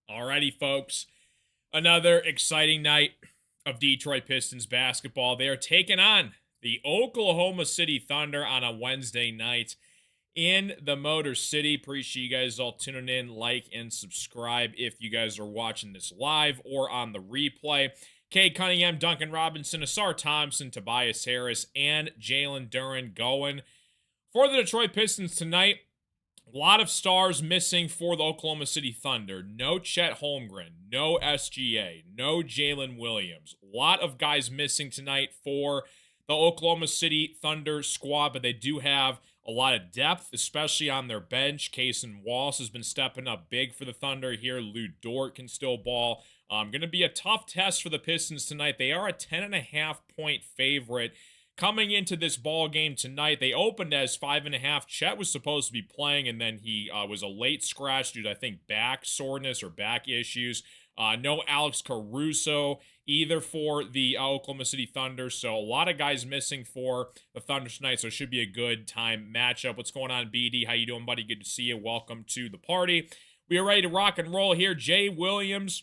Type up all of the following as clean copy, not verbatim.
Alrighty, folks. Another exciting night of Detroit Pistons basketball. They are taking on the Oklahoma City Thunder on a Wednesday night in the Motor City. Appreciate you guys all tuning in, like, and subscribe if you guys are watching this live or on the replay. Cade Cunningham, Duncan Robinson, Asar Thompson, Tobias Harris, and Jalen Duren going for the Detroit Pistons tonight. A lot of stars missing for the Oklahoma City Thunder. No Chet Holmgren, no SGA, no Jalen Williams. A lot of guys missing tonight for the Oklahoma City Thunder squad, but they do have a lot of depth, especially on their bench. Cason Wallace has been stepping up big for the Thunder here. Lou Dort can still ball. Going to be a tough test for the Pistons tonight. They are a 10.5-point favorite. Coming into this ball game tonight, they opened as 5.5. Chet was supposed to be playing, and then he was a late scratch due to, I think, back soreness or back issues. No Alex Caruso either for the Oklahoma City Thunder, so a lot of guys missing for the Thunder tonight, so it should be a good time matchup. What's going on, BD? How you doing, buddy? Good to see you. Welcome to the party. We are ready to rock and roll here. Jalen Williams,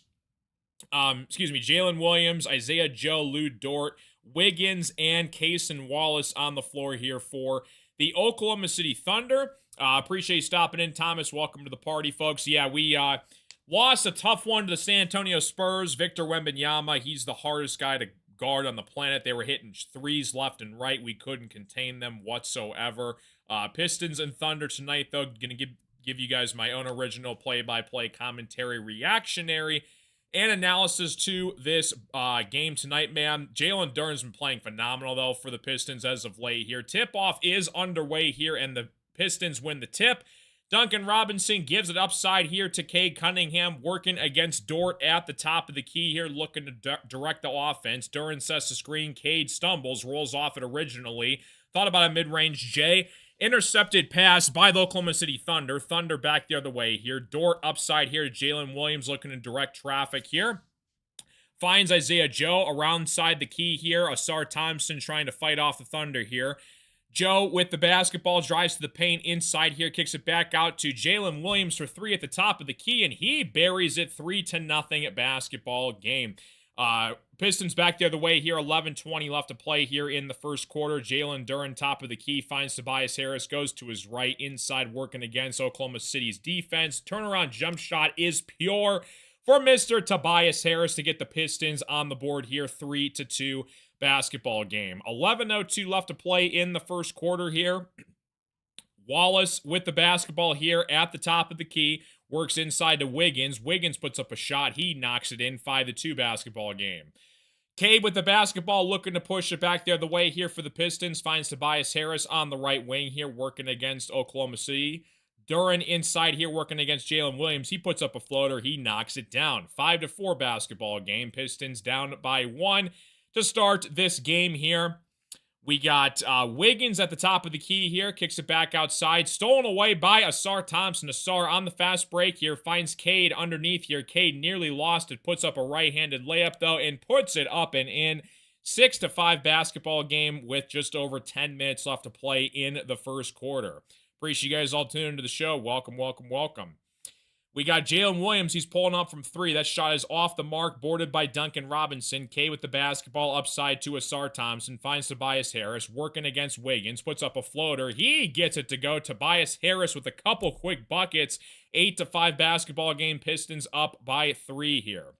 Isaiah Joe, Lou Dort, Wiggins, and Cason Wallace on the floor here for the Oklahoma City Thunder. Appreciate you stopping in, Thomas. Welcome to the party, folks. Yeah, we lost a tough one to the San Antonio Spurs. Victor Wembanyama, he's the hardest guy to guard on the planet. They were hitting threes left and right. We couldn't contain them whatsoever. Pistons and Thunder tonight, though. Going to give you guys my own original play-by-play commentary reactionary and analysis to this game tonight, man. Jalen Duren's been playing phenomenal, though, for the Pistons as of late here. Tip-off is underway here, and the Pistons win the tip. Duncan Robinson gives it upside here to Cade Cunningham, working against Dort at the top of the key here, looking to direct the offense. Duren sets the screen. Cade stumbles, rolls off it originally. Thought about a mid-range J. Intercepted pass by the Oklahoma City Thunder. Thunder back the other way here. Dort upside here to Jalen Williams, looking to direct traffic here. Finds Isaiah Joe around side the key here. Asar Thompson trying to fight off the Thunder here. Joe with the basketball drives to the paint inside here. Kicks it back out to Jalen Williams for three at the top of the key. And he buries it 3-0 at basketball game. Pistons back the other way here. 11:20 left to play here in the first quarter. Jalen Duren, top of the key, finds Tobias Harris, goes to his right, inside working against Oklahoma City's defense. Turnaround jump shot is pure for Mr. Tobias Harris to get the Pistons on the board here. 3-2 basketball game. 11:02 left to play in the first quarter here. Wallace with the basketball here at the top of the key. Works inside to Wiggins. Wiggins puts up a shot. He knocks it in. 5-2 basketball game. Cade with the basketball looking to push it back the other way here for the Pistons. Finds Tobias Harris on the right wing here working against Oklahoma City. Duren inside here working against Jalen Williams. He puts up a floater. He knocks it down. 5-4 basketball game. Pistons down by 1 to start this game here. We got Wiggins at the top of the key here. Kicks it back outside. Stolen away by Asar Thompson. Asar on the fast break here. Finds Cade underneath here. Cade nearly lost it. Puts up a right-handed layup, though, and puts it up and in. 6-5 basketball game with just over 10 minutes left to play in the first quarter. Appreciate you guys all tuning into the show. Welcome, welcome, welcome. We got Jalen Williams. He's pulling up from three. That shot is off the mark, boarded by Duncan Robinson. K with the basketball upside to Asar Thompson. Finds Tobias Harris, working against Wiggins. Puts up a floater. He gets it to go. Tobias Harris with a couple quick buckets. 8-5 basketball game. Pistons up by 3 here.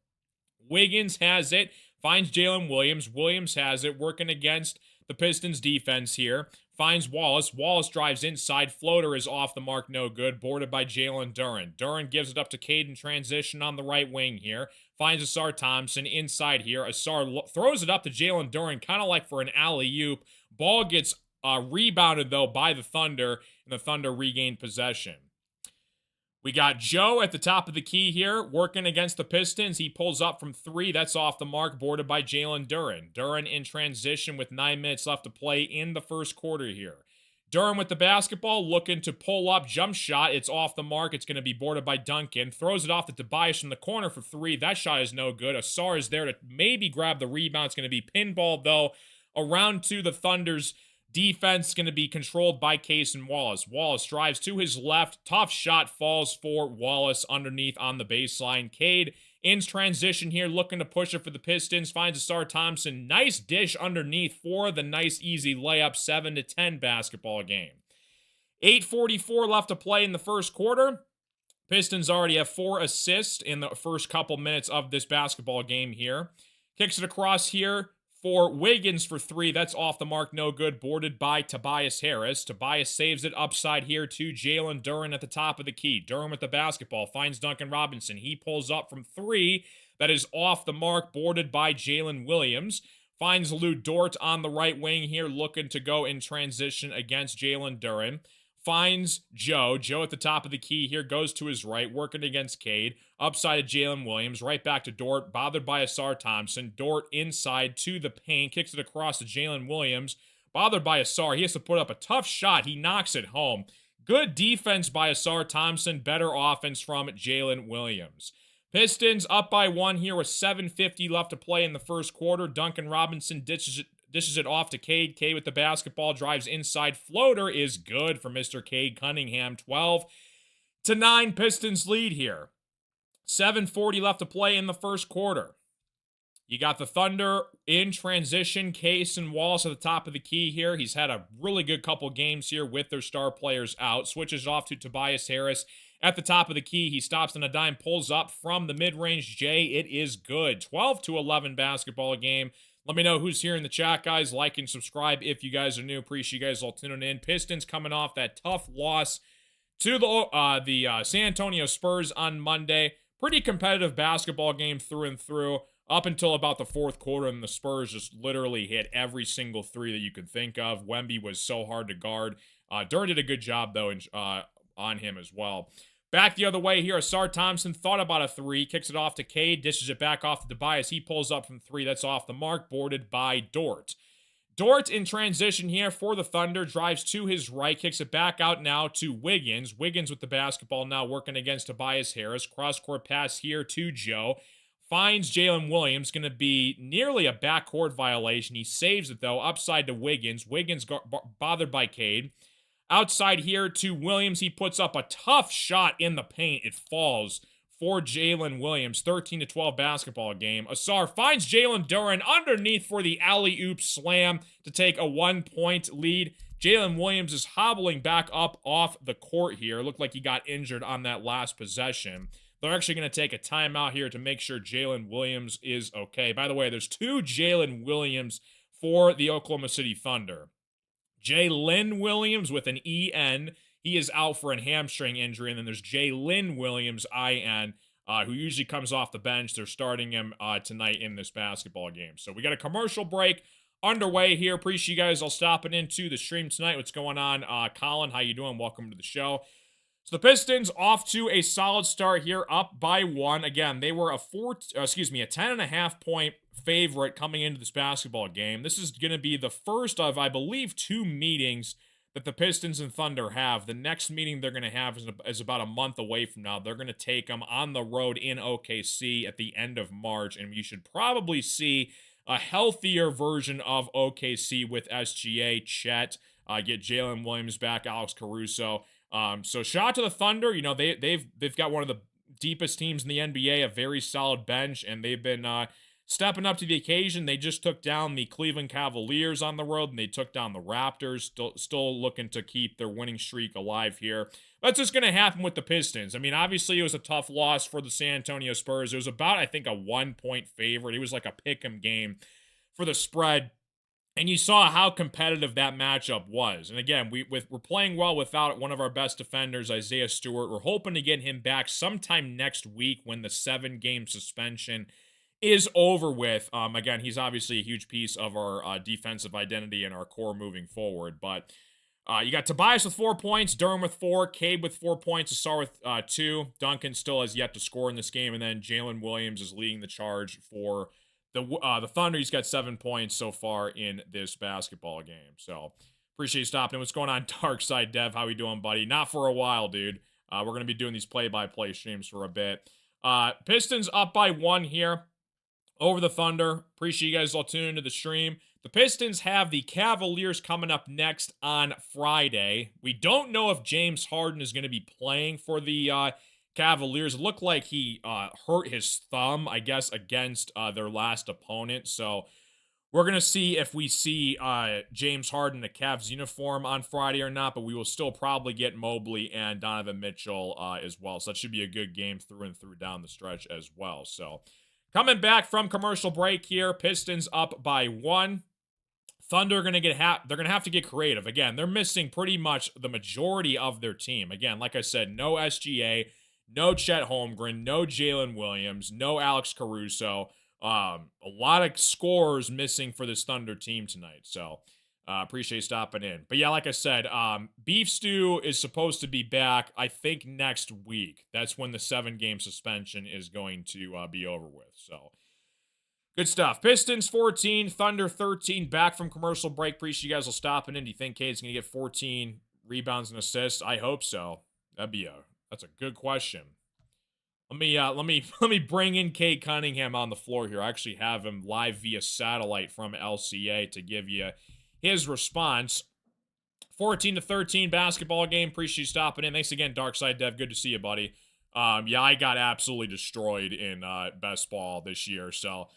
Wiggins has it. Finds Jalen Williams. Williams has it, working against the Pistons defense here. Finds Wallace. Wallace drives inside. Floater is off the mark. No good. Boarded by Jalen Duren. Duren gives it up to Cade in transition on the right wing here. Finds Asar Thompson inside here. Asar throws it up to Jalen Duren, kind of like for an alley-oop. Ball gets rebounded, though, by the Thunder, and the Thunder regained possession. We got Joe at the top of the key here, working against the Pistons. He pulls up from 3. That's off the mark, boarded by Jalen Duren. Duren in transition with 9 minutes left to play in the first quarter here. Duren with the basketball, looking to pull up, jump shot. It's off the mark. It's going to be boarded by Duncan. Throws it off to Tobias from the corner for 3. That shot is no good. Asar is there to maybe grab the rebound. It's going to be pinballed, though, around to the Thunder's Defense going to be controlled by Cason Wallace. Wallace drives to his left. Tough shot falls for Wallace underneath on the baseline. Cade in transition here, looking to push it for the Pistons. Finds Asar Thompson. Nice dish underneath for the nice easy layup. 7-10 basketball game. 8:44 left to play in the first quarter. Pistons already have 4 assists in the first couple minutes of this basketball game here. Kicks it across here for Wiggins for 3. That's off the mark, no good. Boarded by Tobias Harris. Tobias saves it upside here to Jalen Duren at the top of the key. Duren with the basketball. Finds Duncan Robinson. He pulls up from 3. That is off the mark. Boarded by Jalen Williams. Finds Lou Dort on the right wing here, looking to go in transition against Jalen Duren. Finds Joe. Joe at the top of the key here, goes to his right, working against Cade. Upside of Jalen Williams, right back to Dort, bothered by Asar Thompson. Dort inside to the paint, kicks it across to Jalen Williams. Bothered by Asar, he has to put up a tough shot. He knocks it home. Good defense by Asar Thompson, better offense from Jalen Williams. Pistons up by 1 here with 7:50 left to play in the first quarter. Duncan Robinson dishes it off to Cade. Cade with the basketball, drives inside. Floater is good for Mr. Cade Cunningham. 12-9 Pistons lead here. 7:40 left to play in the first quarter. You got the Thunder in transition. Cason Wallace at the top of the key here. He's had a really good couple games here with their star players out. Switches off to Tobias Harris at the top of the key. He stops on a dime, pulls up from the mid-range J. It is good. 12-11 basketball game. Let me know who's here in the chat, guys. Like and subscribe if you guys are new. Appreciate you guys all tuning in. Pistons coming off that tough loss to the San Antonio Spurs on Monday. Pretty competitive basketball game through and through up until about the fourth quarter, and the Spurs just literally hit every single 3 that you could think of. Wemby was so hard to guard. Durant did a good job, though, on him as well. Back the other way here, Asar Thompson thought about a 3, kicks it off to Cade, dishes it back off to Tobias. He pulls up from 3. That's off the mark, boarded by Dort. Dort in transition here for the Thunder, drives to his right, kicks it back out now to Wiggins. Wiggins with the basketball now working against Tobias Harris. Cross-court pass here to Joe. Finds Jalen Williams, going to be nearly a backcourt violation. He saves it, though, upside to Wiggins. Wiggins bothered by Cade. Outside here to Williams, he puts up a tough shot in the paint. It falls for Jalen Williams. 13-12 basketball game. Asar finds Jalen Duren underneath for the alley-oop slam to take a 1-point lead. Jalen Williams is hobbling back up off the court here. Looked like he got injured on that last possession. They're actually going to take a timeout here to make sure Jalen Williams is okay. By the way, there's 2 Jalen Williams for the Oklahoma City Thunder. Jalen Williams with an E-N. He is out for a hamstring injury. And then there's Jalen Williams, I-N, who usually comes off the bench. They're starting him tonight in this basketball game. So we got a commercial break underway here. Appreciate you guys all stopping into the stream tonight. What's going on? Colin, how you doing? Welcome to the show. So the Pistons off to a solid start here, up by 1. Again, they were a 10.5 point favorite coming into this basketball game. This is going to be the first of, I believe, 2 meetings that the Pistons and Thunder have. The next meeting they're going to have is about a month away from now. They're going to take them on the road in OKC at the end of March, and you should probably see a healthier version of OKC with SGA, Chet, get Jalen Williams back, Alex Caruso. So shout out to the Thunder. You know, they've got one of the deepest teams in the NBA, a very solid bench, and they've been stepping up to the occasion. They just took down the Cleveland Cavaliers on the road, and they took down the Raptors. Still looking to keep their winning streak alive here. That's just going to happen with the Pistons. I mean, obviously it was a tough loss for the San Antonio Spurs. It was about, I think, a 1-point favorite. It was like a pick'em game for the spread. And you saw how competitive that matchup was. And again, we're playing well without one of our best defenders, Isaiah Stewart. We're hoping to get him back sometime next week when the 7-game suspension is over with. Again, he's obviously a huge piece of our defensive identity and our core moving forward. But you got Tobias with 4 points, Durham with 4, Cade with 4 points, Asar with 2. Duncan still has yet to score in this game. And then Jalen Williams is leading the charge for the Thunder. He's got 7 points so far in this basketball game. So appreciate you stopping in. What's going on, Dark Side Dev? How we doing, buddy? Not for a while, dude. We're going to be doing these play-by-play streams for a bit. Pistons up by 1 here over the Thunder. Appreciate you guys all tuning into the stream. The Pistons have the Cavaliers coming up next on Friday. We don't know if James Harden is going to be playing for the Cavaliers. It looked like he hurt his thumb, I guess, against their last opponent. So we're going to see if we see James Harden in a Cavs uniform on Friday or not, but we will still probably get Mobley and Donovan Mitchell as well. So that should be a good game through and through down the stretch as well. So coming back from commercial break here, Pistons up by 1. Thunder are going to they're going to have to get creative. Again, they're missing pretty much the majority of their team. Again, like I said, no SGA, no Chet Holmgren, no Jalen Williams, no Alex Caruso. A lot of scores missing for this Thunder team tonight. So appreciate you stopping in. But yeah, like I said, Beef Stew is supposed to be back, I think, next week. That's when the 7-game suspension is going to be over with. So good stuff. Pistons 14, Thunder 13, back from commercial break. Appreciate you guys will stopping in. Do you think Cade's going to get 14 rebounds and assists? I hope so. That's a good question. Let me bring in Cade Cunningham on the floor here. I actually have him live via satellite from LCA to give you his response. 14-13 basketball game. Appreciate you stopping in. Thanks again, Darkside Dev. Good to see you, buddy. Yeah, I got absolutely destroyed in best ball this year, so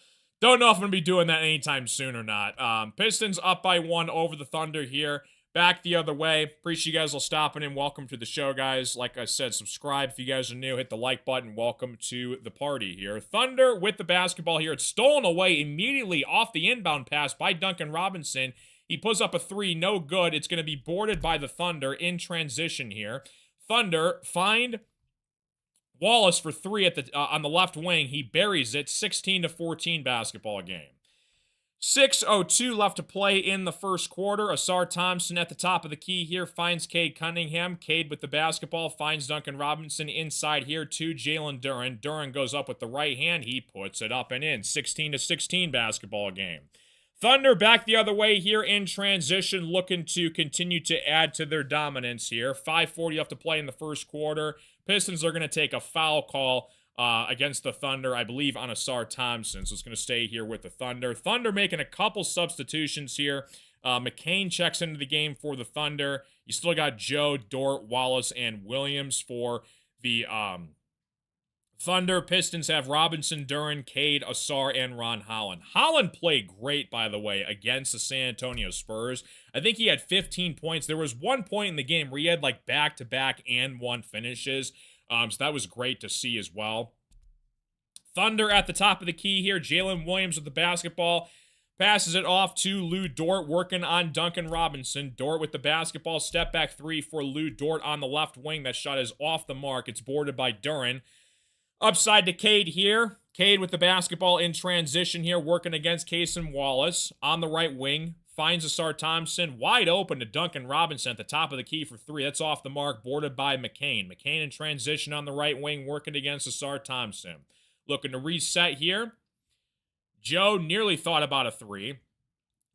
don't know if I'm going to be doing that anytime soon or not. Pistons up by 1 over the Thunder here. Back the other way. Appreciate you guys all stopping in. Welcome to the show, guys. Like I said, subscribe if you guys are new. Hit the like button. Welcome to the party here. Thunder with the basketball here. It's stolen away immediately off the inbound pass by Duncan Robinson. He puts up a 3. No good. It's going to be boarded by the Thunder in transition here. Thunder find Wallace for 3 at the on the left wing. He buries it. 16-14 basketball game. 6:02 left to play in the first quarter. Asar Thompson at the top of the key here finds Cade Cunningham. Cade with the basketball finds Duncan Robinson inside here to Jalen Duren. Duren goes up with the right hand. He puts it up and in. 16-16 basketball game. Thunder back the other way here in transition, looking to continue to add to their dominance here. 5:40 left to play in the first quarter. Pistons are going to take a foul call against the Thunder, I believe, on Asar Thompson. So it's going to stay here with the Thunder. Thunder making a couple substitutions here. McCain checks into the game for the Thunder. You still got Joe, Dort, Wallace, and Williams for the Thunder. Pistons have Robinson, Duren, Cade, Asar, and Ron Holland. Holland played great, by the way, against the San Antonio Spurs. I think he had 15 points. There was one point in the game where he had like back-to-back and 1 finishes. So that was great to see as well. Thunder at the top of the key here. Jalen Williams with the basketball. Passes it off to Lou Dort, working on Duncan Robinson. Dort with the basketball. Step back 3 for Lou Dort on the left wing. That shot is off the mark. It's boarded by Duren. Upside to Cade here. Cade with the basketball in transition here, working against Cason Wallace on the right wing. Finds Asar Thompson wide open to Duncan Robinson at the top of the key for 3. That's off the mark, boarded by McCain. McCain in transition on the right wing, working against Asar Thompson. Looking to reset here. Joe nearly thought about a 3.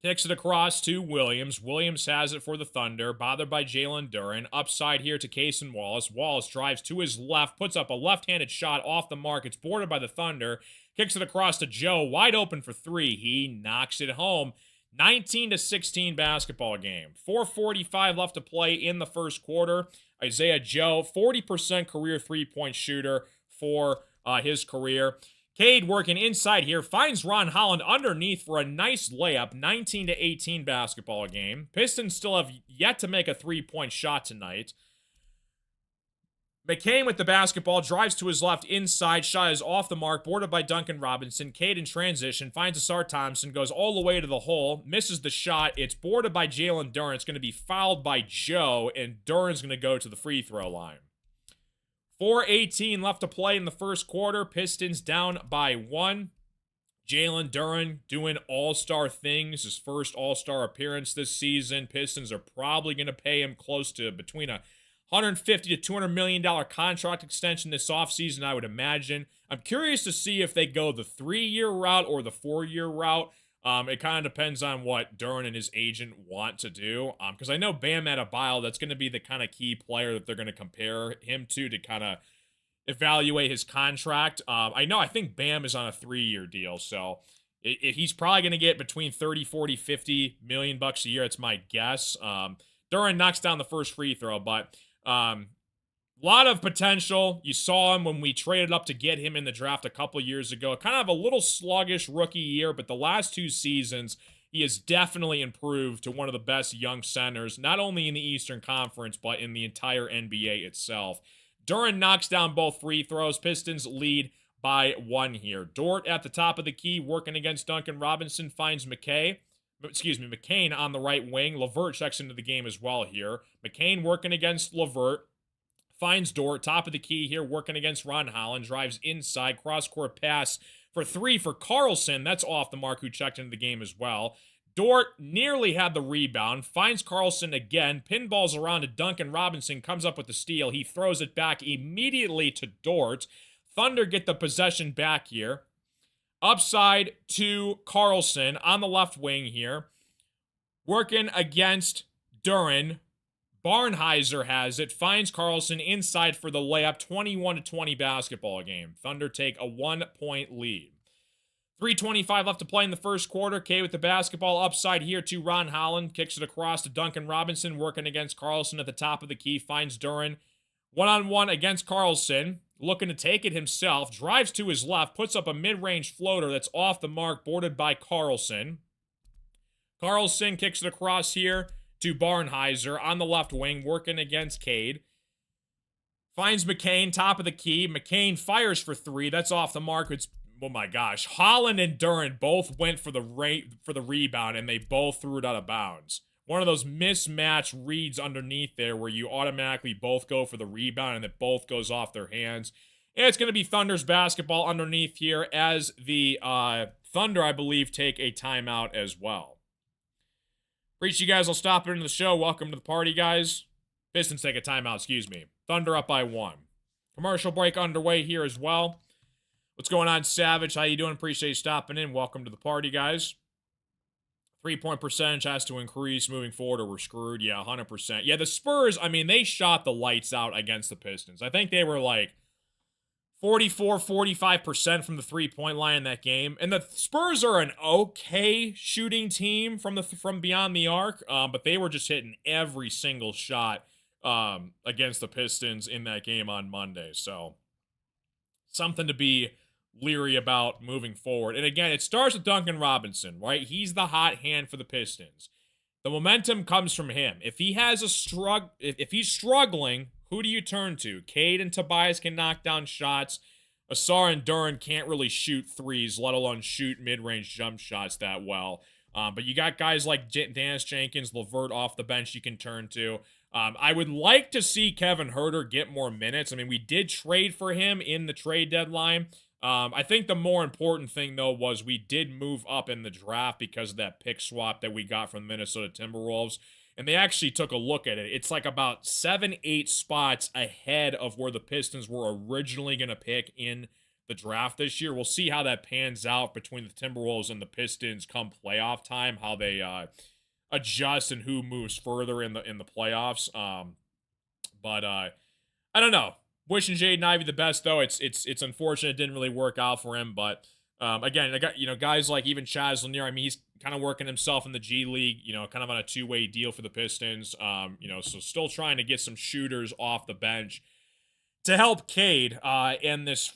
Kicks it across to Williams. Williams has it for the Thunder, bothered by Jalen Duren. Upside here to Cason Wallace. Wallace drives to his left, puts up a left-handed shot off the mark. It's boarded by the Thunder. Kicks it across to Joe, wide open for 3. He knocks it home. 19-16 basketball game. 4:45 left to play in the first quarter. Isaiah Joe, 40% career three-point shooter for his career. Cade working inside here, finds Ron Holland underneath for a nice layup. 19-18 basketball game. Pistons still have yet to make a three-point shot tonight. McCain with the basketball, drives to his left inside, shot is off the mark, boarded by Duncan Robinson. Cade in transition, finds Asar Thompson, goes all the way to the hole, misses the shot. It's boarded by Jalen Duren. It's going to be fouled by Joe, and Duren's going to go to the free throw line. 4:18 left to play in the first quarter. Pistons down by 1. Jalen Duren doing all-star things. His first all-star appearance this season. Pistons are probably going to pay him close to between a $150 to $200 million contract extension this offseason, I would imagine. I'm curious to see if they go the 3-year route or the 4-year route. It kind of depends on what Duren and his agent want to do. Because I know Bam Adebayo, that's going to be the kind of key player that they're going to compare him to kind of, evaluate his contract. I think Bam is on a 3-year deal, so he's probably going to get between 30, 40, 50 million bucks a year. It's my guess. Duran knocks down the first free throw, but a lot of potential. You saw him when we traded up to get him in the draft a couple years ago. Kind of a little sluggish rookie year, but the last 2 seasons, he has definitely improved to one of the best young centers, not only in the Eastern Conference, but in the entire NBA itself. Duran knocks down both free throws. Pistons lead by 1 here. Dort at the top of the key, working against Duncan Robinson, finds McCain on the right wing. LeVert checks into the game as well here. McCain working against LeVert. Finds Dort, top of the key here, working against Ron Holland. Drives inside, cross-court pass for 3 for Carlson. That's off the mark, who checked into the game as well. Dort nearly had the rebound. Finds Carlson again. Pinballs around to Duncan Robinson. Comes up with the steal. He throws it back immediately to Dort. Thunder get the possession back here. Upside to Carlson on the left wing here. Working against Duran. Barnhizer has it. Finds Carlson inside for the layup. 21-20 basketball game. Thunder take a 1-point lead. 3:25 left to play in the first quarter. K with the basketball upside here to Ron Holland. Kicks it across to Duncan Robinson. Working against Carlson at the top of the key. Finds Duran. One-on-one against Carlson. Looking to take it himself. Drives to his left. Puts up a mid-range floater that's off the mark. Boarded by Carlson. Carlson kicks it across here to Barnhizer on the left wing. Working against Cade. Finds McCain, top of the key. McCain fires for 3. That's off the mark. It's, oh my gosh. Holland and Duran both went for the rebound, and they both threw it out of bounds. One of those mismatched reads underneath there where you automatically both go for the rebound and it both goes off their hands. And it's going to be Thunder's basketball underneath here as the Thunder, I believe, take a timeout as well. Appreciate you guys. I'll stop into the show. Welcome to the party, guys. Pistons take a timeout, excuse me. Thunder up by 1. Commercial break underway here as well. What's going on, Savage? How you doing? Appreciate you stopping in. Welcome to the party, guys. 3-point percentage has to increase moving forward or we're screwed. Yeah, 100%. Yeah, the Spurs, I mean, they shot the lights out against the Pistons. I think they were like 44, 45% from the 3-point line in that game. And the Spurs are an okay shooting team from beyond the arc, but they were just hitting every single shot against the Pistons in that game on Monday. So something to be leery about moving forward. And again, it starts with Duncan Robinson, right? He's the hot hand for the Pistons. The momentum comes from him. If he has if he's struggling, who do you turn to? Cade and Tobias can knock down shots. Asar and Duran can't really shoot threes, let alone shoot mid-range jump shots that well. But you got guys like Dennis Jenkins, LeVert off the bench you can turn to. I would like to see Kevin Huerter get more minutes. I mean, we did trade for him in the trade deadline. I think the more important thing, though, was we did move up in the draft because of that pick swap that we got from the Minnesota Timberwolves. And they actually took a look at it. It's like about 7-8 spots ahead of where the Pistons were originally going to pick in the draft this year. We'll see how that pans out between the Timberwolves and the Pistons come playoff time, how they adjust and who moves further in the playoffs. But I don't know. Wishing Jaden Ivey the best, though. It's unfortunate it didn't really work out for him. But again, I got guys like even Chaz Lanier. I mean, he's kind of working himself in the G League. Kind of on a 2-way deal for the Pistons. So still trying to get some shooters off the bench to help Cade in this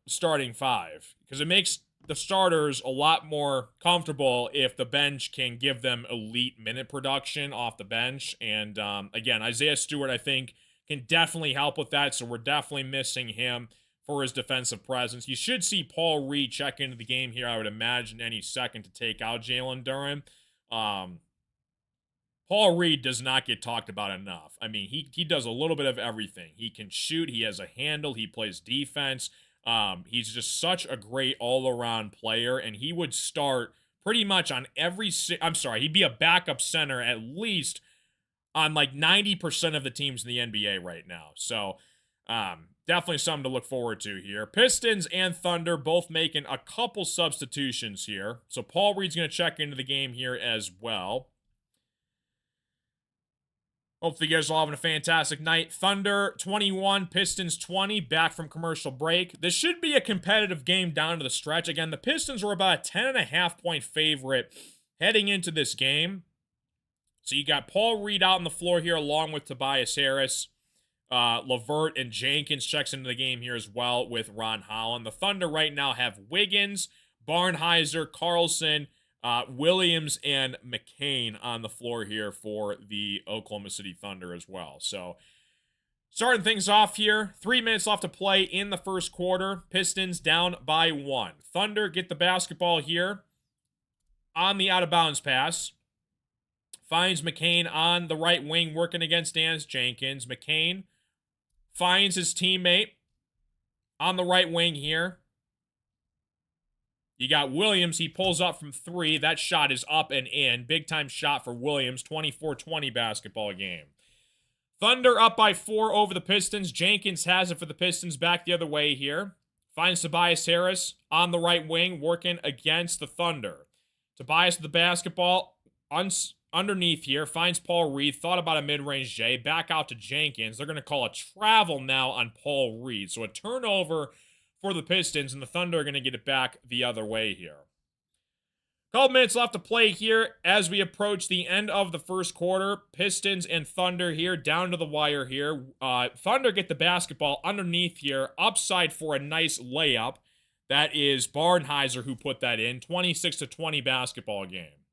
starting 5, because it makes the starters a lot more comfortable if the bench can give them elite minute production off the bench. And again, Isaiah Stewart, I think, can definitely help with that, so we're definitely missing him for his defensive presence. You should see Paul Reed check into the game here, I would imagine, any second to take out Jalen Duran. Paul Reed does not get talked about enough. I mean, he does a little bit of everything. He can shoot, he has a handle, he plays defense. He's just such a great all-around player, and he would start pretty much on he'd be a backup center at least on like 90% of the teams in the NBA right now. So definitely something to look forward to here. Pistons and Thunder both making a couple substitutions here. So Paul Reed's going to check into the game here as well. Hopefully you guys are all having a fantastic night. Thunder 21, Pistons 20, back from commercial break. This should be a competitive game down to the stretch. Again, the Pistons were about a 10.5-point favorite heading into this game. So you got Paul Reed out on the floor here along with Tobias Harris. LeVert and Jenkins checks into the game here as well with Ron Holland. The Thunder right now have Wiggins, Barnhizer, Carlson, Williams, and McCain on the floor here for the Oklahoma City Thunder as well. So, starting things off here, 3 minutes left to play in the first quarter. Pistons down by 1. Thunder get the basketball here on the out-of-bounds pass. Finds McCain on the right wing working against Dan Jenkins. McCain finds his teammate on the right wing here. You got Williams. He pulls up from 3. That shot is up and in. Big-time shot for Williams. 24-20 basketball game. Thunder up by 4 over the Pistons. Jenkins has it for the Pistons back the other way here. Finds Tobias Harris on the right wing working against the Thunder. Tobias with the basketball underneath here. Finds Paul Reed. Thought about a mid-range J. Back out to Jenkins. They're going to call a travel now on Paul Reed. So a turnover for the Pistons, and the Thunder are going to get it back the other way here. Couple minutes left to play here as we approach the end of the first quarter. Pistons and Thunder here, down to the wire here. Thunder get the basketball underneath here, upside for a nice layup. That is Barnhizer who put that in. 26-20 basketball game.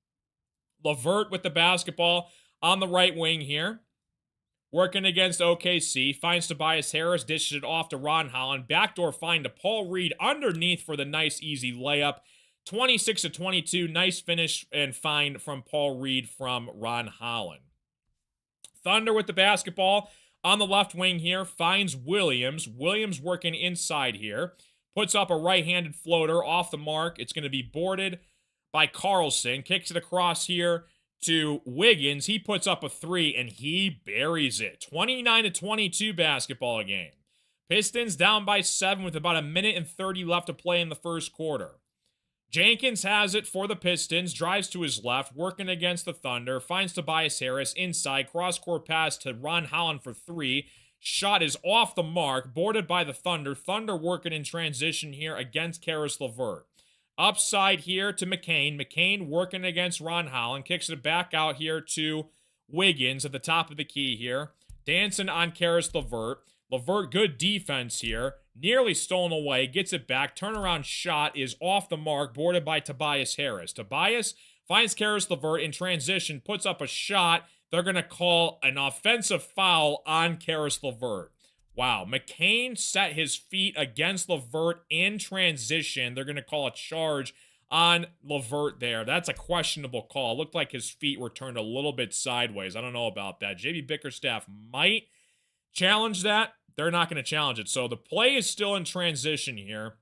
LeVert with the basketball on the right wing here. Working against OKC, finds Tobias Harris, dishes it off to Ron Holland. Backdoor find to Paul Reed underneath for the nice easy layup. 26-22, nice finish and find from Paul Reed from Ron Holland. Thunder with the basketball on the left wing here, finds Williams. Williams working inside here. Puts up a right-handed floater off the mark. It's going to be boarded by Carlson. Kicks it across here to Wiggins. He puts up a 3 and he buries it. 29-22 basketball game. Pistons down by 7 with about 1:30 left to play in the first quarter. Jenkins has it for the Pistons, drives to his left, working against the Thunder, finds Tobias Harris inside, cross-court pass to Ron Holland for 3. Shot is off the mark, boarded by the Thunder. Thunder working in transition here against Caris LeVert. Upside here to McCain. McCain working against Ron Holland. Kicks it back out here to Wiggins at the top of the key here. Dancing on Caris LeVert. LeVert, good defense here. Nearly stolen away. Gets it back. Turnaround shot is off the mark. Boarded by Tobias Harris. Tobias finds Caris LeVert in transition. Puts up a shot. They're going to call an offensive foul on Caris LeVert. Wow, McCain set his feet against LeVert in transition. They're going to call a charge on LeVert there. That's a questionable call. Looked like his feet were turned a little bit sideways. I don't know about that. JB Bickerstaff might challenge that. They're not going to challenge it. So the play is still in transition here.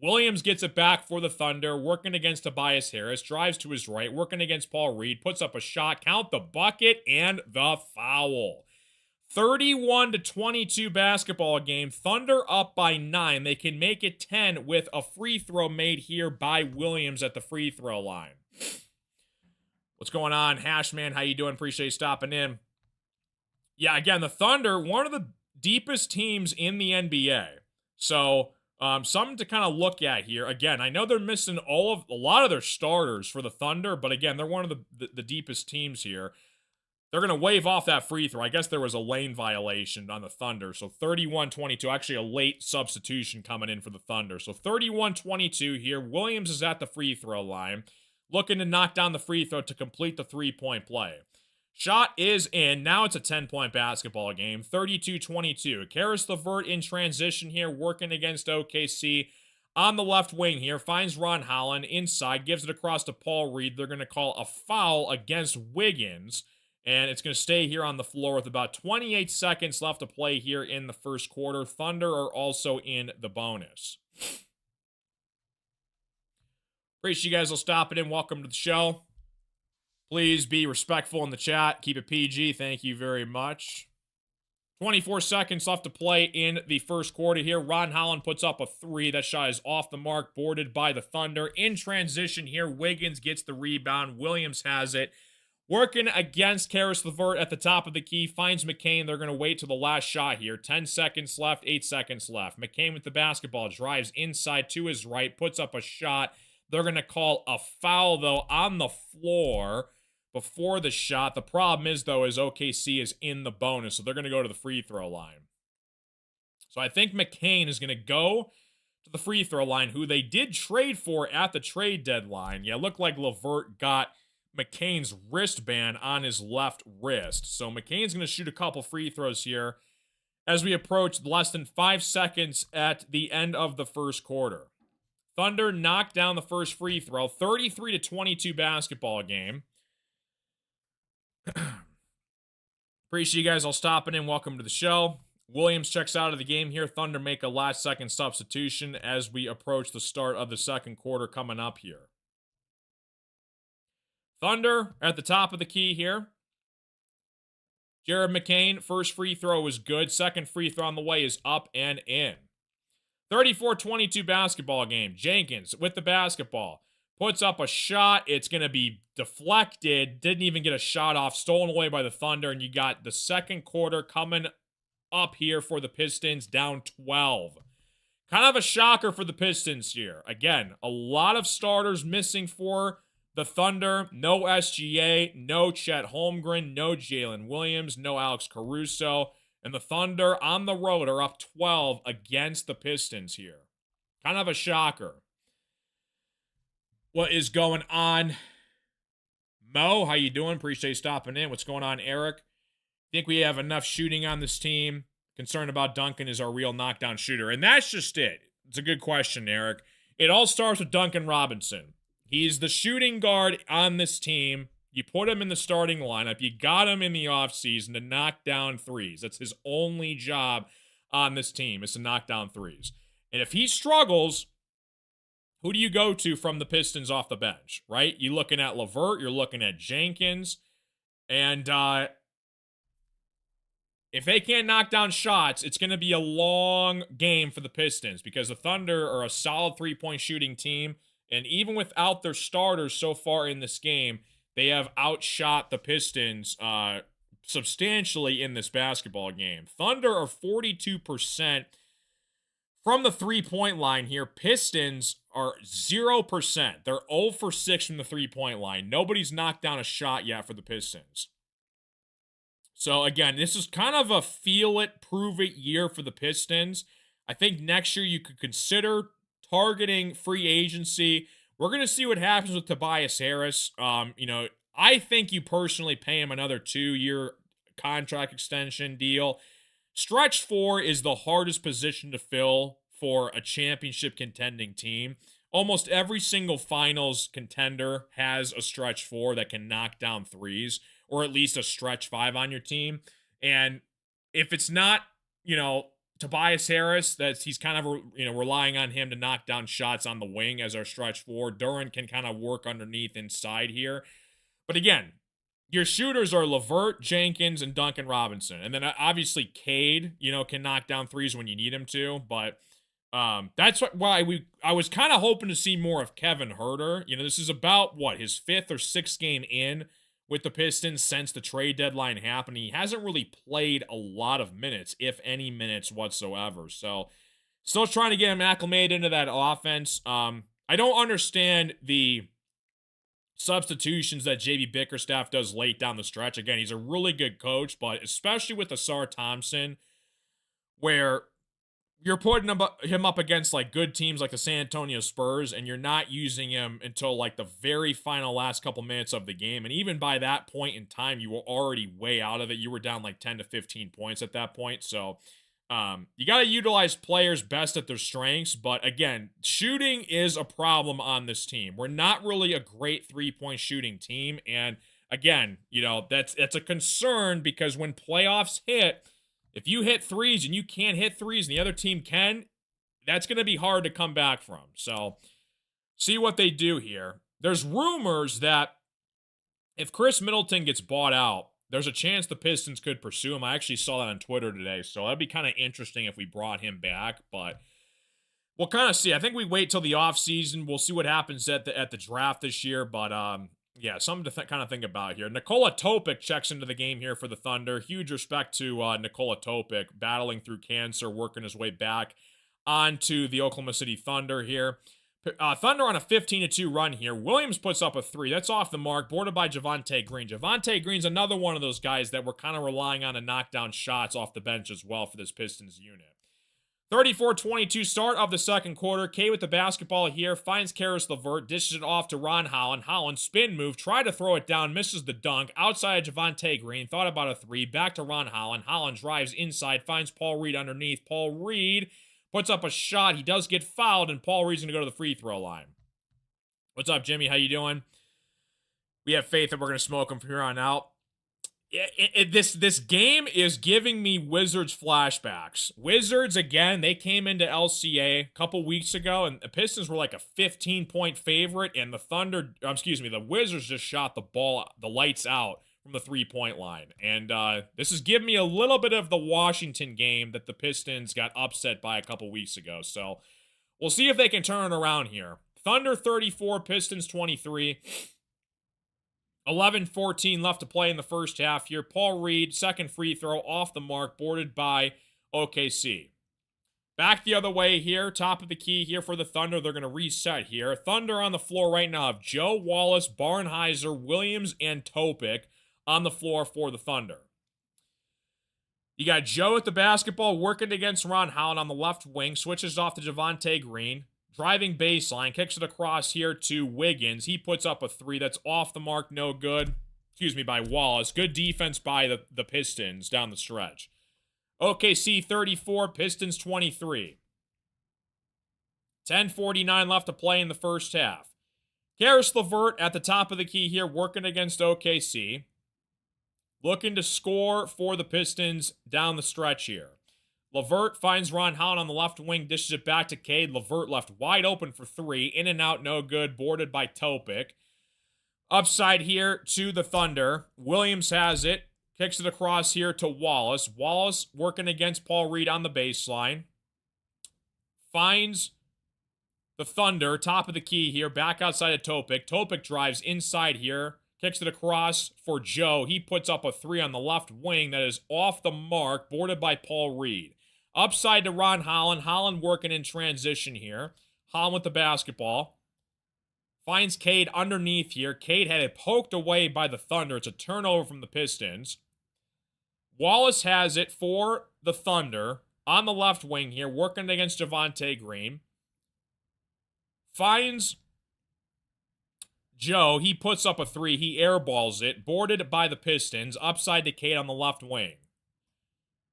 Williams gets it back for the Thunder, working against Tobias Harris, drives to his right, working against Paul Reed, puts up a shot, count the bucket, and the foul. 31-22 basketball game. Thunder up by 9. They can make it 10 with a free throw made here by Williams at the free throw line. What's going on, Hashman? How you doing? Appreciate you stopping in. Yeah, again, the Thunder, one of the deepest teams in the NBA. So, something to kind of look at here. Again, I know they're missing a lot of their starters for the Thunder, but again, they're one of the deepest teams here. They're going to wave off that free throw. I guess there was a lane violation on the Thunder. So 31-22, actually a late substitution coming in for the Thunder. So 31-22 here. Williams is at the free throw line, looking to knock down the free throw to complete the three-point play. Shot is in. Now it's a 10-point basketball game. 32-22. Caris LeVert in transition here, working against OKC. On the left wing here, finds Ron Holland inside, gives it across to Paul Reed. They're going to call a foul against Wiggins. And it's going to stay here on the floor with about 28 seconds left to play here in the first quarter. Thunder are also in the bonus. Appreciate you guys will stop it in. Welcome to the show. Please be respectful in the chat. Keep it PG. Thank you very much. 24 seconds left to play in the first quarter here. Ron Holland puts up a 3. That shot is off the mark, boarded by the Thunder. In transition here, Wiggins gets the rebound. Williams has it. Working against Karis LeVert at the top of the key, finds McCain. They're going to wait till the last shot here. 10 seconds left, 8 seconds left. McCain with the basketball, drives inside to his right, puts up a shot. They're going to call a foul, though, on the floor before the shot. The problem is, though, is OKC is in the bonus, so they're going to go to the free throw line. So I think McCain is going to go to the free throw line, who they did trade for at the trade deadline. Yeah, it looked like LeVert got McCain's wristband on his left wrist. So McCain's going to shoot a couple free throws here as we approach less than 5 seconds at the end of the first quarter. Thunder knocked down the first free throw, 33-22 basketball game. Appreciate you guys all stopping in. Welcome to the show. Williams checks out of the game here. Thunder make a last-second substitution as we approach the start of the second quarter coming up here. Thunder at the top of the key here. Jared McCain, first free throw is good. Second free throw on the way is up and in. 34-22 basketball game. Jenkins with the basketball. Puts up a shot. It's going to be deflected. Didn't even get a shot off. Stolen away by the Thunder. And you got the second quarter coming up here for the Pistons, down 12. Kind of a shocker for the Pistons here. Again, a lot of starters missing for the Thunder. No SGA, no Chet Holmgren, no Jalen Williams, no Alex Caruso. And the Thunder on the road are up 12 against the Pistons here. Kind of a shocker. What is going on? Mo, how you doing? Appreciate you stopping in. What's going on, Eric? Think we have enough shooting on this team. Concerned about Duncan is our real knockdown shooter. And that's just it. It's a good question, Eric. It all starts with Duncan Robinson. He's the shooting guard on this team. You put him in the starting lineup. You got him in the offseason to knock down threes. That's his only job on this team, is to knock down threes. And if he struggles, who do you go to from the Pistons off the bench, right? You're looking at LeVert. You're looking at Jenkins. And if they can't knock down shots, it's going to be a long game for the Pistons because the Thunder are a solid three-point shooting team. And even without their starters so far in this game, they have outshot the Pistons substantially in this basketball game. Thunder are 42% from the three-point line here. Pistons are 0%. They're 0 for 6 from the three-point line. Nobody's knocked down a shot yet for the Pistons. So, again, this is kind of a feel-it, prove-it year for the Pistons. I think next year you could consider targeting free agency. We're going to see what happens with Tobias Harris. I think you personally pay him another 2-year contract extension deal. Stretch 4 is the hardest position to fill for a championship contending team. Almost every single finals contender has a stretch 4 that can knock down threes, or at least a stretch 5 on your team. And if it's not, Tobias Harris, he's kind of, relying on him to knock down shots on the wing as our stretch 4. Duran can kind of work underneath inside here. But again, your shooters are LeVert, Jenkins, and Duncan Robinson. And then obviously Cade, can knock down threes when you need him to. But that's why I was kind of hoping to see more of Kevin Huerter. This is about, his 5th or 6th game in with the Pistons since the trade deadline happened. He hasn't really played a lot of minutes, if any minutes whatsoever. So, still trying to get him acclimated into that offense. I don't understand the substitutions that JB Bickerstaff does late down the stretch. Again, he's a really good coach, but especially with Asar Thompson, where you're putting him up against good teams like the San Antonio Spurs, and you're not using him until the very final last couple minutes of the game. And even by that point in time, you were already way out of it. You were down 10 to 15 points at that point. So you got to utilize players best at their strengths. But again, shooting is a problem on this team. We're not really a great three-point shooting team. And again, that's a concern because when playoffs hit, if you hit threes and you can't hit threes and the other team can, that's going to be hard to come back from. So, see what they do here. There's rumors that if Chris Middleton gets bought out, there's a chance the Pistons could pursue him. I actually saw that on Twitter today, so that'd be kind of interesting if we brought him back, but we'll kind of see. I think we wait till the offseason. We'll see what happens at the draft this year, but Yeah, something to kind of think about here. Nikola Topic checks into the game here for the Thunder. Huge respect to Nikola Topic, battling through cancer, working his way back onto the Oklahoma City Thunder here. Thunder on a 15-2 run here. Williams puts up a 3. That's off the mark, boarded by Javonte Green. Javonte Green's another one of those guys that we're kind of relying on to knock down shots off the bench as well for this Pistons unit. 34-22 start of the second quarter. K with the basketball here, finds Karis LeVert, dishes it off to Ron Holland. Holland, spin move, tried to throw it down, misses the dunk. Outside of Javonte Green, thought about a 3, back to Ron Holland. Holland drives inside, finds Paul Reed underneath. Paul Reed puts up a shot. He does get fouled, and Paul Reed's going to go to the free throw line. What's up, Jimmy? How you doing? We have faith that we're going to smoke him from here on out. This game is giving me Wizards flashbacks. Wizards, again, they came into LCA a couple weeks ago, and the Pistons were like a 15-point favorite, and the Wizards just shot the lights out from the three-point line. And this is giving me a little bit of the Washington game that the Pistons got upset by a couple weeks ago. So we'll see if they can turn it around here. Thunder 34, Pistons 23. 11-14 left to play in the first half here. Paul Reed, second free throw off the mark, boarded by OKC. Back the other way here, top of the key here for the Thunder. They're going to reset here. Thunder on the floor right now of Joe Wallace, Barnhizer, Williams, and Topic on the floor for the Thunder. You got Joe at the basketball working against Ron Holland on the left wing, switches off to Javonte Green. Driving baseline, kicks it across here to Wiggins. He puts up a 3. That's off the mark, no good. By Wallace. Good defense by the Pistons down the stretch. OKC 34, Pistons 23. 10:49 left to play in the first half. Karis LeVert at the top of the key here, working against OKC. Looking to score for the Pistons down the stretch here. LeVert finds Ron Holland on the left wing, dishes it back to Cade. LeVert left wide open for 3. In and out, no good. Boarded by Topic. Upside here to the Thunder. Williams has it. Kicks it across here to Wallace. Wallace working against Paul Reed on the baseline. Finds the Thunder, top of the key here, back outside of Topic. Topic drives inside here. Kicks it across for Joe. He puts up a 3 on the left wing that is off the mark, boarded by Paul Reed. Upside to Ron Holland. Holland working in transition here. Holland with the basketball. Finds Cade underneath here. Cade had it poked away by the Thunder. It's a turnover from the Pistons. Wallace has it for the Thunder on the left wing here, working against Javonte Green. Finds Joe. He puts up a 3. He airballs it. Boarded by the Pistons. Upside to Cade on the left wing.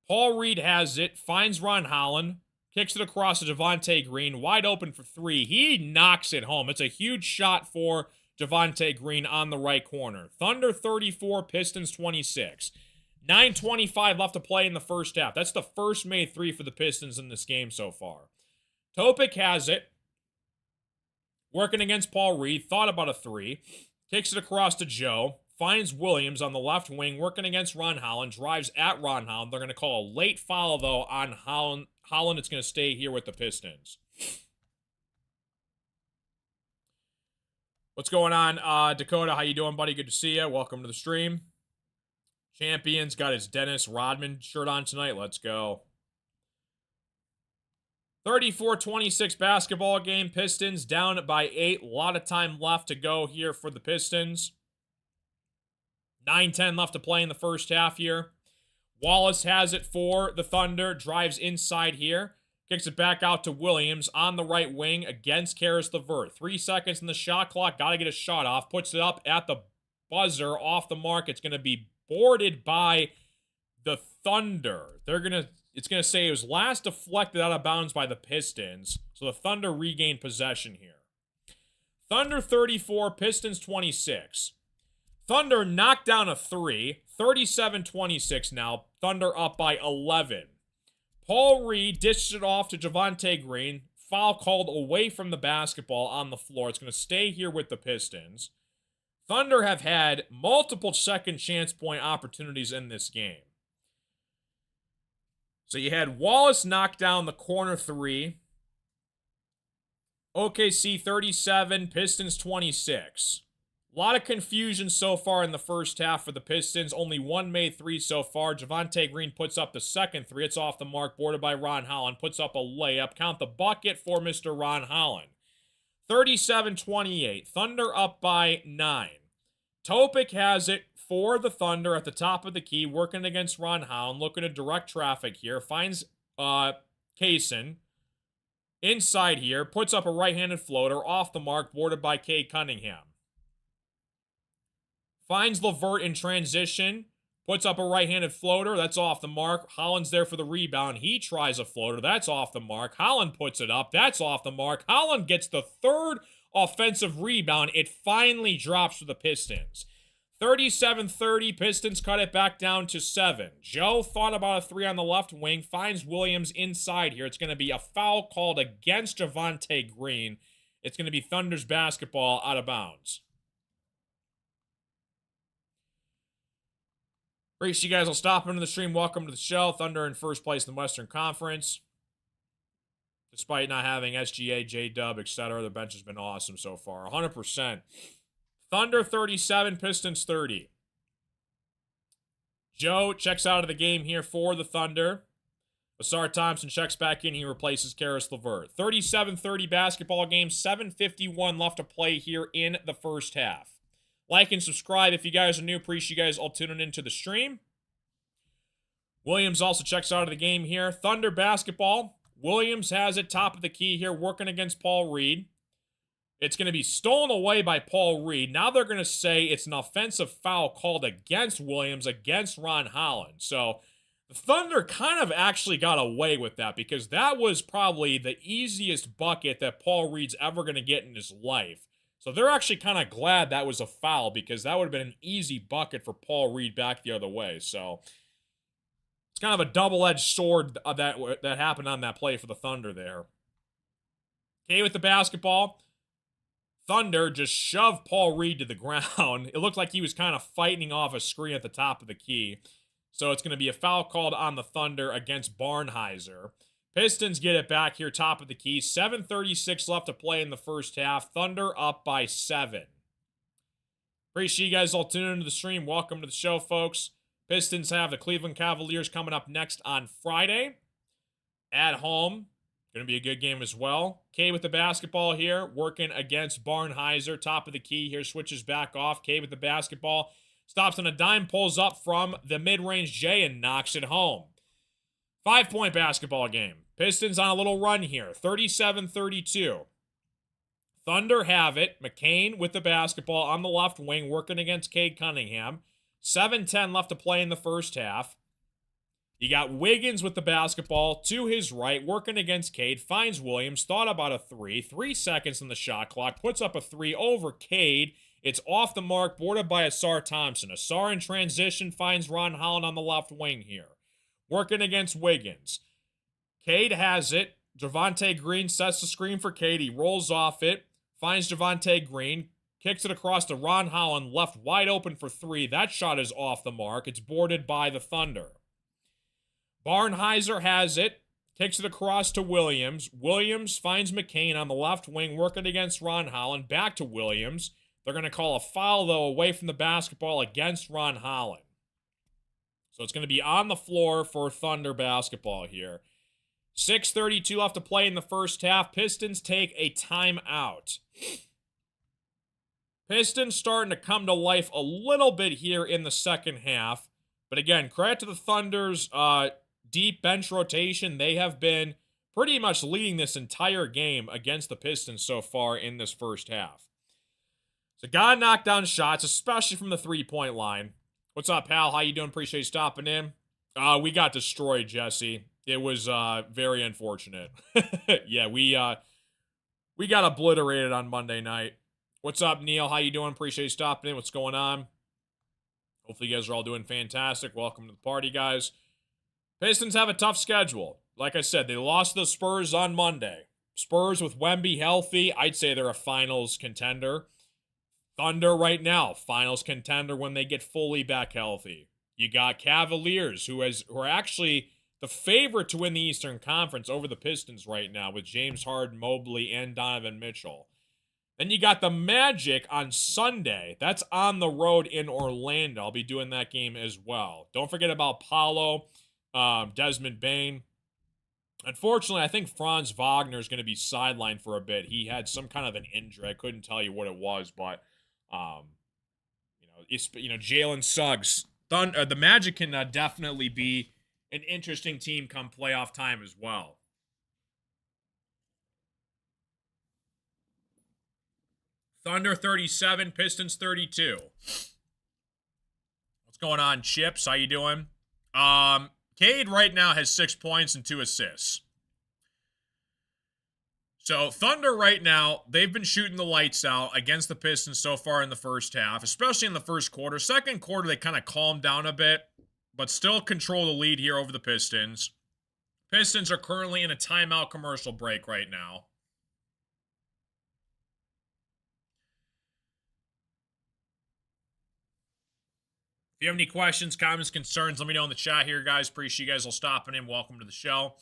Paul Reed has it, finds Ron Holland, kicks it across to Javonte Green, wide open for 3. He knocks it home. It's a huge shot for Javonte Green on the right corner. Thunder 34, Pistons 26. 9:25 left to play in the first half. That's the first made 3 for the Pistons in this game so far. Topic has it, working against Paul Reed, thought about a 3, kicks it across to Joe. Finds Williams on the left wing, working against Ron Holland, drives at Ron Holland. They're going to call a late foul, though, on Holland. Holland is going to stay here with the Pistons. What's going on, Dakota? How you doing, buddy? Good to see you. Welcome to the stream. Champions got his Dennis Rodman shirt on tonight. Let's go. 34-26 basketball game. Pistons down by 8. A lot of time left to go here for the Pistons. 9:10 left to play in the first half here. Wallace has it for the Thunder. Drives inside here. Kicks it back out to Williams on the right wing against Karis LeVert. 3 seconds in the shot clock. Got to get a shot off. Puts it up at the buzzer. Off the mark. It's going to be boarded by the Thunder. It's going to say it was last deflected out of bounds by the Pistons. So the Thunder regained possession here. Thunder 34, Pistons 26. Thunder knocked down a 3, 37-26 now. Thunder up by 11. Paul Reed dished it off to Javonte Green. Foul called away from the basketball on the floor. It's going to stay here with the Pistons. Thunder have had multiple second chance point opportunities in this game. So you had Wallace knock down the corner 3. OKC 37, Pistons 26. A lot of confusion so far in the first half for the Pistons. Only one made three so far. Javonte Green puts up the second three. It's off the mark, boarded by Ron Holland. Puts up a layup. Count the bucket for Mr. Ron Holland. 37-28. Thunder up by 9. Topic has it for the Thunder at the top of the key, working against Ron Holland, looking to direct traffic here. Finds Kaysen inside here, puts up a right-handed floater, off the mark, boarded by Cade Cunningham. Finds LeVert in transition, puts up a right-handed floater, that's off the mark. Holland's there for the rebound. He tries a floater, that's off the mark. Holland puts it up, that's off the mark. Holland gets the third offensive rebound. It finally drops for the Pistons. 37-30, Pistons cut it back down to 7. Joe thought about a three on the left wing, finds Williams inside here. It's going to be a foul called against Javonte Green. It's going to be Thunder's basketball out of bounds. Appreciate you guys will stop into the stream. Welcome to the show. Thunder in first place in the Western Conference. Despite not having SGA, J-Dub, etc., the bench has been awesome so far. 100%. Thunder 37, Pistons 30. Joe checks out of the game here for the Thunder. Ausar Thompson checks back in. He replaces Karis LeVert. 37-30 basketball game. 7:51 left to play here in the first half. Like and subscribe if you guys are new. Appreciate you guys all tuning into the stream. Williams also checks out of the game here. Thunder basketball. Williams has it top of the key here, working against Paul Reed. It's going to be stolen away by Paul Reed. Now they're going to say it's an offensive foul called against Williams, against Ron Holland. So the Thunder kind of actually got away with that because that was probably the easiest bucket that Paul Reed's ever going to get in his life. So they're actually kind of glad that was a foul because that would have been an easy bucket for Paul Reed back the other way. So it's kind of a double-edged sword that happened on that play for the Thunder there. Okay, with the basketball, Thunder just shoved Paul Reed to the ground. It looked like he was kind of fighting off a screen at the top of the key. So it's going to be a foul called on the Thunder against Barnhizer. Pistons get it back here, top of the key. 7:36 left to play in the first half. Thunder up by 7. Appreciate you guys all tuning into the stream. Welcome to the show, folks. Pistons have the Cleveland Cavaliers coming up next on Friday at home. Going to be a good game as well. K with the basketball here, working against Barnhizer. Top of the key here, switches back off. K with the basketball. Stops on a dime, pulls up from the mid-range J and knocks it home. 5-point basketball game. Pistons on a little run here. 37-32. Thunder have it. McCain with the basketball on the left wing, working against Cade Cunningham. 7:10 left to play in the first half. You got Wiggins with the basketball to his right, working against Cade. Finds Williams, thought about a three. 3 seconds on the shot clock. Puts up a three over Cade. It's off the mark, boarded by Ausar Thompson. Ausar in transition finds Ron Holland on the left wing here. Working against Wiggins. Cade has it. Javonte Green sets the screen for Cade. He rolls off it. Finds Javonte Green. Kicks it across to Ron Holland. Left wide open for three. That shot is off the mark. It's boarded by the Thunder. Barnhizer has it. Kicks it across to Williams. Williams finds McCain on the left wing. Working against Ron Holland. Back to Williams. They're going to call a foul, though, away from the basketball against Ron Holland. So it's going to be on the floor for Thunder basketball here. 6:32 left to play in the first half. Pistons take a timeout. Pistons starting to come to life a little bit here in the second half. But again, credit to the Thunder's deep bench rotation. They have been pretty much leading this entire game against the Pistons so far in this first half. So gotta knock down shots, especially from the three-point line. What's up, pal? How you doing? Appreciate you stopping in. We got destroyed, Jesse. It was very unfortunate. Yeah, we got obliterated on Monday night. What's up, Neil? How you doing? Appreciate you stopping in. What's going on? Hopefully you guys are all doing fantastic. Welcome to the party, guys. Pistons have a tough schedule. Like I said, they lost to the Spurs on Monday. Spurs with Wemby healthy, I'd say they're a finals contender. Thunder right now, finals contender when they get fully back healthy. You got Cavaliers, who are actually the favorite to win the Eastern Conference over the Pistons right now with James Harden, Mobley, and Donovan Mitchell. Then you got the Magic on Sunday. That's on the road in Orlando. I'll be doing that game as well. Don't forget about Paolo, Desmond Bain. Unfortunately, I think Franz Wagner is going to be sidelined for a bit. He had some kind of an injury. I couldn't tell you what it was, but Jalen Suggs. The Magic can definitely be an interesting team come playoff time as well. Thunder 37, Pistons 32. What's going on, Chips? How you doing? Cade right now has 6 points and 2 assists. So Thunder right now, they've been shooting the lights out against the Pistons so far in the first half, especially in the first quarter. Second quarter, they kind of calmed down a bit, but still control the lead here over the Pistons. Pistons are currently in a timeout commercial break right now. If you have any questions, comments, concerns, let me know in the chat here, guys. Appreciate you guys all stopping in. Welcome to the show.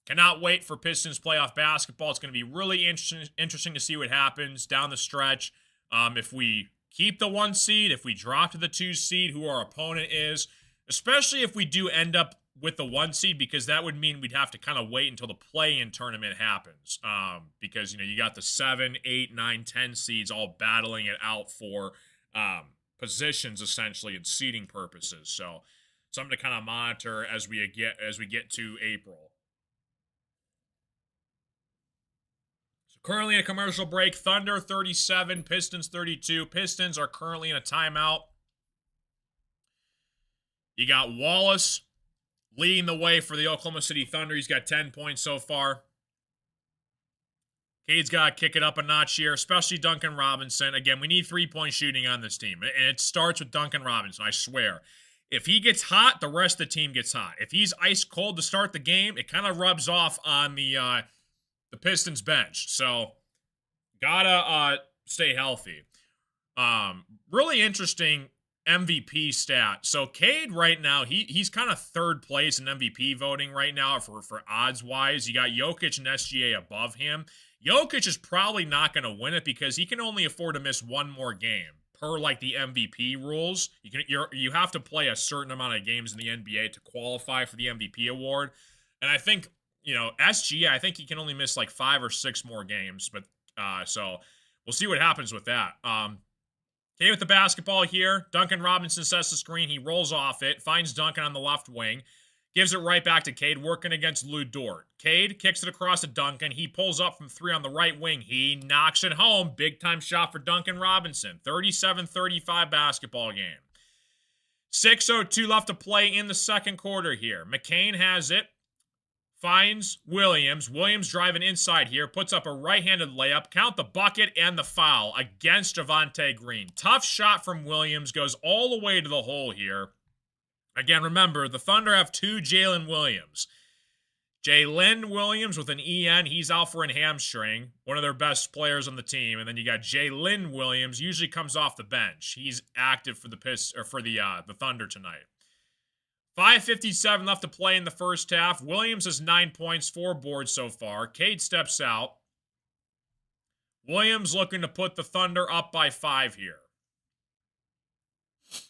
Cannot wait for Pistons playoff basketball. It's going to be really interesting to see what happens down the stretch. If we keep the 1 seed, if we drop to the 2 seed, who our opponent is, especially if we do end up with the 1 seed, because that would mean we'd have to kind of wait until the play-in tournament happens. Because, you got the 7, 8, 9, 10 seeds all battling it out for positions, essentially, and seeding purposes. So something to kind of monitor as we get to April. Currently in a commercial break. Thunder 37, Pistons 32. Pistons are currently in a timeout. You got Wallace leading the way for the Oklahoma City Thunder. He's got 10 points so far. Cade's got to kick it up a notch here, especially Duncan Robinson. Again, we need 3-point shooting on this team, and it starts with Duncan Robinson, I swear. If he gets hot, the rest of the team gets hot. If he's ice cold to start the game, it kind of rubs off on the Pistons bench. So, gotta stay healthy. Really interesting MVP stat. So, Cade right now, he's kind of third place in MVP voting right now for odds-wise. You got Jokic and SGA above him. Jokic is probably not going to win it because he can only afford to miss one more game per the MVP rules. You have to play a certain amount of games in the NBA to qualify for the MVP award. And I think SGA, I think he can only miss 5 or 6 more games, but so we'll see what happens with that. Okay, with the basketball here, Duncan Robinson sets the screen. He rolls off it, finds Duncan on the left wing, gives it right back to Cade, working against Lou Dort. Cade kicks it across to Duncan. He pulls up from 3 on the right wing. He knocks it home. Big-time shot for Duncan Robinson. 37-35 basketball game. 6:02 left to play in the second quarter here. McCain has it. Finds Williams. Williams driving inside here. Puts up a right-handed layup. Count the bucket and the foul against Javonte Green. Tough shot from Williams. Goes all the way to the hole here. Again, remember, the Thunder have 2 Jalen Williams. Jalen Williams with an EN. He's out for a hamstring. One of their best players on the team. And then you got Jalen Williams. Usually comes off the bench. He's active for the Thunder tonight. 5:57 left to play in the first half. Williams has 9 points, 4 boards so far. Cade steps out. Williams looking to put the Thunder up by 5 here.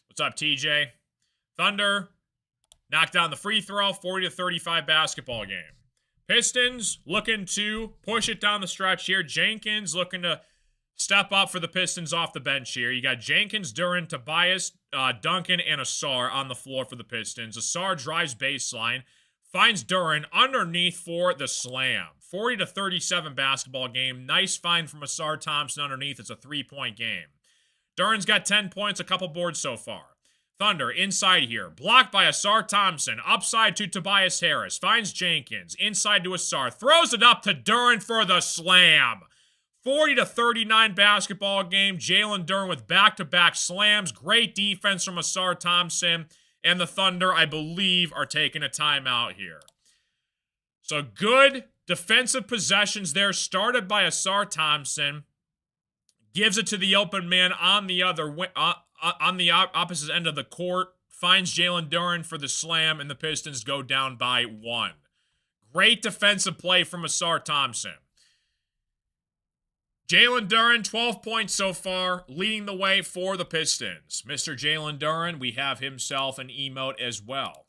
What's up, TJ? Thunder knocked down the free throw, 40-35 basketball game. Pistons looking to push it down the stretch here. Jenkins looking to step up for the Pistons off the bench here. You got Jenkins, Duren, Tobias, Duncan, and Asar on the floor for the Pistons. Asar drives baseline, finds Duren underneath for the slam. 40-37 basketball game. Nice find from Asar Thompson underneath. It's a 3-point game. Duren's got 10 points, a couple boards so far. Thunder inside here. Blocked by Asar Thompson. Upside to Tobias Harris. Finds Jenkins. Inside to Asar. Throws it up to Duren for the slam. 40-39 basketball game. Jalen Duren with back-to-back slams. Great defense from Asar Thompson. And the Thunder, I believe, are taking a timeout here. So good defensive possessions there. Started by Asar Thompson. Gives it to the open man on the opposite end of the court. Finds Jalen Duren for the slam, and the Pistons go down by 1. Great defensive play from Asar Thompson. Jalen Duren, 12 points so far, leading the way for the Pistons. Mr. Jalen Duren, we have himself an emote as well.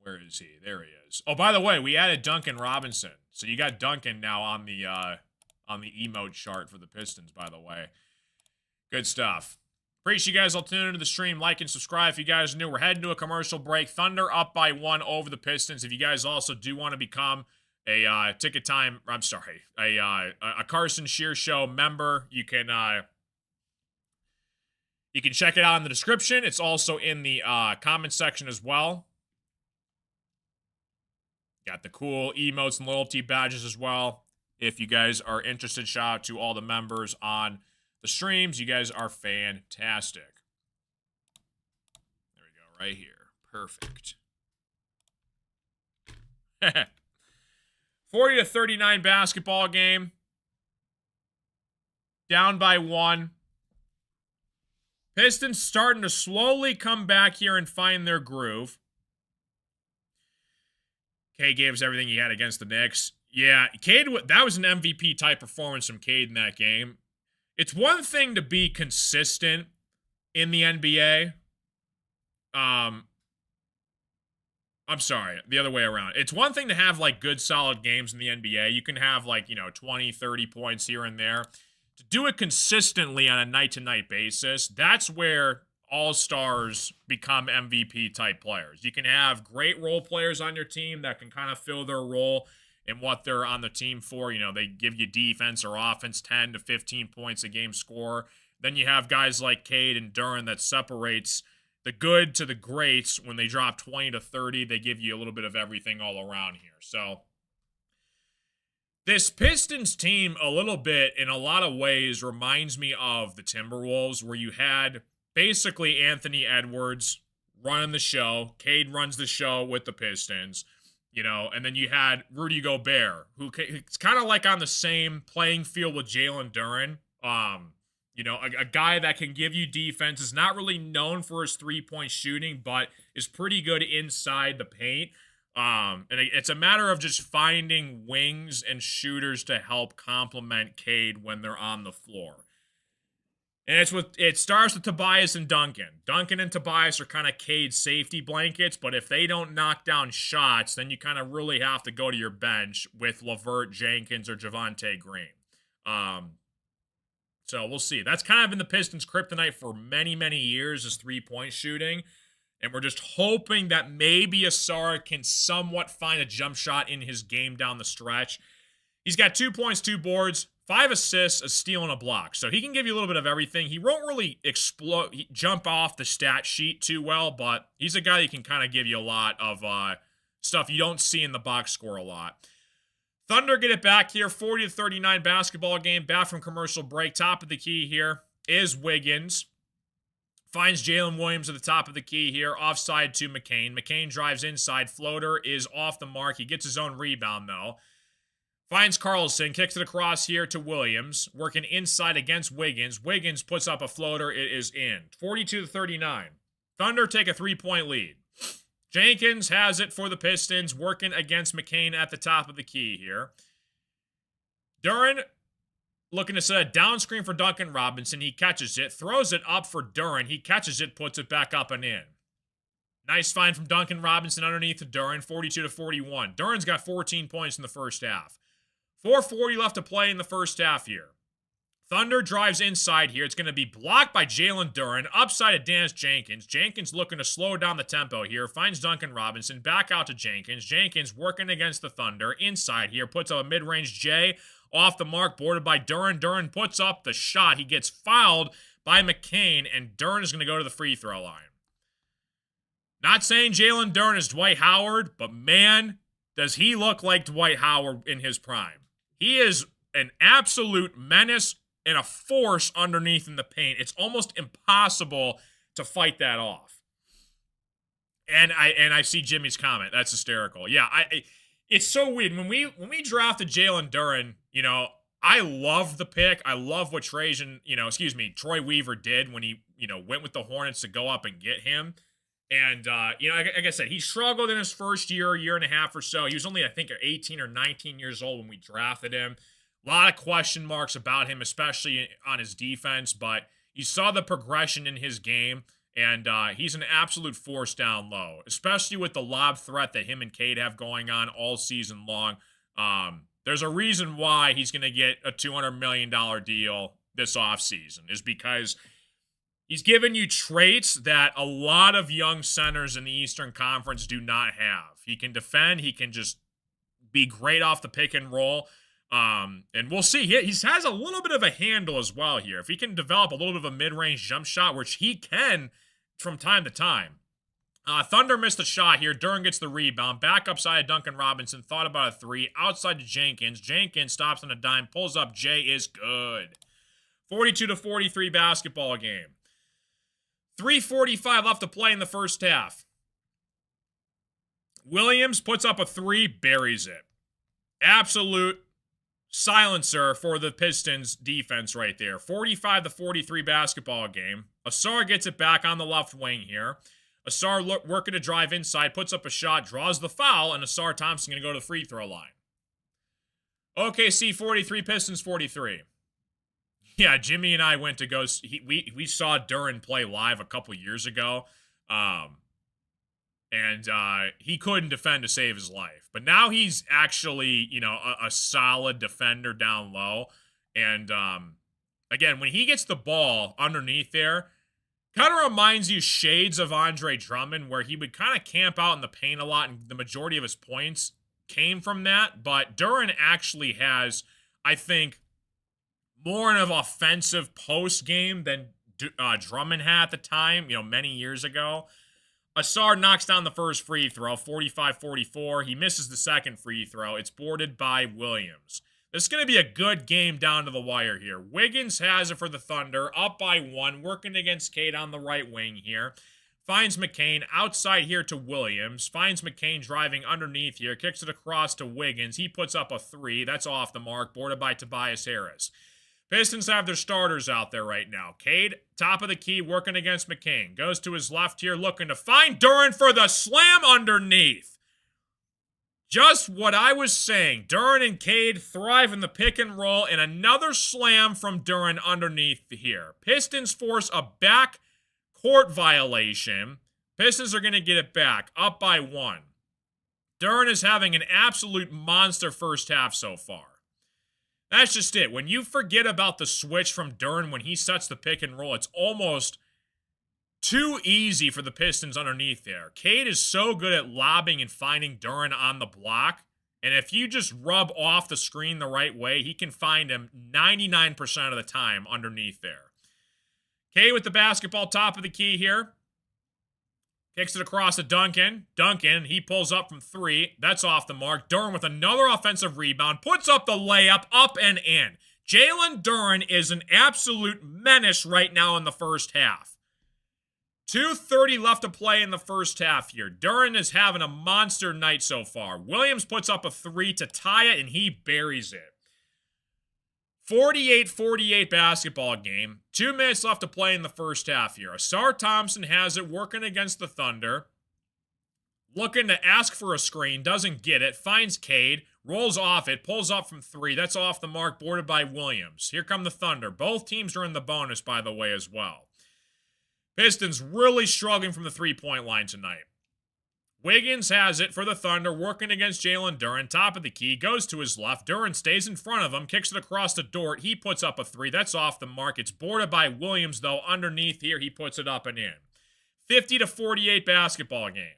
Where is he? There he is. Oh, by the way, we added Duncan Robinson. So you got Duncan now on the emote chart for the Pistons, by the way. Good stuff. Appreciate you guys all tuning into the stream. Like and subscribe if you guys are new. We're heading to a commercial break. Thunder up by 1 over the Pistons. If you guys also do want to become a a Carson Shear Show member, you can check it out in the description. It's also in the comment section as well. Got the cool emotes and loyalty badges as well. If you guys are interested, shout out to all the members on the streams. You guys are fantastic. There we go, right here. Perfect. 40-39 basketball game. Down by 1. Pistons starting to slowly come back here and find their groove. Cade gave us everything he had against the Knicks. Yeah, Cade, that was an MVP type performance from Cade in that game. It's one thing to be consistent in the NBA. I'm sorry, the other way around. It's one thing to have like good solid games in the NBA. You can have like, 20, 30 points here and there. To do it consistently on a night-to-night basis, that's where all-stars become MVP type players. You can have great role players on your team that can kind of fill their role in what they're on the team for. They give you defense or offense, 10 to 15 points a game score. Then you have guys like Cade and Duren that separates the good to the greats. When they drop 20 to 30, they give you a little bit of everything all around here. So this Pistons team, a little bit, in a lot of ways, reminds me of the Timberwolves, where you had basically Anthony Edwards running the show. Cade runs the show with the Pistons, and then you had Rudy Gobert, who's kind of like on the same playing field with Jalen Duren. A guy that can give you defense, is not really known for his three-point shooting, but is pretty good inside the paint. And it's a matter of just finding wings and shooters to help complement Cade when they're on the floor. And it starts with Tobias and Duncan. Duncan and Tobias are kind of Cade's safety blankets, but if they don't knock down shots, then you kind of really have to go to your bench with LeVert, Jenkins, or Javonte Green. So we'll see. That's kind of been the Pistons' kryptonite for many, many years, is three-point shooting. And we're just hoping that maybe Asara can somewhat find a jump shot in his game down the stretch. He's got 2 points, 2 boards, 5 assists, a steal, and a block. So he can give you a little bit of everything. He won't really jump off the stat sheet too well, but he's a guy that can kind of give you a lot of stuff you don't see in the box score a lot. Thunder get it back here, 40-39 basketball game, back from commercial break. Top of the key here is Wiggins. Finds Jalen Williams at the top of the key here, offside to McCain. McCain drives inside, floater is off the mark. He gets his own rebound, though. Finds Carlson, kicks it across here to Williams, working inside against Wiggins. Wiggins puts up a floater, it is in. 42-39. Thunder take a 3-point lead. Jenkins has it for the Pistons, working against McCain at the top of the key here. Duren looking to set a down screen for Duncan Robinson. He catches it, throws it up for Duren. He catches it, puts it back up and in. Nice find from Duncan Robinson underneath to Duren, 42-41. Duren's got 14 points in the first half. 4:40 left to play in the first half here. Thunder drives inside here. It's going to be blocked by Jalen Duren. Upside to Dennis Jenkins. Jenkins looking to slow down the tempo here. Finds Duncan Robinson. Back out to Jenkins. Jenkins working against the Thunder. Inside here. Puts up a mid-range J. Off the mark. Boarded by Duren. Duren puts up the shot. He gets fouled by McCain. And Duren is going to go to the free throw line. Not saying Jalen Duren is Dwight Howard. But man, does he look like Dwight Howard in his prime. He is an absolute menace and a force underneath in the paint. It's almost impossible to fight that off. And I see Jimmy's comment. That's hysterical. Yeah, it's so weird. When we drafted Jalen Duren, I love the pick. I love what Troy Weaver did when he, went with the Hornets to go up and get him. And, like I said, he struggled in his first year and a half or so. He was only, I think, 18 or 19 years old when we drafted him. A lot of question marks about him, especially on his defense, but you saw the progression in his game, and he's an absolute force down low, especially with the lob threat that him and Cade have going on all season long. There's a reason why he's going to get a $200 million deal this offseason, is because he's given you traits that a lot of young centers in the Eastern Conference do not have. He can defend. He can just be great off the pick and roll. And we'll see. He has a little bit of a handle as well here. If he can develop a little bit of a mid-range jump shot, which he can from time to time. Thunder missed a shot here. Duren gets the rebound. Back upside of Duncan Robinson. Thought about a three. Outside to Jenkins. Jenkins stops on a dime. Pulls up. Jay is good. 42-43 basketball game. 3:45 left to play in the first half. Williams puts up a three. Buries it. Absolute silencer for the Pistons defense right there. 45-43 basketball game. Ausar gets it back on the left wing here. Ausar working to drive inside, puts up a shot, draws the foul, and Ausar Thompson going to go to the free throw line. OKC 43, Pistons 43. Yeah, Jimmy and I went to go. We saw Duren play live a couple years ago, and he couldn't defend to save his life. But now he's actually, a solid defender down low. And again, when he gets the ball underneath there, kind of reminds you shades of Andre Drummond, where he would kind of camp out in the paint a lot, and the majority of his points came from that. But Duren actually has, I think, more of an offensive post game than Drummond had at the time, many years ago. Ausar knocks down the first free throw, 45-44. He misses the second free throw. It's boarded by Williams. This is going to be a good game down to the wire here. Wiggins has it for the Thunder, up by one, working against Cade on the right wing here. Finds McCain outside here to Williams. Finds McCain driving underneath here. Kicks it across to Wiggins. He puts up a three. That's off the mark, boarded by Tobias Harris. Pistons have their starters out there right now. Cade, top of the key, working against McCain. Goes to his left here, looking to find Duren for the slam underneath. Just what I was saying. Duren and Cade thrive in the pick and roll, and another slam from Duren underneath here. Pistons force a back court violation. Pistons are going to get it back, up by one. Duren is having an absolute monster first half so far. That's just it. When you forget about the switch from Duren when he sets the pick and roll, it's almost too easy for the Pistons underneath there. Cade is so good at lobbing and finding Duren on the block. And if you just rub off the screen the right way, he can find him 99% of the time underneath there. Cade with the basketball, top of the key here. Kicks it across to Duncan. Duncan, he pulls up from three. That's off the mark. Duren with another offensive rebound. Puts up the layup, up and in. Jalen Duren is an absolute menace right now in the first half. 2:30 left to play in the first half here. Duren is having a monster night so far. Williams puts up a three to tie it, and he buries it. 48-48 basketball game. 2 minutes left to play in the first half here. Ausar Thompson has it, working against the Thunder. Looking to ask for a screen, doesn't get it. Finds Cade, rolls off it, pulls up from three. That's off the mark, boarded by Williams. Here come the Thunder. Both teams are in the bonus, by the way, as well. Pistons really struggling from the three-point line tonight. Wiggins has it for the Thunder, working against Jalen Duren. Top of the key, goes to his left. Duren stays in front of him, kicks it across to Dort. He puts up a three. That's off the mark. It's boarded by Williams, though. Underneath here, he puts it up and in. 50-48 basketball game.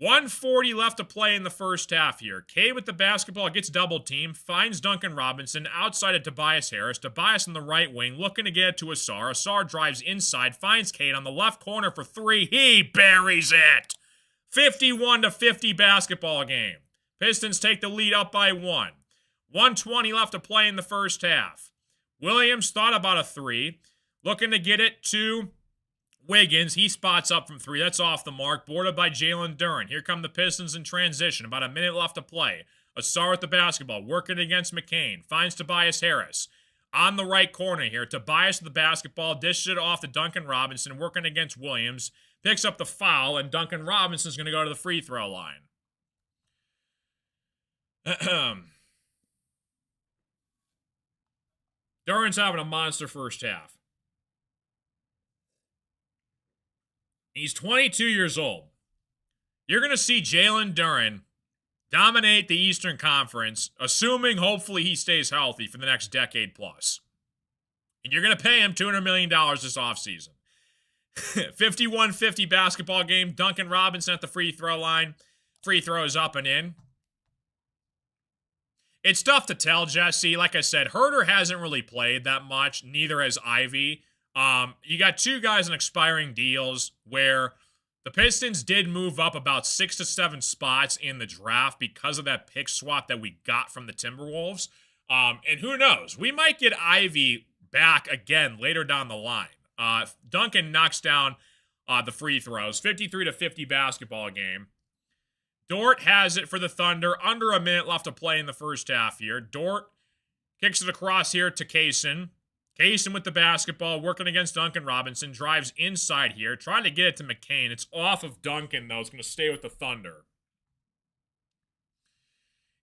1:40 left to play in the first half here. Cade with the basketball, gets double teamed, finds Duncan Robinson outside of Tobias Harris. Tobias on the right wing, looking to get it to Ausar. Ausar drives inside, finds Cade on the left corner for three. He buries it. 51-50 basketball game. Pistons take the lead up by one. 1:20 left to play in the first half. Williams thought about a three, looking to get it to Wiggins. He spots up from three. That's off the mark. Boarded by Jalen Duren. Here come the Pistons in transition. About a minute left to play. Ausar with the basketball. Working against McCain. Finds Tobias Harris. On the right corner here. Tobias with the basketball. Dishes it off to Duncan Robinson. Working against Williams. Picks up the foul. And Duncan Robinson's going to go to the free throw line. Duren's having a monster first half. He's 22 years old. You're going to see Jalen Duren dominate the Eastern Conference, assuming hopefully he stays healthy for the next decade plus. And you're going to pay him $200 million this offseason. 51-50 basketball game. Duncan Robinson at the free throw line. Free throws up and in. It's tough to tell, Jesse. Like I said, Herter hasn't really played that much. Neither has Ivy. You got two guys on expiring deals where the Pistons did move up about 6 to 7 spots in the draft because of that pick swap that we got from the Timberwolves. And who knows? We might get Ivy back again later down the line. Duncan knocks down the free throws. 53-50 basketball game. Dort has it for the Thunder. Under a minute left to play in the first half here. Dort kicks it across here to Kaysen. Kaysen with the basketball, working against Duncan Robinson. Drives inside here, trying to get it to McCain. It's off of Duncan, though. It's going to stay with the Thunder.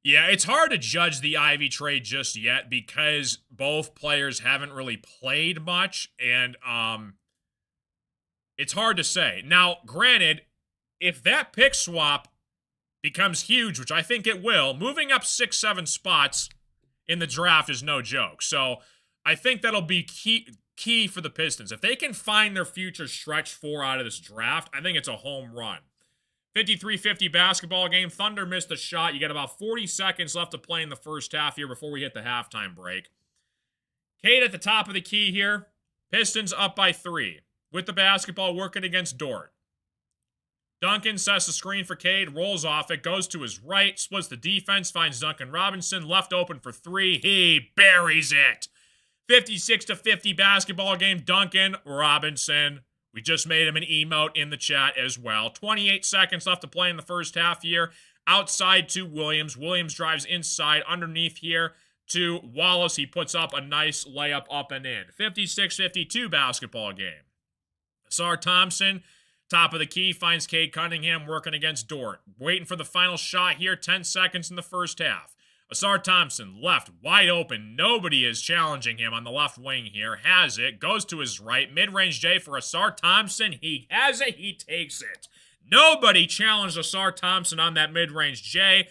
Yeah, it's hard to judge the Ivy trade just yet because both players haven't really played much, and it's hard to say. Now, granted, if that pick swap becomes huge, which I think it will, moving up 6-7 spots in the draft is no joke. So I think that'll be key for the Pistons. If they can find their future stretch 4 out of this draft, I think it's a home run. 53-50 basketball game. Thunder missed the shot. You got about 40 seconds left to play in the first half here before we hit the halftime break. Cade at the top of the key here. Pistons up by 3. With the basketball working against Dort. Duncan sets the screen for Cade, rolls off it, goes to his right, splits the defense, finds Duncan Robinson, left open for 3. He buries it. 56-50 basketball game. Duncan Robinson. We just made him an emote in the chat as well. 28 seconds left to play in the first half here. Outside to Williams. Williams drives inside underneath here to Wallace. He puts up a nice layup up and in. 56-52 basketball game. Asar Thompson, top of the key, finds Cade Cunningham working against Dort. Waiting for the final shot here. 10 seconds in the first half. Asar Thompson, left, wide open. Nobody is challenging him on the left wing here. Has it, goes to his right. Mid-range J for Asar Thompson. He has it, he takes it. Nobody challenged Asar Thompson on that mid-range J.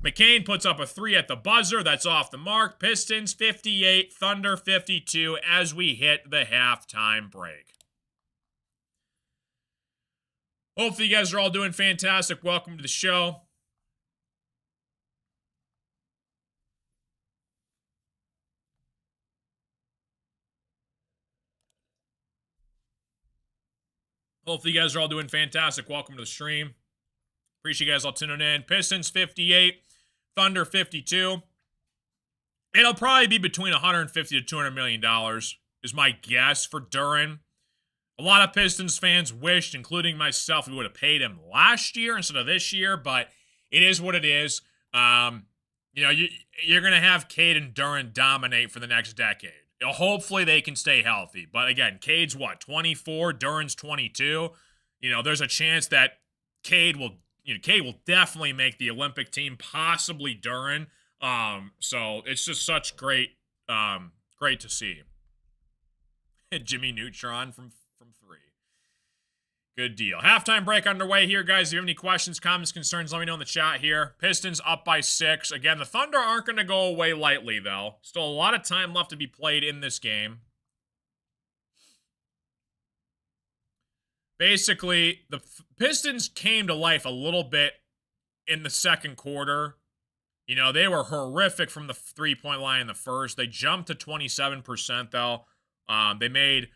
McCain puts up a 3 at the buzzer. That's off the mark. Pistons 58, Thunder 52 as we hit the halftime break. Hopefully you guys are all doing fantastic. Welcome to the show. Hopefully you guys are all doing fantastic. Welcome to the stream. Appreciate you guys all tuning in. Pistons 58, Thunder 52. It'll probably be between $150 to $200 million is my guess for Duren. A lot of Pistons fans wished, including myself, we would have paid him last year instead of this year, but it is what it is. You're going to have Cade and Duren dominate for the next decade. Hopefully they can stay healthy. But again, Cade's 24, Duren's 22. There's a chance that Cade will definitely make the Olympic team, possibly Duren. So it's just such great to see. Jimmy Neutron from 3. Good deal. Halftime break underway here, guys. If you have any questions, comments, concerns, let me know in the chat here. Pistons up by 6. Again, the Thunder aren't going to go away lightly, though. Still a lot of time left to be played in this game. Basically, the Pistons came to life a little bit in the second quarter. They were horrific from the three-point line in the first. They jumped to 27%, though. They made...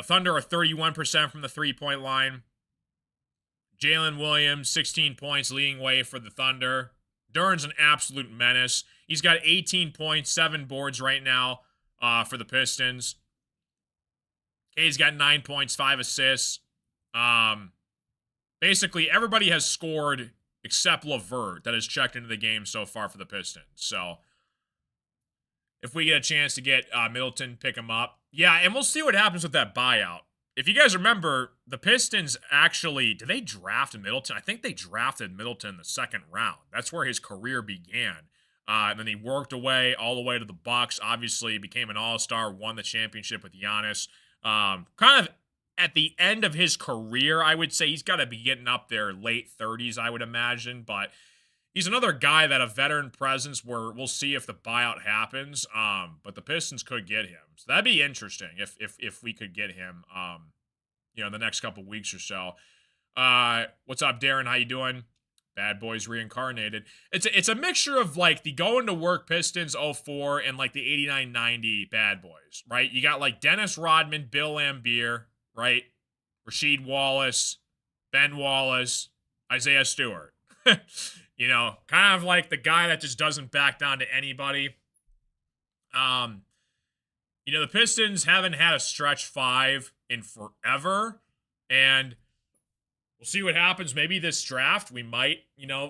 Thunder are 31% from the three-point line. Jalen Williams, 16 points, leading way for the Thunder. Duren's an absolute menace. He's got 18 points, 7 boards right now for the Pistons. Cade's got 9 points, 5 assists. Basically, everybody has scored except LeVert that has checked into the game so far for the Pistons. So, if we get a chance to get Middleton, pick him up. Yeah, and we'll see what happens with that buyout. If you guys remember, the Pistons actually, did they draft Middleton? I think they drafted Middleton in the second round. That's where his career began. And then he worked away all the way to the Bucks. Obviously, became an all-star, won the championship with Giannis. Kind of at the end of his career, I would say he's got to be getting up there late 30s, I would imagine. But he's another guy that a veteran presence where we'll see if the buyout happens. But the Pistons could get him. So that'd be interesting if we could get him, in the next couple weeks or so. What's up, Darren? How you doing? Bad Boys Reincarnated. It's a mixture of like the going to work Pistons 04 and like the 89-90 Bad Boys, right? You got like Dennis Rodman, Bill Laimbeer, right? Rasheed Wallace, Ben Wallace, Isaiah Stewart. Kind of like the guy that just doesn't back down to anybody. The Pistons haven't had a stretch five in forever, and we'll see what happens. Maybe this draft, we might,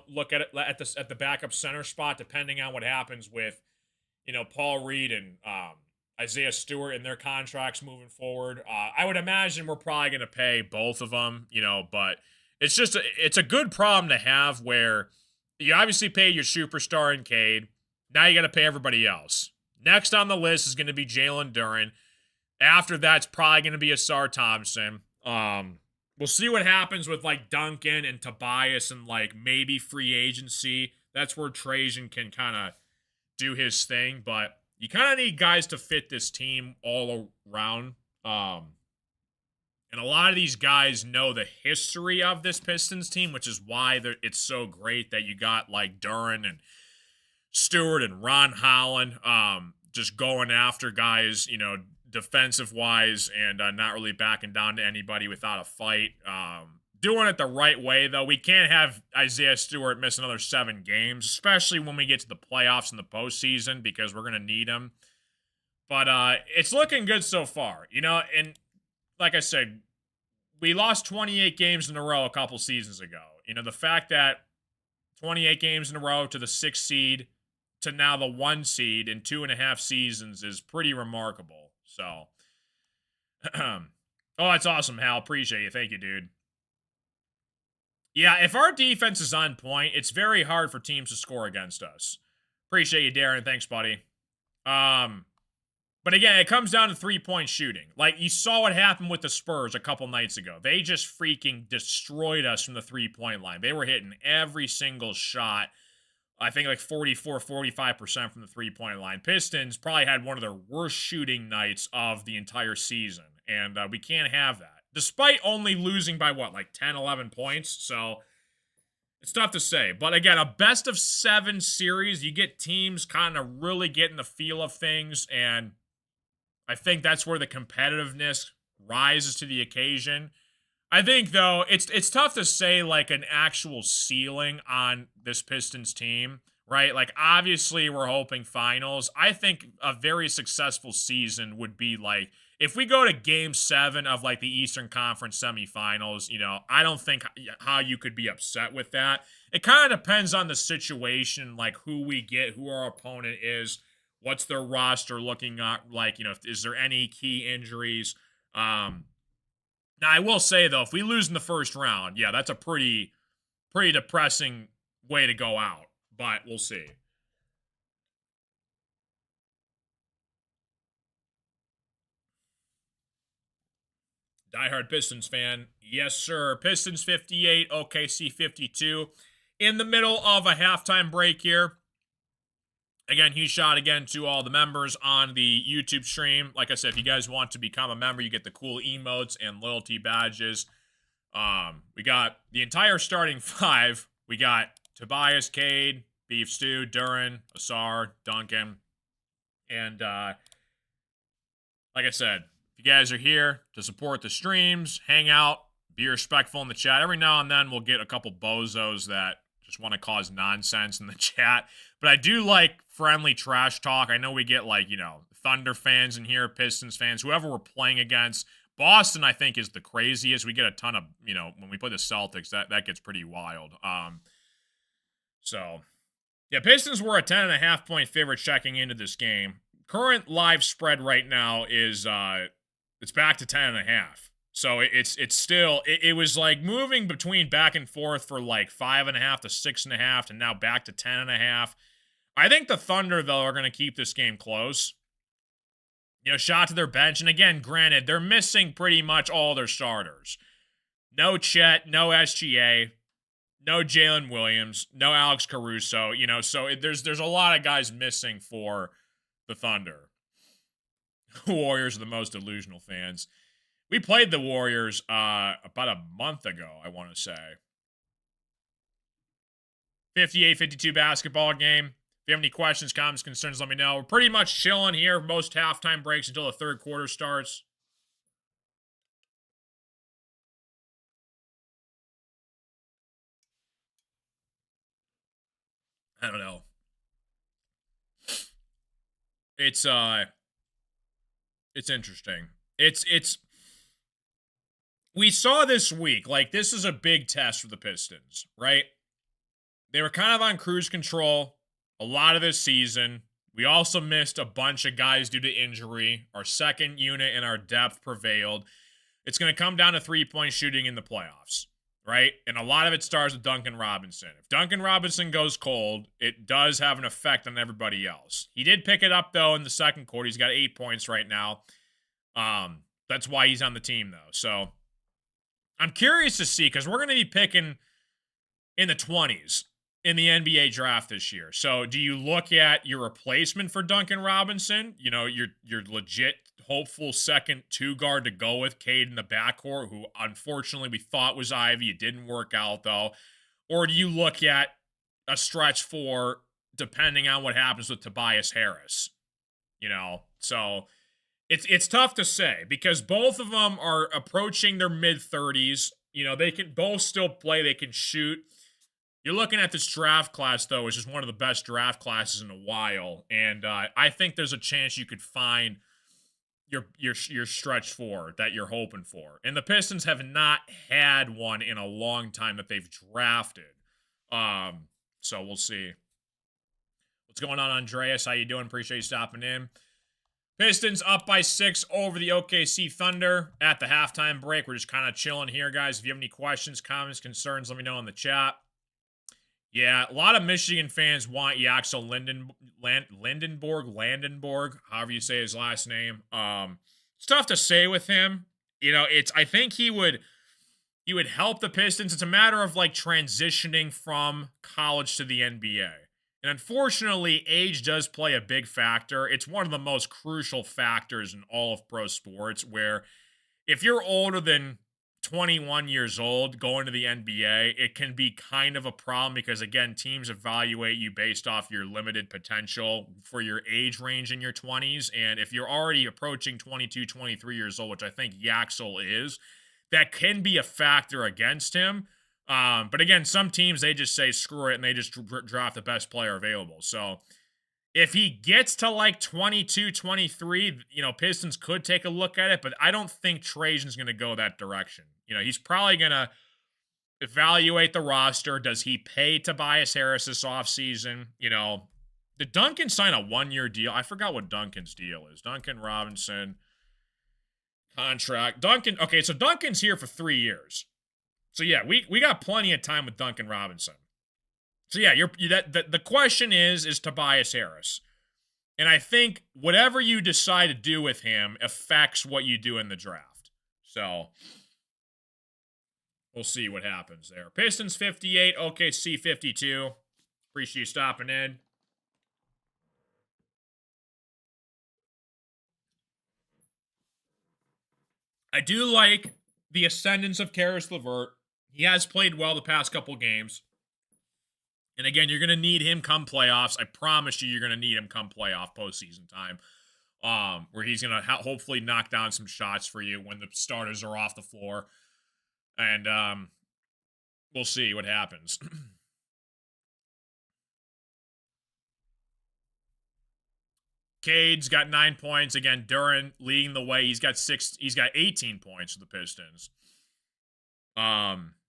look at it at the backup center spot, depending on what happens with, Paul Reed and Isaiah Stewart and their contracts moving forward. I would imagine we're probably going to pay both of them, but it's a good problem to have where you obviously pay your superstar in Cade. Now you got to pay everybody else. Next on the list is going to be Jalen Duren. After that's probably going to be Asar Thompson. We'll see what happens with like Duncan and Tobias and like maybe free agency. That's where Trajan can kind of do his thing, but you kind of need guys to fit this team all around. And a lot of these guys know the history of this Pistons team, which is why it's so great that you got like Duren and Stewart and Ron Holland just going after guys, defensive wise and not really backing down to anybody without a fight. Doing it the right way, though. We can't have Isaiah Stewart miss another 7 games, especially when we get to the playoffs in the postseason, because we're going to need him. But it's looking good so far, and like I said, we lost 28 games in a row a couple seasons ago. The fact that 28 games in a row to the 6th seed to now the 1 seed in 2.5 seasons is pretty remarkable. So, oh, that's awesome, Hal. Appreciate you. Thank you, dude. Yeah, if our defense is on point, it's very hard for teams to score against us. Appreciate you, Darren. Thanks, buddy. But again, it comes down to 3-point shooting. Like, you saw what happened with the Spurs a couple nights ago. They just freaking destroyed us from the 3-point line. They were hitting every single shot. I think like 44-45% from the 3-point line. Pistons probably had one of their worst shooting nights of the entire season. And we can't have that. Despite only losing by like 10, 11 points. So it's tough to say. But again, a best of 7 series, you get teams kind of really getting the feel of things. And I think that's where the competitiveness rises to the occasion. I think, though, it's tough to say, like, an actual ceiling on this Pistons team, right? Like, obviously, we're hoping finals. I think a very successful season would be, like, if we go to Game 7 of, like, the Eastern Conference semifinals, I don't think how you could be upset with that. It kind of depends on the situation, like, who we get, who our opponent is, what's their roster looking like, is there any key injuries, Now, I will say, though, if we lose in the first round, yeah, that's a pretty depressing way to go out. But we'll see. Diehard Pistons fan. Yes, sir. Pistons 58, OKC 52. In the middle of a halftime break here. Again, huge shout again to all the members on the YouTube stream. Like I said, if you guys want to become a member, you get the cool emotes and loyalty badges. We got the entire starting 5. We got Tobias, Cade, Beef Stew, Duren, Asar, Duncan. And like I said, if you guys are here to support the streams, hang out, be respectful in the chat. Every now and then we'll get a couple bozos that just want to cause nonsense in the chat. But I do like friendly trash talk. I know we get Thunder fans in here, Pistons fans, whoever we're playing against. Boston, I think, is the craziest. We get a ton of, when we play the Celtics, that gets pretty wild. So, yeah, Pistons were a 10.5 point favorite checking into this game. Current live spread right now is, it's back to 10.5. So it's still, it was like moving between back and forth for like 5.5 to 6.5 and now back to 10.5. I think the Thunder, though, are going to keep this game close. Shot to their bench. And again, granted, they're missing pretty much all their starters. No Chet, no SGA, no Jalen Williams, no Alex Caruso. So there's a lot of guys missing for the Thunder. Warriors are the most delusional fans. We played the Warriors about a month ago, I want to say. 58-52 basketball game. If you have any questions, comments, concerns, let me know. We're pretty much chilling here most halftime breaks until the third quarter starts. I don't know. It's interesting. It's we saw this week, like, this is a big test for the Pistons, right? They were kind of on cruise control a lot of this season. We also missed a bunch of guys due to injury. Our second unit and our depth prevailed. It's going to come down to three-point shooting in the playoffs, right? And a lot of it starts with Duncan Robinson. If Duncan Robinson goes cold, it does have an effect on everybody else. He did pick it up, though, in the second quarter. He's got 8 points right now. That's why he's on the team, though. So I'm curious to see, because we're going to be picking in the 20s in the NBA draft this year. So do you look at your replacement for Duncan Robinson? Your legit hopeful second two guard to go with, Cade in the backcourt, who unfortunately we thought was Ivy. It didn't work out, though. Or do you look at a stretch four, depending on what happens with Tobias Harris? So it's tough to say, because both of them are approaching their mid-30s. They can both still play. They can shoot. You're looking at this draft class, though, which is one of the best draft classes in a while. And I think there's a chance you could find your stretch four that you're hoping for. And the Pistons have not had one in a long time that they've drafted. So we'll see. What's going on, Andreas? How you doing? Appreciate you stopping in. Pistons up by 6 over the OKC Thunder at the halftime break. We're just kind of chilling here, guys. If you have any questions, comments, concerns, let me know in the chat. Yeah, a lot of Michigan fans want Yaxel Landenborg, however you say his last name. It's tough to say with him. I think he would help the Pistons. It's a matter of like transitioning from college to the NBA. And unfortunately, age does play a big factor. It's one of the most crucial factors in all of pro sports, where if you're older than 21 years old going to the NBA, it can be kind of a problem, because again, teams evaluate you based off your limited potential for your age range in your 20s. And if you're already approaching 22, 23 years old, which I think Yaxel is, that can be a factor against him. But again, some teams, they just say screw it and they just draft the best player available. So if he gets to like 22, 23, Pistons could take a look at it, but I don't think Trajan's going to go that direction. He's probably going to evaluate the roster. Does he pay Tobias Harris this offseason? Did Duncan sign a 1-year deal? I forgot what Duncan's deal is. Duncan Robinson contract. Okay, so Duncan's here for 3 years. So yeah, we got plenty of time with Duncan Robinson. So yeah, the question is Tobias Harris. And I think whatever you decide to do with him affects what you do in the draft. So we'll see what happens there. Pistons 58, OKC 52. Appreciate you stopping in. I do like the ascendance of Karis LeVert. He has played well the past couple games. And again, you're going to need him come playoffs. I promise you're going to need him come playoff postseason time, where he's going to hopefully knock down some shots for you when the starters are off the floor. And we'll see what happens. Cade's got 9 points. Again, Duran leading the way. He's got 18 points for the Pistons.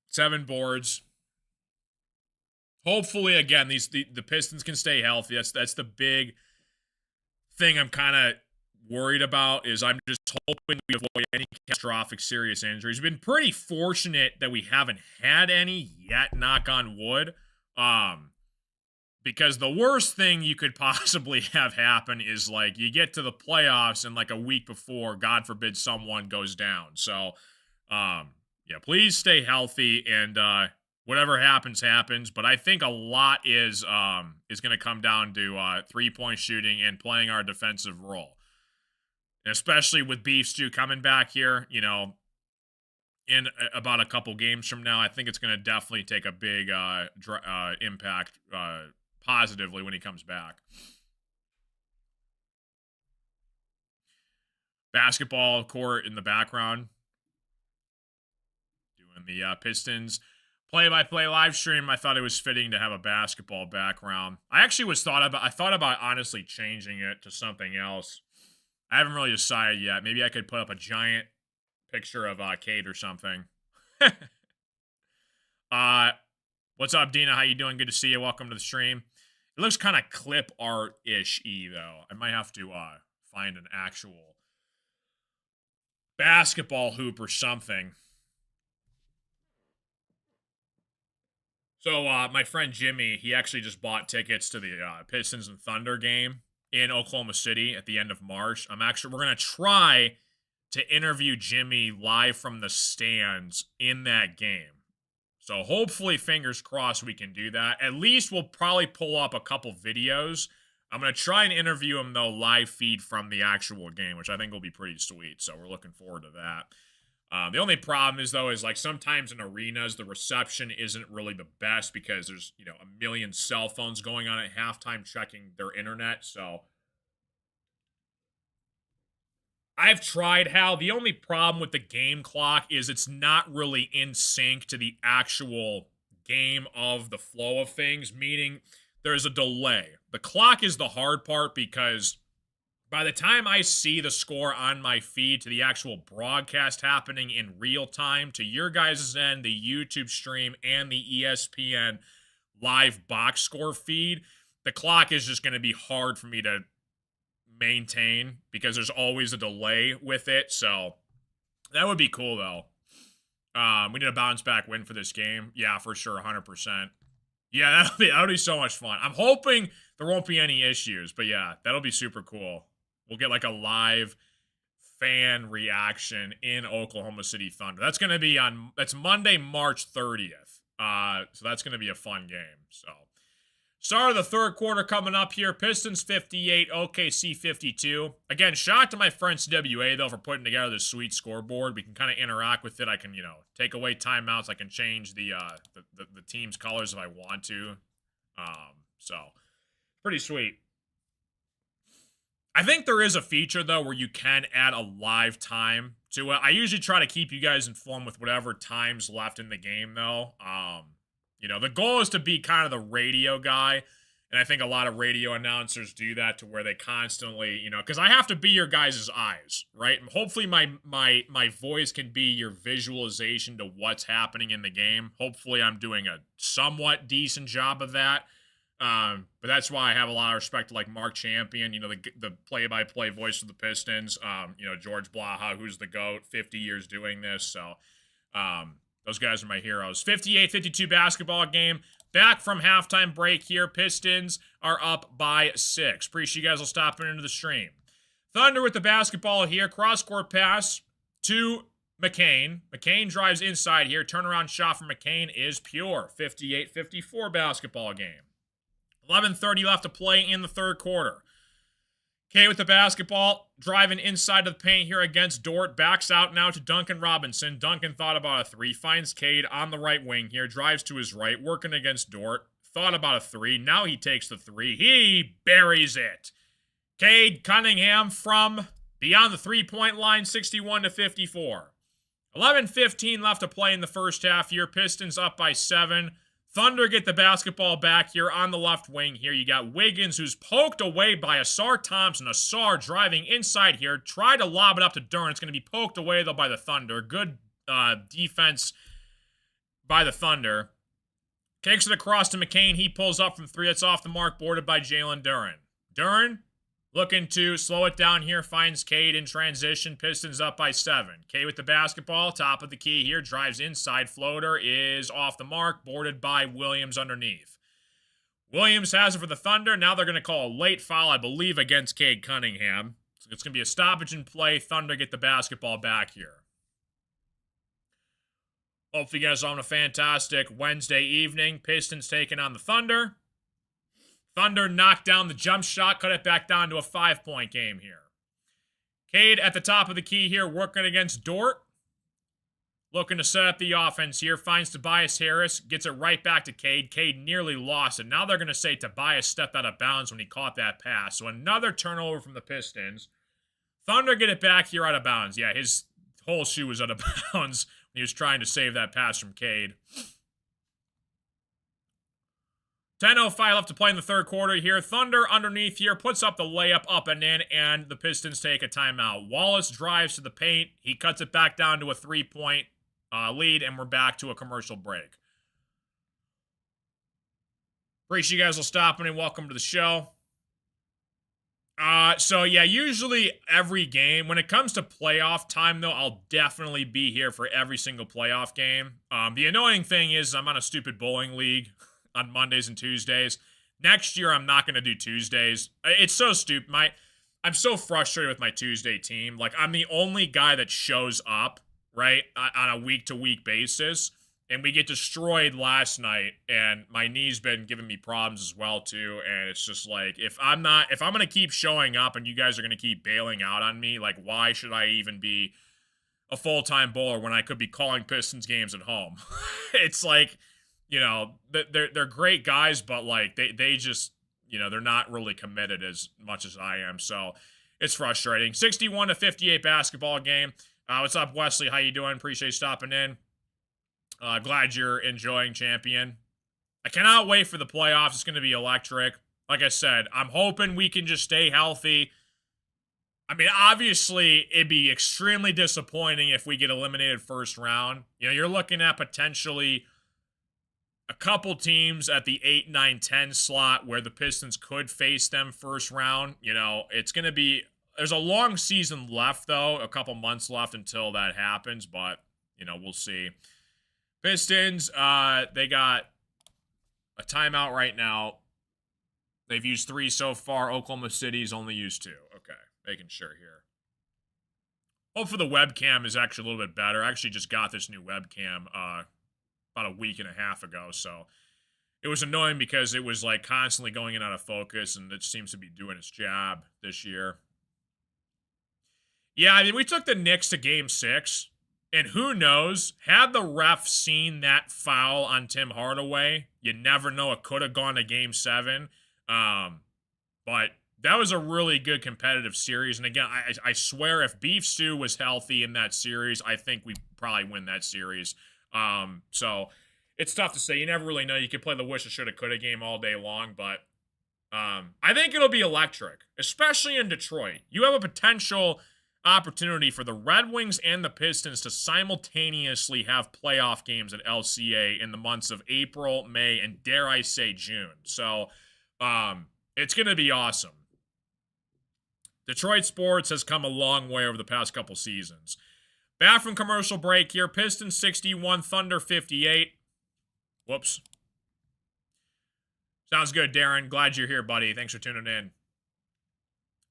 7 boards. Hopefully, again, the Pistons can stay healthy. That's the big thing I'm kind of worried about, is I'm just hoping we avoid any catastrophic serious injuries. We've been pretty fortunate that we haven't had any yet, knock on wood. Because the worst thing you could possibly have happen is like you get to the playoffs and like a week before, God forbid, someone goes down. So, yeah, please stay healthy and whatever happens, happens. But I think a lot is going to come down to 3-point shooting and playing our defensive role, and especially with Beef Stew coming back here. In about a couple games from now, I think it's going to definitely take a big impact positively when he comes back. Basketball court in the background. Doing the Pistons play-by-play live stream. I thought it was fitting to have a basketball background. I thought about honestly changing it to something else. I haven't really decided yet. Maybe I could put up a giant picture of Cade or something. What's up, Dina? How you doing? Good to see you. Welcome to the stream. It looks kind of clip art-ish-y, though. I might have to find an actual basketball hoop or something. So, my friend Jimmy, he actually just bought tickets to the Pistons and Thunder game in Oklahoma City at the end of March. We're going to try to interview Jimmy live from the stands in that game. So hopefully, fingers crossed, we can do that. At least we'll probably pull up a couple videos. I'm going to try and interview him, though, live feed from the actual game, which I think will be pretty sweet. So we're looking forward to that. The only problem is, though, is like sometimes in arenas, the reception isn't really the best because there's, a million cell phones going on at halftime checking their internet. So I've tried, Hal. The only problem with the game clock is it's not really in sync to the actual game of the flow of things, meaning there's a delay. The clock is the hard part because by the time I see the score on my feed to the actual broadcast happening in real time to your guys' end, the YouTube stream, and the ESPN live box score feed, the clock is just going to be hard for me to maintain because there's always a delay with it. So that would be cool, though. We need a bounce back win for this game. Yeah, for sure, 100%. Yeah, that'll be so much fun. I'm hoping there won't be any issues, but yeah, that'll be super cool. We'll get like a live fan reaction in Oklahoma City Thunder. That's Monday, March 30th. So that's going to be a fun game. So start of the third quarter coming up here. Pistons 58, OKC 52. Again, shout out to my friend CWA, though, for putting together this sweet scoreboard. We can kind of interact with it. I can, take away timeouts. I can change the team's colors if I want to. So, pretty sweet. I think there is a feature, though, where you can add a live time to it. I usually try to keep you guys informed with whatever time's left in the game, though. The goal is to be kind of the radio guy, and I think a lot of radio announcers do that to where they constantly, because I have to be your guys' eyes, right? And hopefully my voice can be your visualization to what's happening in the game. Hopefully I'm doing a somewhat decent job of that. But that's why I have a lot of respect to like Mark Champion, the play-by-play voice of the Pistons, George Blaha, who's the GOAT, 50 years doing this. So, those guys are my heroes. 58-52 basketball game. Back from halftime break here. Pistons are up by 6. Appreciate you guys will stop into the stream. Thunder with the basketball here. Cross-court pass to McCain. McCain drives inside here. Turnaround shot from McCain is pure. 58-54 basketball game. 11:30 left to play in the third quarter. K with the basketball, driving inside of the paint here against Dort. Backs out now to Duncan Robinson. Duncan thought about a three. Finds Cade on the right wing here. Drives to his right, working against Dort. Thought about a three. Now he takes the three. He buries it. Cade Cunningham from beyond the three-point line, 61-54. 11:15 left to play in the first half here. Pistons up by 7. Thunder get the basketball back here on the left wing here. You got Wiggins, who's poked away by Asar Thompson. Asar driving inside here. Tried to lob it up to Duren. It's going to be poked away, though, by the Thunder. Good defense by the Thunder. Kicks it across to McCain. He pulls up from 3. That's off the mark, boarded by Jalen Duren. Duren looking to slow it down here. Finds Cade in transition. Pistons up by 7. Cade with the basketball. Top of the key here. Drives inside. Floater is off the mark. Boarded by Williams underneath. Williams has it for the Thunder. Now they're going to call a late foul, I believe, against Cade Cunningham. So it's going to be a stoppage in play. Thunder get the basketball back here. Hopefully you guys are on a fantastic Wednesday evening. Pistons taking on the Thunder. Thunder knocked down the jump shot, cut it back down to a 5-point game here. Cade at the top of the key here, working against Dort. Looking to set up the offense here. Finds Tobias Harris. Gets it right back to Cade. Cade nearly lost it. Now they're going to say Tobias stepped out of bounds when he caught that pass. So another turnover from the Pistons. Thunder get it back here out of bounds. Yeah, his whole shoe was out of bounds when he was trying to save that pass from Cade. 10:05 left to play in the third quarter here. Thunder underneath here puts up the layup up and in, and the Pistons take a timeout. Wallace drives to the paint. He cuts it back down to a 3-point lead, and we're back to a commercial break. Appreciate you guys will stop in and welcome to the show. So yeah, usually every game, when it comes to playoff time though, I'll definitely be here for every single playoff game. The annoying thing is I'm on a stupid bowling league on Mondays and Tuesdays. Next year, I'm not going to do Tuesdays. It's so stupid. I'm so frustrated with my Tuesday team. Like, I'm the only guy that shows up, right, on a week-to-week basis. And we get destroyed last night, and my knee's been giving me problems as well, too. And it's just like, if I'm going to keep showing up and you guys are going to keep bailing out on me, like, why should I even be a full-time bowler when I could be calling Pistons games at home? It's like, you know, they're great guys, but like they just, you know, they're not really committed as much as I am. So it's frustrating. 61-58 basketball game. What's up, Wesley? How you doing? Appreciate you stopping in. Glad you're enjoying, champion. I cannot wait for the playoffs. It's going to be electric. Like I said, I'm hoping we can just stay healthy. I mean, obviously, it'd be extremely disappointing if we get eliminated first round. You know, you're looking at potentially a couple teams at the 8, 9, 10 slot where the Pistons could face them first round. You know, it's going to be, there's a long season left, though, a couple months left until that happens, but, you know, we'll see. Pistons, they got a timeout right now. They've used 3 so far. Oklahoma City's only used 2. Okay, making sure here. Hopefully the webcam is actually a little bit better. I actually just got this new webcam, about a week and a half ago, so it was annoying because it was like constantly going in out of focus, and it seems to be doing its job this year. Yeah, I mean, we took the Knicks to Game 6, and who knows, had the ref seen that foul on Tim Hardaway, you never know, it could have gone to Game 7, but that was a really good competitive series, and again, I swear if Beef Stew was healthy in that series, I think we probably win that series. So it's tough to say. You never really know. You could play the wish, shoulda, coulda game all day long, but I think it'll be electric, especially in Detroit. You have a potential opportunity for the Red Wings and the Pistons to simultaneously have playoff games at LCA in the months of April, May, and dare I say June. So it's going to be awesome. Detroit sports has come a long way over the past couple seasons. Back from commercial break here. Pistons 61, Thunder 58. Whoops. Sounds good, Darren. Glad you're here, buddy. Thanks for tuning in.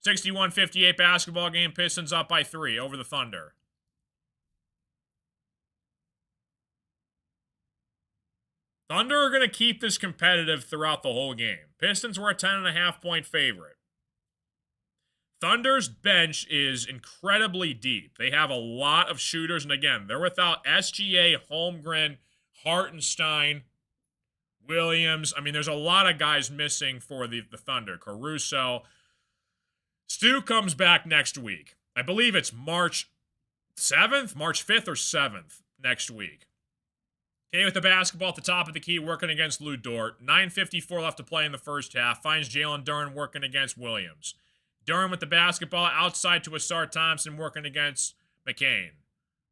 61-58 basketball game. Pistons up by 3 over the Thunder. Thunder are going to keep this competitive throughout the whole game. Pistons were a 10.5-point favorite. Thunder's bench is incredibly deep. They have a lot of shooters, and again, they're without SGA, Holmgren, Hartenstein, Williams. I mean, there's a lot of guys missing for the Thunder. Caruso. Stu comes back next week. I believe it's March 7th, March 5th or 7th next week. Okay, with the basketball at the top of the key, working against Lou Dort. 9:54 left to play in the first half. Finds Jalen Duren working against Williams. Duren with the basketball outside to Asar Thompson working against McCain.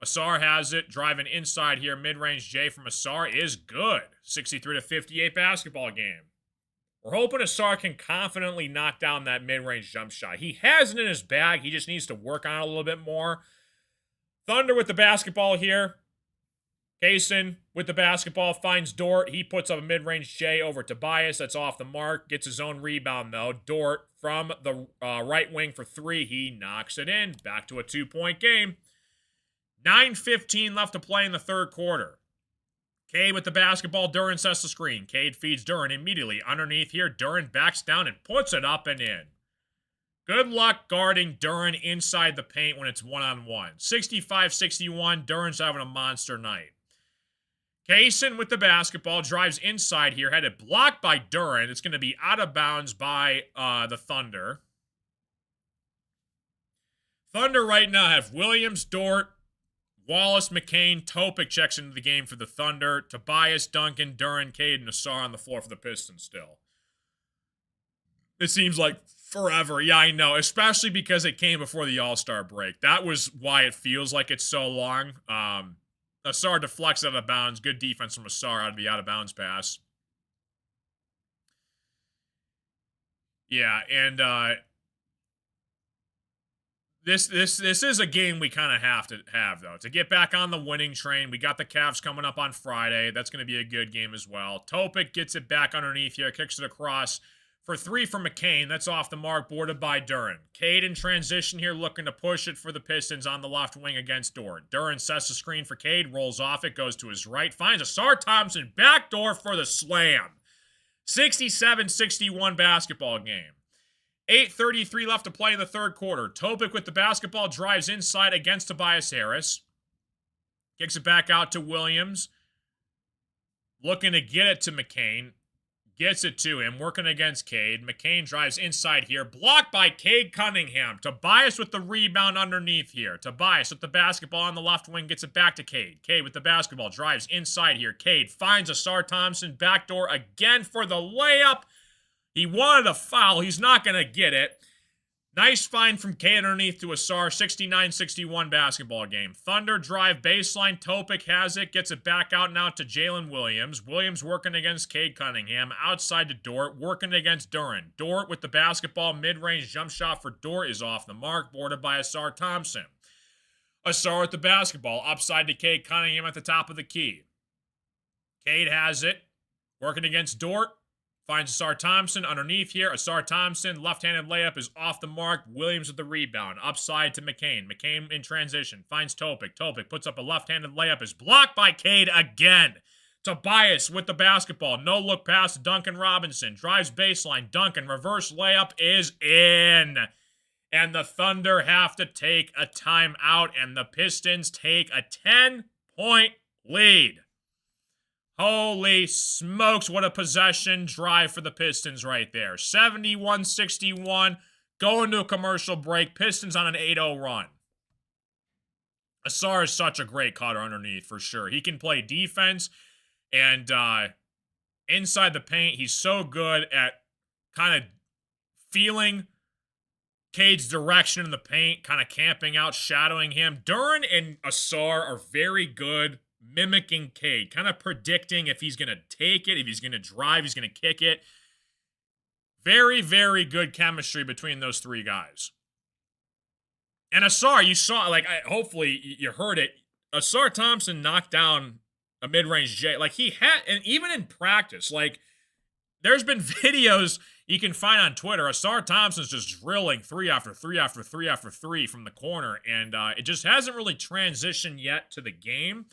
Asar has it, driving inside here. Mid-range J from Asar is good. 63-58 basketball game. We're hoping Asar can confidently knock down that mid-range jump shot. He has it in his bag. He just needs to work on it a little bit more. Thunder with the basketball here. Kaysen with the basketball finds Dort. He puts up a mid-range J over Tobias. That's off the mark. Gets his own rebound, though. Dort from the right wing for three. He knocks it in. Back to a 2-point game. 9:15 left to play in the third quarter. Cade with the basketball. Duren sets the screen. Cade feeds Duren immediately. Underneath here, Duren backs down and puts it up and in. Good luck guarding Duren inside the paint when it's one-on-one. 65-61. Duren's having a monster night. Kaysen with the basketball, drives inside here, had it blocked by Duren. It's going to be out of bounds by the Thunder. Thunder right now have Williams, Dort, Wallace, McCain, Topic checks into the game for the Thunder. Tobias, Duncan, Duren, Cade, and Nassar on the floor for the Pistons still. It seems like forever. Yeah, I know, especially because it came before the All-Star break. That was why it feels like it's so long. Nassar deflects out of bounds. Good defense from Nassar out of the out-of-bounds pass. Yeah, and this is a game we kind of have to have, though. To get back on the winning train, we got the Cavs coming up on Friday. That's going to be a good game as well. Topic gets it back underneath here, kicks it across for three from McCain. That's off the mark, boarded by Duren. Cade in transition here, looking to push it for the Pistons on the left wing against Dort. Duren sets the screen for Cade, rolls off it, goes to his right, finds Ausar Thompson, backdoor for the slam. 67-61 basketball game. 8:33 left to play in the third quarter. Topic with the basketball, drives inside against Tobias Harris. Kicks it back out to Williams. Looking to get it to McCain. Gets it to him, working against Cade. McCain drives inside here, blocked by Cade Cunningham. Tobias with the rebound underneath here. Tobias with the basketball on the left wing, gets it back to Cade. Cade with the basketball, drives inside here. Cade finds Ausar Thompson, backdoor again for the layup. He wanted a foul. He's not going to get it. Nice find from Cade underneath to Ausar. 69-61 basketball game. Thunder drive baseline. Topic has it. Gets it back out now to Jalen Williams. Williams working against Cade Cunningham. Outside to Dort. Working against Duren. Dort with the basketball. Mid-range jump shot for Dort is off the mark. Boarded by Ausar Thompson. Ausar with the basketball. Upside to Cade Cunningham at the top of the key. Cade has it. Working against Dort. Finds Ausar Thompson underneath here. Ausar Thompson, left-handed layup is off the mark. Williams with the rebound. Upside to McCain. McCain in transition. Finds Topic. Topic puts up a left-handed layup. Is blocked by Cade again. Tobias with the basketball. No look pass to Duncan Robinson. Drives baseline. Duncan, reverse layup is in. And the Thunder have to take a timeout. And the Pistons take a 10-point lead. Holy smokes, what a possession drive for the Pistons right there. 71-61, going to a commercial break. Pistons on an 8-0 run. Ausar is such a great cutter underneath, for sure. He can play defense, and inside the paint, he's so good at kind of feeling Cade's direction in the paint, kind of camping out, shadowing him. Duren and Ausar are very good mimicking Cade, kind of predicting if he's going to take it, if he's going to drive, he's going to kick it. Very, very good chemistry between those three guys. And Ausar, you saw, like, hopefully you heard it, Ausar Thompson knocked down a mid-range J. Like, he had, and even in practice, like, there's been videos you can find on Twitter. Ausar Thompson's just drilling three after three after three after three from the corner, and it just hasn't really transitioned yet to the game.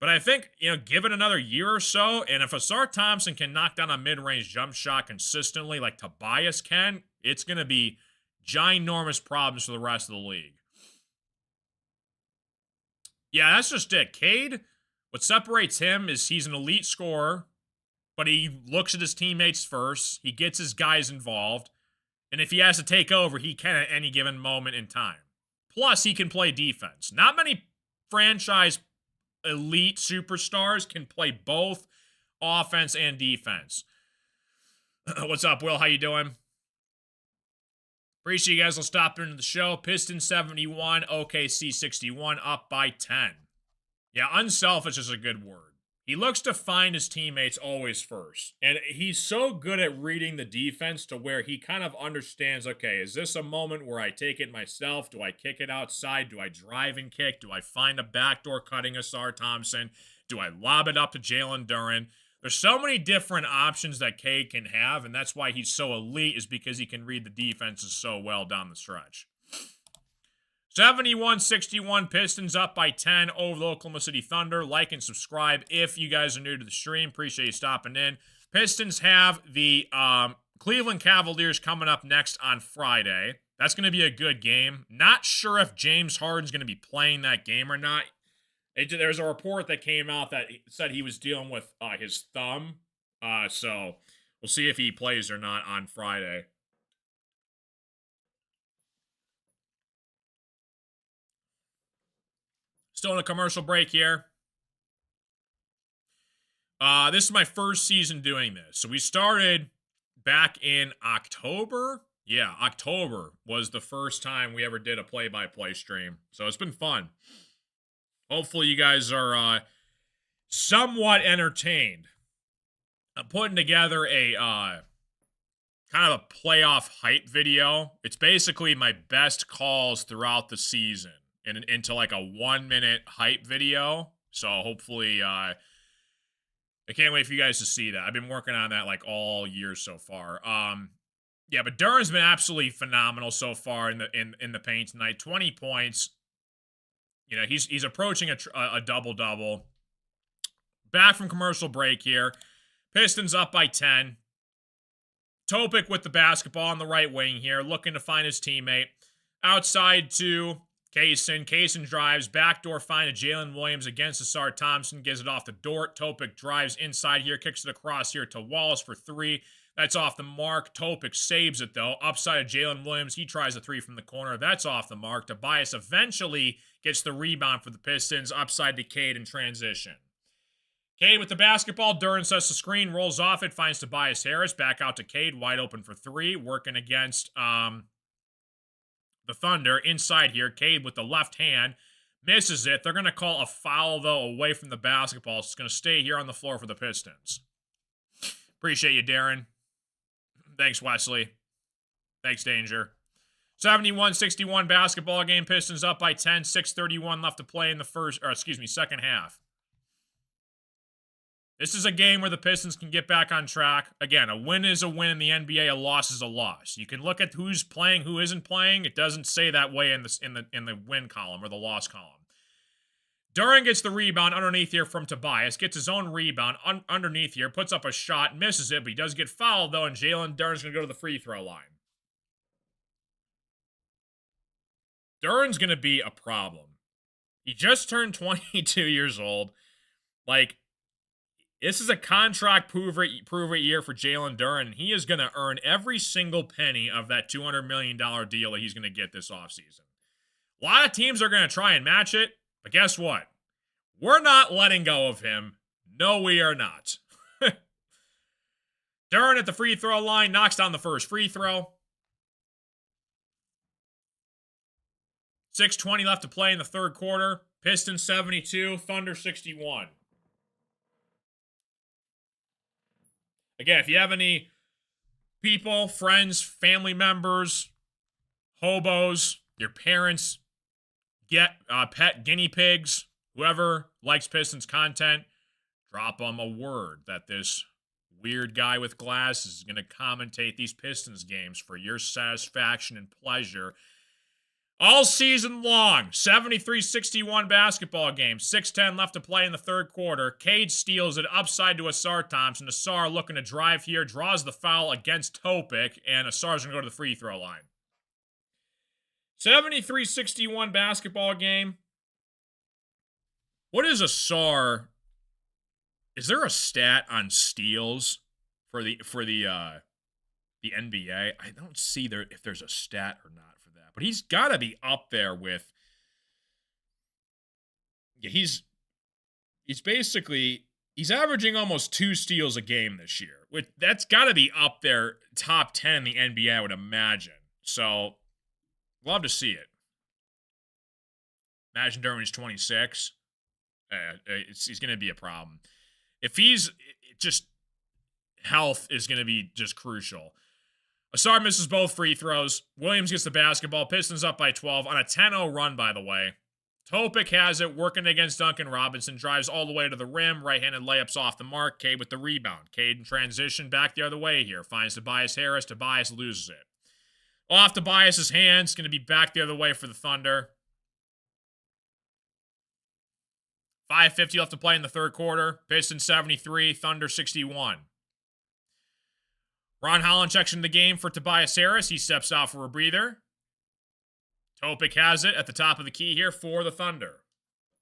But I think, give it another year or so, and if Ausar Thompson can knock down a mid-range jump shot consistently like Tobias can, it's going to be ginormous problems for the rest of the league. Yeah, that's just it. Cade, what separates him is he's an elite scorer, but he looks at his teammates first. He gets his guys involved, and if he has to take over, he can at any given moment in time. Plus, he can play defense. Not many franchise elite superstars can play both offense and defense. What's up, Will? How you doing? Appreciate you guys will stop into the show. Pistons 71, OKC 61, up by 10. Yeah, unselfish is a good word. He looks to find his teammates always first. And he's so good at reading the defense to where he kind of understands, okay, is this a moment where I take it myself? Do I kick it outside? Do I drive and kick? Do I find a backdoor cutting Ausar Thompson? Do I lob it up to Jalen Duren? There's so many different options that Cade can have, and that's why he's so elite, is because he can read the defenses so well down the stretch. 71-61, Pistons up by 10 over the Oklahoma City Thunder. Like and subscribe if you guys are new to the stream. Appreciate you stopping in. Pistons have the Cleveland Cavaliers coming up next on Friday. That's going to be a good game. Not sure if James Harden's going to be playing that game or not. There's a report that came out that said he was dealing with his thumb. So we'll see if he plays or not on Friday. Still in a commercial break here. This is my first season doing this. So we started back in October. Yeah, October was the first time we ever did a play-by-play stream. So it's been fun. Hopefully you guys are somewhat entertained. I'm putting together a kind of a playoff hype video. It's basically my best calls throughout the season into like a 1-minute hype video. So hopefully I can't wait for you guys to see that. I've been working on that like all year so far. Yeah, but Duren's been absolutely phenomenal so far in the paint tonight. 20 points. You know, he's approaching a double-double. Back from commercial break here. Pistons up by 10. Topic with the basketball on the right wing here, looking to find his teammate. Outside to Kaysen. Kaysen drives, backdoor find to Jalen Williams against Asar Thompson. Gives it off to Dort. Topic drives inside here, kicks it across here to Wallace for 3. That's off the mark. Topic saves it, though. Upside to Jalen Williams. He tries a 3 from the corner. That's off the mark. Tobias eventually gets the rebound for the Pistons. Upside to Cade in transition. Cade with the basketball. Duren sets the screen, rolls off it, finds Tobias Harris. Back out to Cade, wide open for 3. Working against the Thunder. Inside here, Cade with the left hand. Misses it. They're going to call a foul, though, away from the basketball. So it's going to stay here on the floor for the Pistons. Appreciate you, Darren. Thanks, Wesley. Thanks, Danger. 71-61 basketball game. Pistons up by 10. 6:31 left to play in the second half. This is a game where the Pistons can get back on track. Again, a win is a win in the NBA. A loss is a loss. You can look at who's playing, who isn't playing. It doesn't say that way in the win column or the loss column. Duren gets the rebound underneath here from Tobias. Gets his own rebound underneath here. Puts up a shot. Misses it, but he does get fouled, though, and Jalen Duren's going to go to the free throw line. Duren's going to be a problem. He just turned 22 years old. Like, this is a contract prove it year for Jalen Duren. He is going to earn every single penny of that $200 million deal that he's going to get this offseason. A lot of teams are going to try and match it. But guess what? We're not letting go of him. No, we are not. Duren at the free throw line knocks down the first free throw. 6:20 left to play in the third quarter. Pistons 72, Thunder 61. Again, if you have any people, friends, family members, hobos, your parents, pet guinea pigs, whoever likes Pistons content, drop them a word that this weird guy with glasses is going to commentate these Pistons games for your satisfaction and pleasure all season long. 73-61 basketball game. 6:10 left to play in the third quarter. Cade steals it upside to Asar Thompson. Asar looking to drive here, draws the foul against Topic, and Asar's going to go to the free throw line. 73-61 basketball game. What is Asar? Is there a stat on steals for the NBA? I don't see there if there's a stat or not for that. But he's got to be up there with. Yeah, he's averaging almost 2 steals a game this year. That's got to be up there, top 10 in the NBA, I would imagine. So, love to see it. Imagine Duren's 26. He's going to be a problem. If he's just health is going to be just crucial. Asar misses both free throws. Williams gets the basketball. Pistons up by 12 on a 10-0 run, by the way. Topic has it, working against Duncan Robinson, drives all the way to the rim, right-handed layups off the mark, Cade with the rebound. Cade in transition, back the other way here, finds Tobias Harris, Tobias loses it. Off Tobias' hands, going to be back the other way for the Thunder. 5:50 left to play in the third quarter, Pistons 73, Thunder 61. Ron Holland checks into the game for Tobias Harris, he steps out for a breather. Topic has it at the top of the key here for the Thunder.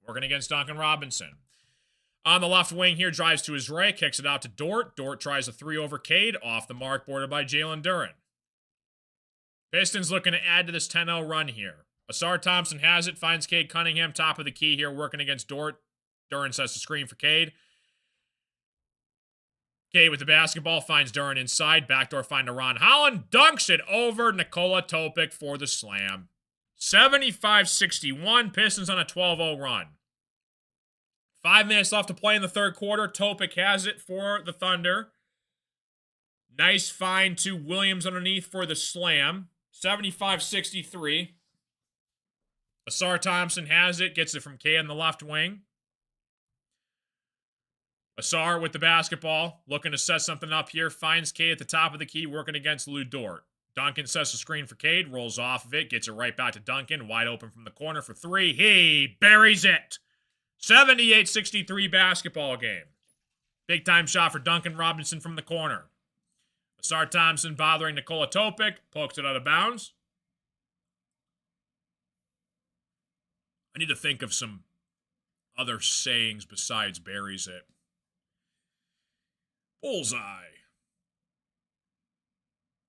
Working against Duncan Robinson. On the left wing here, drives to his right, kicks it out to Dort. Dort tries a 3 over Cade, off the mark, boarded by Jalen Duren. Pistons looking to add to this 10-0 run here. Asar Thompson has it, finds Cade Cunningham, top of the key here, working against Dort. Duren sets the screen for Cade. Cade with the basketball, finds Duren inside, backdoor find to Ron Holland, dunks it over Nikola Topic for the slam. 75-61, Pistons on a 12-0 run. 5 minutes left to play in the third quarter. Topic has it for the Thunder. Nice find to Williams underneath for the slam. 75-63. Asar Thompson has it, gets it from Cade on the left wing. Asar with the basketball, looking to set something up here, finds Cade at the top of the key, working against Lou Dort. Duncan sets the screen for Cade, rolls off of it, gets it right back to Duncan, wide open from the corner for 3. He buries it. 78-63 basketball game. Big time shot for Duncan Robinson from the corner. Asar Thompson bothering Nikola Topic, pokes it out of bounds. I need to think of some other sayings besides buries it. Bullseye.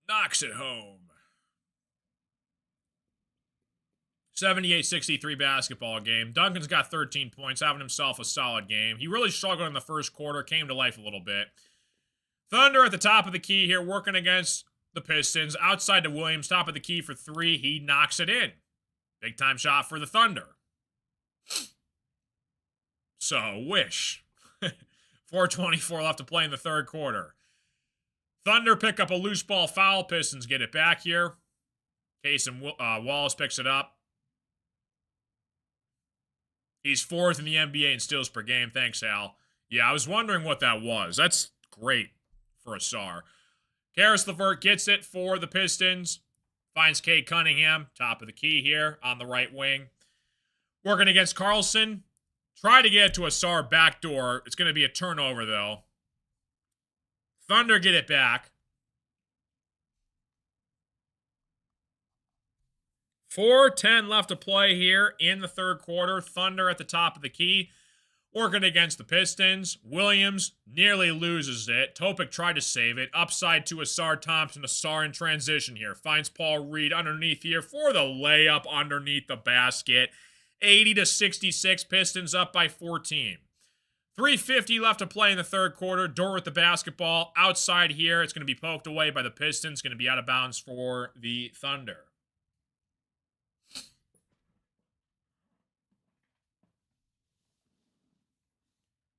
Knocks it home. 78-63 basketball game. Duncan's got 13 points, having himself a solid game. He really struggled in the first quarter, came to life a little bit. Thunder at the top of the key here, working against the Pistons. Outside to Williams, top of the key for 3. He knocks it in. Big time shot for the Thunder. So, wish. 4:24 left to play in the third quarter. Thunder pick up a loose ball foul. Pistons get it back here. Cason Wallace picks it up. He's 4th in the NBA in steals per game. Thanks, Al. Yeah, I was wondering what that was. That's great for Asar. Karis LeVert gets it for the Pistons. Finds Cade Cunningham, top of the key here on the right wing. Working against Carlson. Try to get it to Asar backdoor. It's going to be a turnover, though. Thunder get it back. 4:10 left to play here in the third quarter. Thunder at the top of the key. Working against the Pistons. Williams nearly loses it. Topic tried to save it. Upside to Asar Thompson. Asar in transition here. Finds Paul Reed underneath here for the layup underneath the basket. 80-66. Pistons up by 14. 3:50 left to play in the third quarter. Dort with the basketball. Outside here. It's going to be poked away by the Pistons. Going to be out of bounds for the Thunder.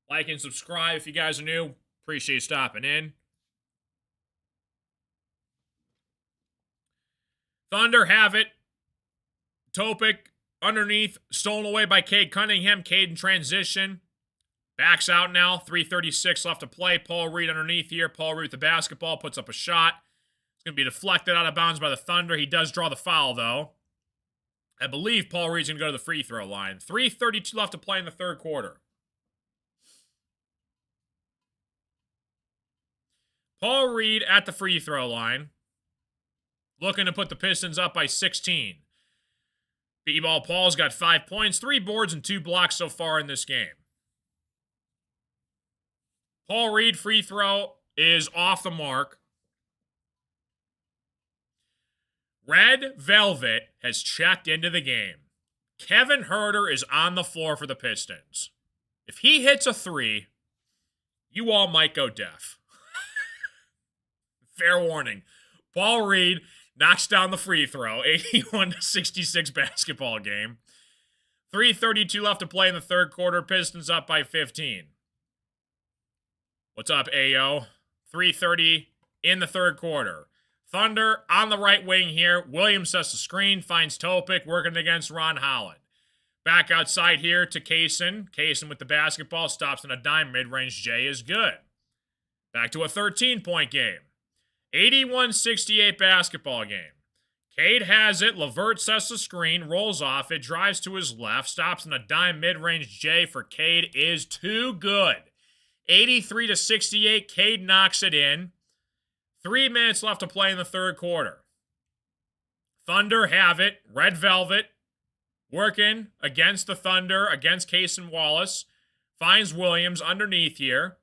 Like and subscribe if you guys are new. Appreciate you stopping in. Thunder have it. Topic underneath. Stolen away by Cade Cunningham. Cade in transition. Backs out now. 3:36 left to play. Paul Reed underneath here. Paul Reed with the basketball. Puts up a shot. It's going to be deflected out of bounds by the Thunder. He does draw the foul, though. I believe Paul Reed's going to go to the free throw line. 3:32 left to play in the third quarter. Paul Reed at the free throw line. Looking to put the Pistons up by 16. B-Ball Paul's got 5 points, 3 boards, and 2 blocks so far in this game. Paul Reed free throw is off the mark. Red Velvet has checked into the game. Kevin Huerter is on the floor for the Pistons. If he hits a 3, you all might go deaf. Fair warning. Paul Reed knocks down the free throw. 81-66 basketball game. 3:32 left to play in the third quarter. Pistons up by 15. What's up, AO? 3:30 in the third quarter. Thunder on the right wing here. Williams sets the screen, finds Topic, working against Ron Holland. Back outside here to Kaysen. Kaysen with the basketball, stops on a dime, mid-range J is good. Back to a 13-point game. 81-68 basketball game. Cade has it. LeVert sets the screen, rolls off it, drives to his left, stops on a dime, mid-range J for Cade is too good. 83-68, Cade knocks it in. 3 minutes left to play in the third quarter. Thunder have it. Red Velvet working against the Thunder, against Kaysen Wallace. Finds Williams underneath here.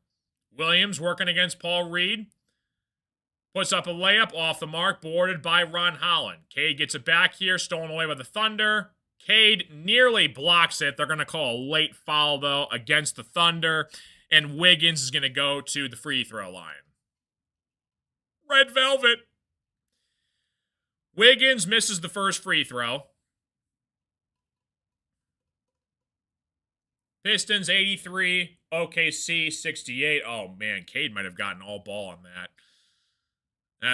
Williams working against Paul Reed. Puts up a layup off the mark, boarded by Ron Holland. Cade gets it back here, stolen away by the Thunder. Cade nearly blocks it. They're going to call a late foul, though, against the Thunder. And Wiggins is going to go to the free throw line. Red Velvet. Wiggins misses the first free throw. Pistons 83, OKC 68. Oh, man, Cade might have gotten all ball on that.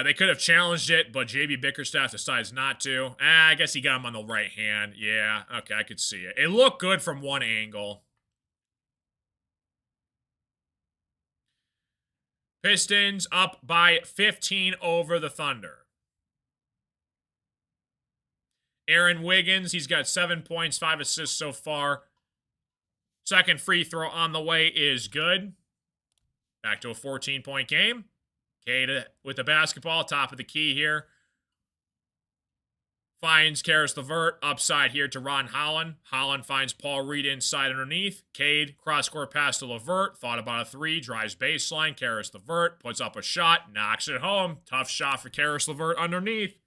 They could have challenged it, but JB Bickerstaff decides not to. I guess he got him on the right hand. Yeah, okay, I could see it. It looked good from one angle. Pistons up by 15 over the Thunder. Aaron Wiggins, he's got 7 points, 5 assists so far. Second free throw on the way is good. Back to a 14-point game. Cade with the basketball, top of the key here. Finds Karis LeVert upside here to Ron Holland. Holland finds Paul Reed inside underneath. Cade, cross-court pass to LeVert. Thought about a three, drives baseline. Karis LeVert puts up a shot, knocks it home. Tough shot for Karis LeVert underneath.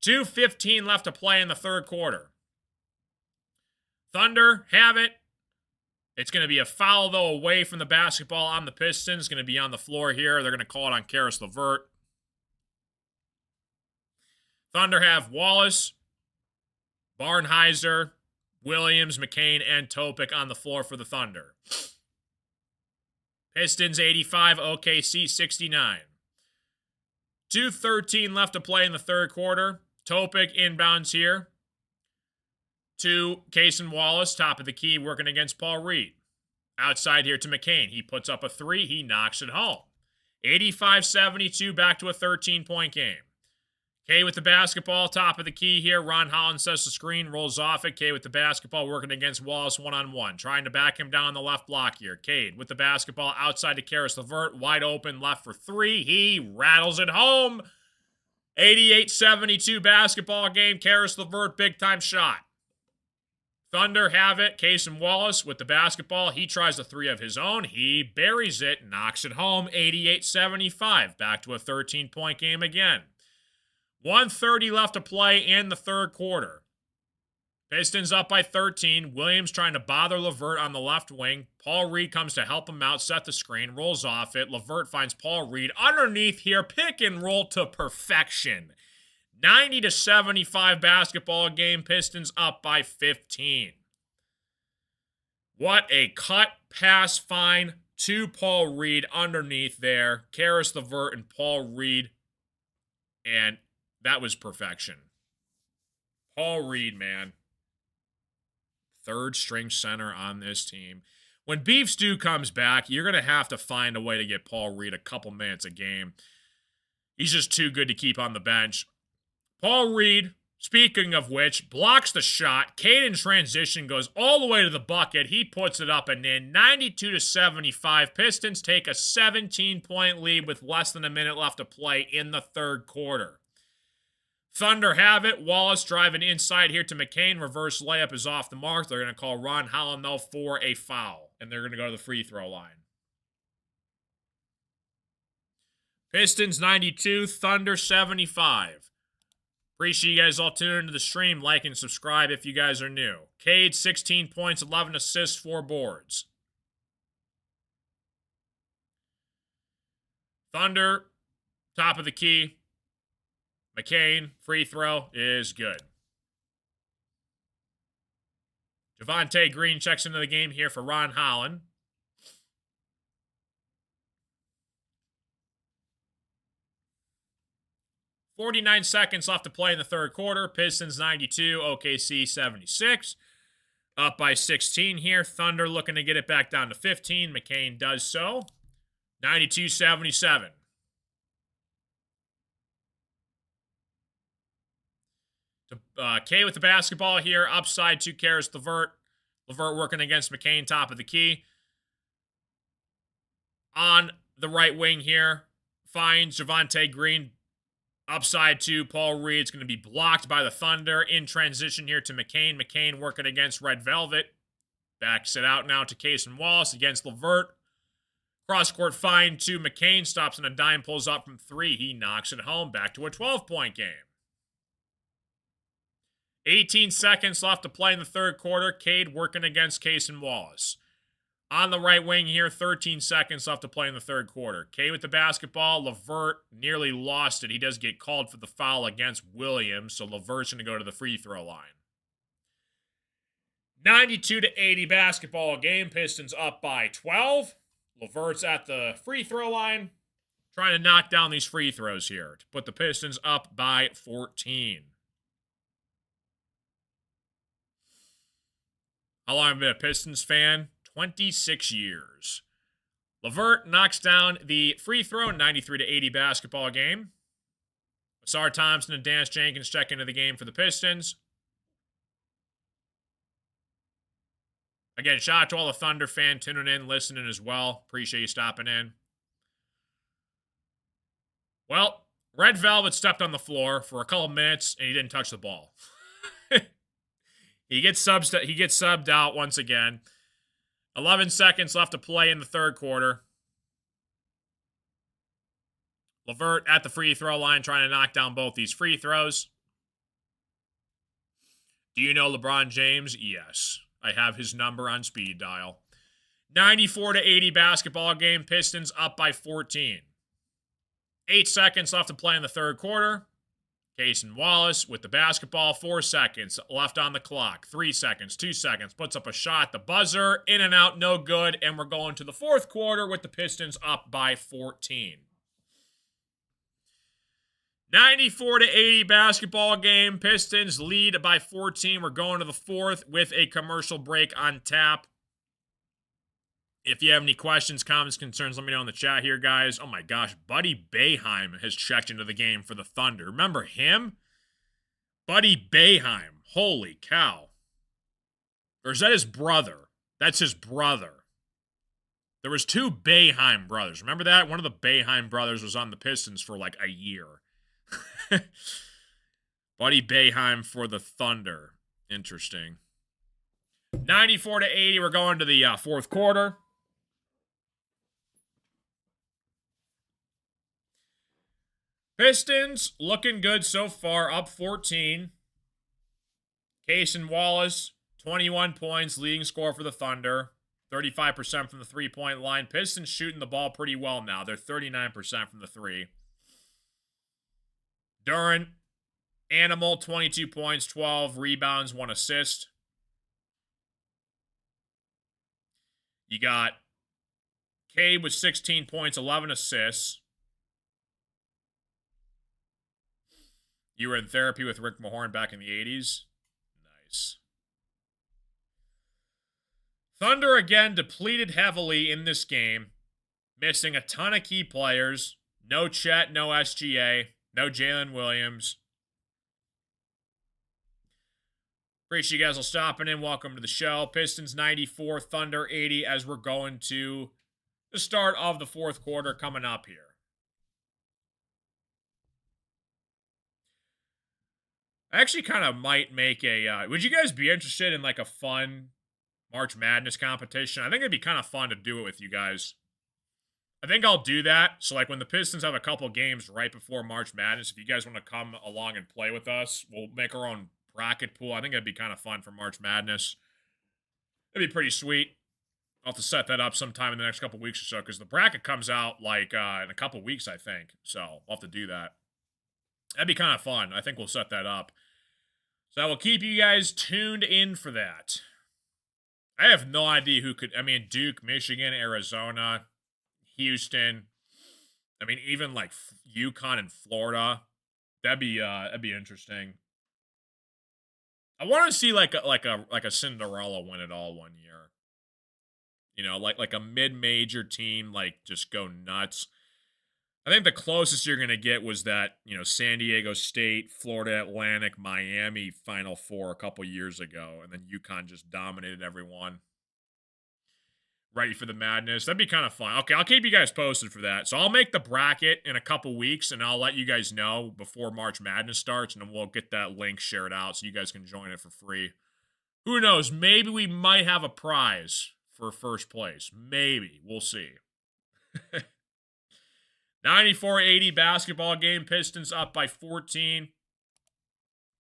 2:15 left to play in the third quarter. Thunder have it. It's going to be a foul, though, away from the basketball on the Pistons. It's going to be on the floor here. They're going to call it on Karis LeVert. Thunder have Wallace, Barnhizer, Williams, McCain, and Topic on the floor for the Thunder. Pistons 85, OKC 69. 2:13 left to play in the third quarter. Topic inbounds here to Kaysen Wallace, top of the key, working against Paul Reed. Outside here to McCain. He puts up a three. He knocks it home. 85-72, back to a 13-point game. K with the basketball, top of the key here. Ron Holland sets the screen, rolls off it. K with the basketball, working against Wallace one-on-one. Trying to back him down the left block here. Cade with the basketball outside to Karis LeVert. Wide open, left for three. He rattles it home. 88-72 basketball game. Karis LeVert, big-time shot. Thunder have it. Kaysen Wallace with the basketball. He tries a three of his own. He buries it, knocks it home. 88-75. Back to a 13-point game again. 1:30 left to play in the third quarter. Pistons up by 13. Williams trying to bother LeVert on the left wing. Paul Reed comes to help him out, set the screen, rolls off it. LeVert finds Paul Reed underneath here. Pick and roll to perfection. 90-75 basketball game. Pistons up by 15. What a cut, pass, fine to Paul Reed underneath there. Karis LeVert and Paul Reed. And that was perfection. Paul Reed, man. Third string center on this team. When Beef Stew comes back, you're going to have to find a way to get Paul Reed a couple minutes a game. He's just too good to keep on the bench. Paul Reed, speaking of which, blocks the shot. Cade in transition goes all the way to the bucket. He puts it up and in. 92-75. Pistons take a 17-point lead with less than a minute left to play in the third quarter. Thunder have it. Wallace driving inside here to McCain. Reverse layup is off the mark. They're going to call Ron Holland, though, for a foul. And they're going to go to the free throw line. Pistons 92, Thunder 75. Appreciate you guys all tuning into the stream. Like and subscribe if you guys are new. Cade, 16 points, 11 assists, 4 boards. Thunder, top of the key. McCain, free throw is good. Javonte Green checks into the game here for Ron Holland. .49 seconds left to play in the third quarter. Pistons 92, OKC 76. Up by 16 here. Thunder looking to get it back down to 15. McCain does so. 92-77. K with the basketball here. Upside to Karis LeVert. LeVert working against McCain, top of the key. On the right wing here, finds Javonte Green. Upside to Paul Reed. It's going to be blocked by the Thunder. In transition here to McCain. McCain working against Red Velvet. Backs it out now to Cason Wallace against LeVert. Cross-court find to McCain. Stops on a dime, pulls up from 3. He knocks it home. Back to a 12-point game. 18 seconds left to play in the third quarter. Cade working against Cason Wallace. On the right wing here, 13 seconds left to play in the third quarter. Cade with the basketball. LeVert nearly lost it. He does get called for the foul against Williams, so LeVert's going to go to the free throw line. 92-80 basketball game. Pistons up by 12. LeVert's at the free throw line, trying to knock down these free throws here to put the Pistons up by 14. How long have I been a Pistons fan? 26 years. LeVert knocks down the free throw, 93-80 basketball game. Asar Thompson and Dan Jenkins check into the game for the Pistons. Again, shout out to all the Thunder fans tuning in, listening as well. Appreciate you stopping in. Well, Red Velvet stepped on the floor for a couple minutes, and he didn't touch the ball. He gets subbed out once again. 11 seconds left to play in the third quarter. LeVert at the free throw line trying to knock down both these free throws. Do you know LeBron James? Yes. I have his number on speed dial. 94-80 basketball game. Pistons up by 14. 8 seconds left to play in the third quarter. Cason Wallace with the basketball. 4 seconds left on the clock. 3 seconds, 2 seconds. Puts up a shot. The buzzer. In and out. No good. And we're going to the fourth quarter with the Pistons up by 14. 94-80 basketball game. Pistons lead by 14. We're going to the fourth with a commercial break on tap. If you have any questions, comments, concerns, let me know in the chat here, guys. Oh my gosh, Buddy Boeheim has checked into the game for the Thunder. Remember him? Buddy Boeheim. Holy cow. Or is that his brother? That's his brother. There was 2 Boeheim brothers. Remember that? One of the Boeheim brothers was on the Pistons for like a year. Buddy Boeheim for the Thunder. Interesting. 94-80. We're going to the fourth quarter. Pistons looking good so far, up 14. Cason Wallace, 21 points, leading scorer for the Thunder. 35% from the three-point line. Pistons shooting the ball pretty well now. They're 39% from the three. Duren, Animal, 22 points, 12 rebounds, 1 assist. You got Cade with 16 points, 11 assists. You were in therapy with Rick Mahorn back in the 80s. Nice. Thunder again depleted heavily in this game. Missing a ton of key players. No Chet, no SGA, no Jalen Williams. Appreciate you guys all stopping in. Welcome to the show. Pistons 94, Thunder 80 as we're going to the start of the fourth quarter coming up here. I actually kind of might make a, would you guys be interested in like a fun March Madness competition? I think it'd be kind of fun to do it with you guys. I think I'll do that. So like when the Pistons have a couple games right before March Madness, if you guys want to come along and play with us, we'll make our own bracket pool. I think it'd be kind of fun for March Madness. It'd be pretty sweet. I'll have to set that up sometime in the next couple weeks or so because the bracket comes out like in a couple weeks, I think. So we'll have to do that. That'd be kind of fun. I think we'll set that up. So I will keep you guys tuned in for that. I have no idea who could, I mean, Duke, Michigan, Arizona, Houston. I mean, even like UConn and Florida. That'd be interesting. I want to see like a Cinderella win it all one year. You know, like a mid-major team, like just go nuts. I think the closest you're going to get was that, San Diego State, Florida Atlantic, Miami Final Four a couple years ago, and then UConn just dominated everyone. Ready for the madness. That'd be kind of fun. Okay, I'll keep you guys posted for that. So I'll make the bracket in a couple weeks, and I'll let you guys know before March Madness starts, and then we'll get that link shared out so you guys can join it for free. Who knows? Maybe we might have a prize for first place. Maybe. We'll see. 94-80 basketball game. Pistons up by 14.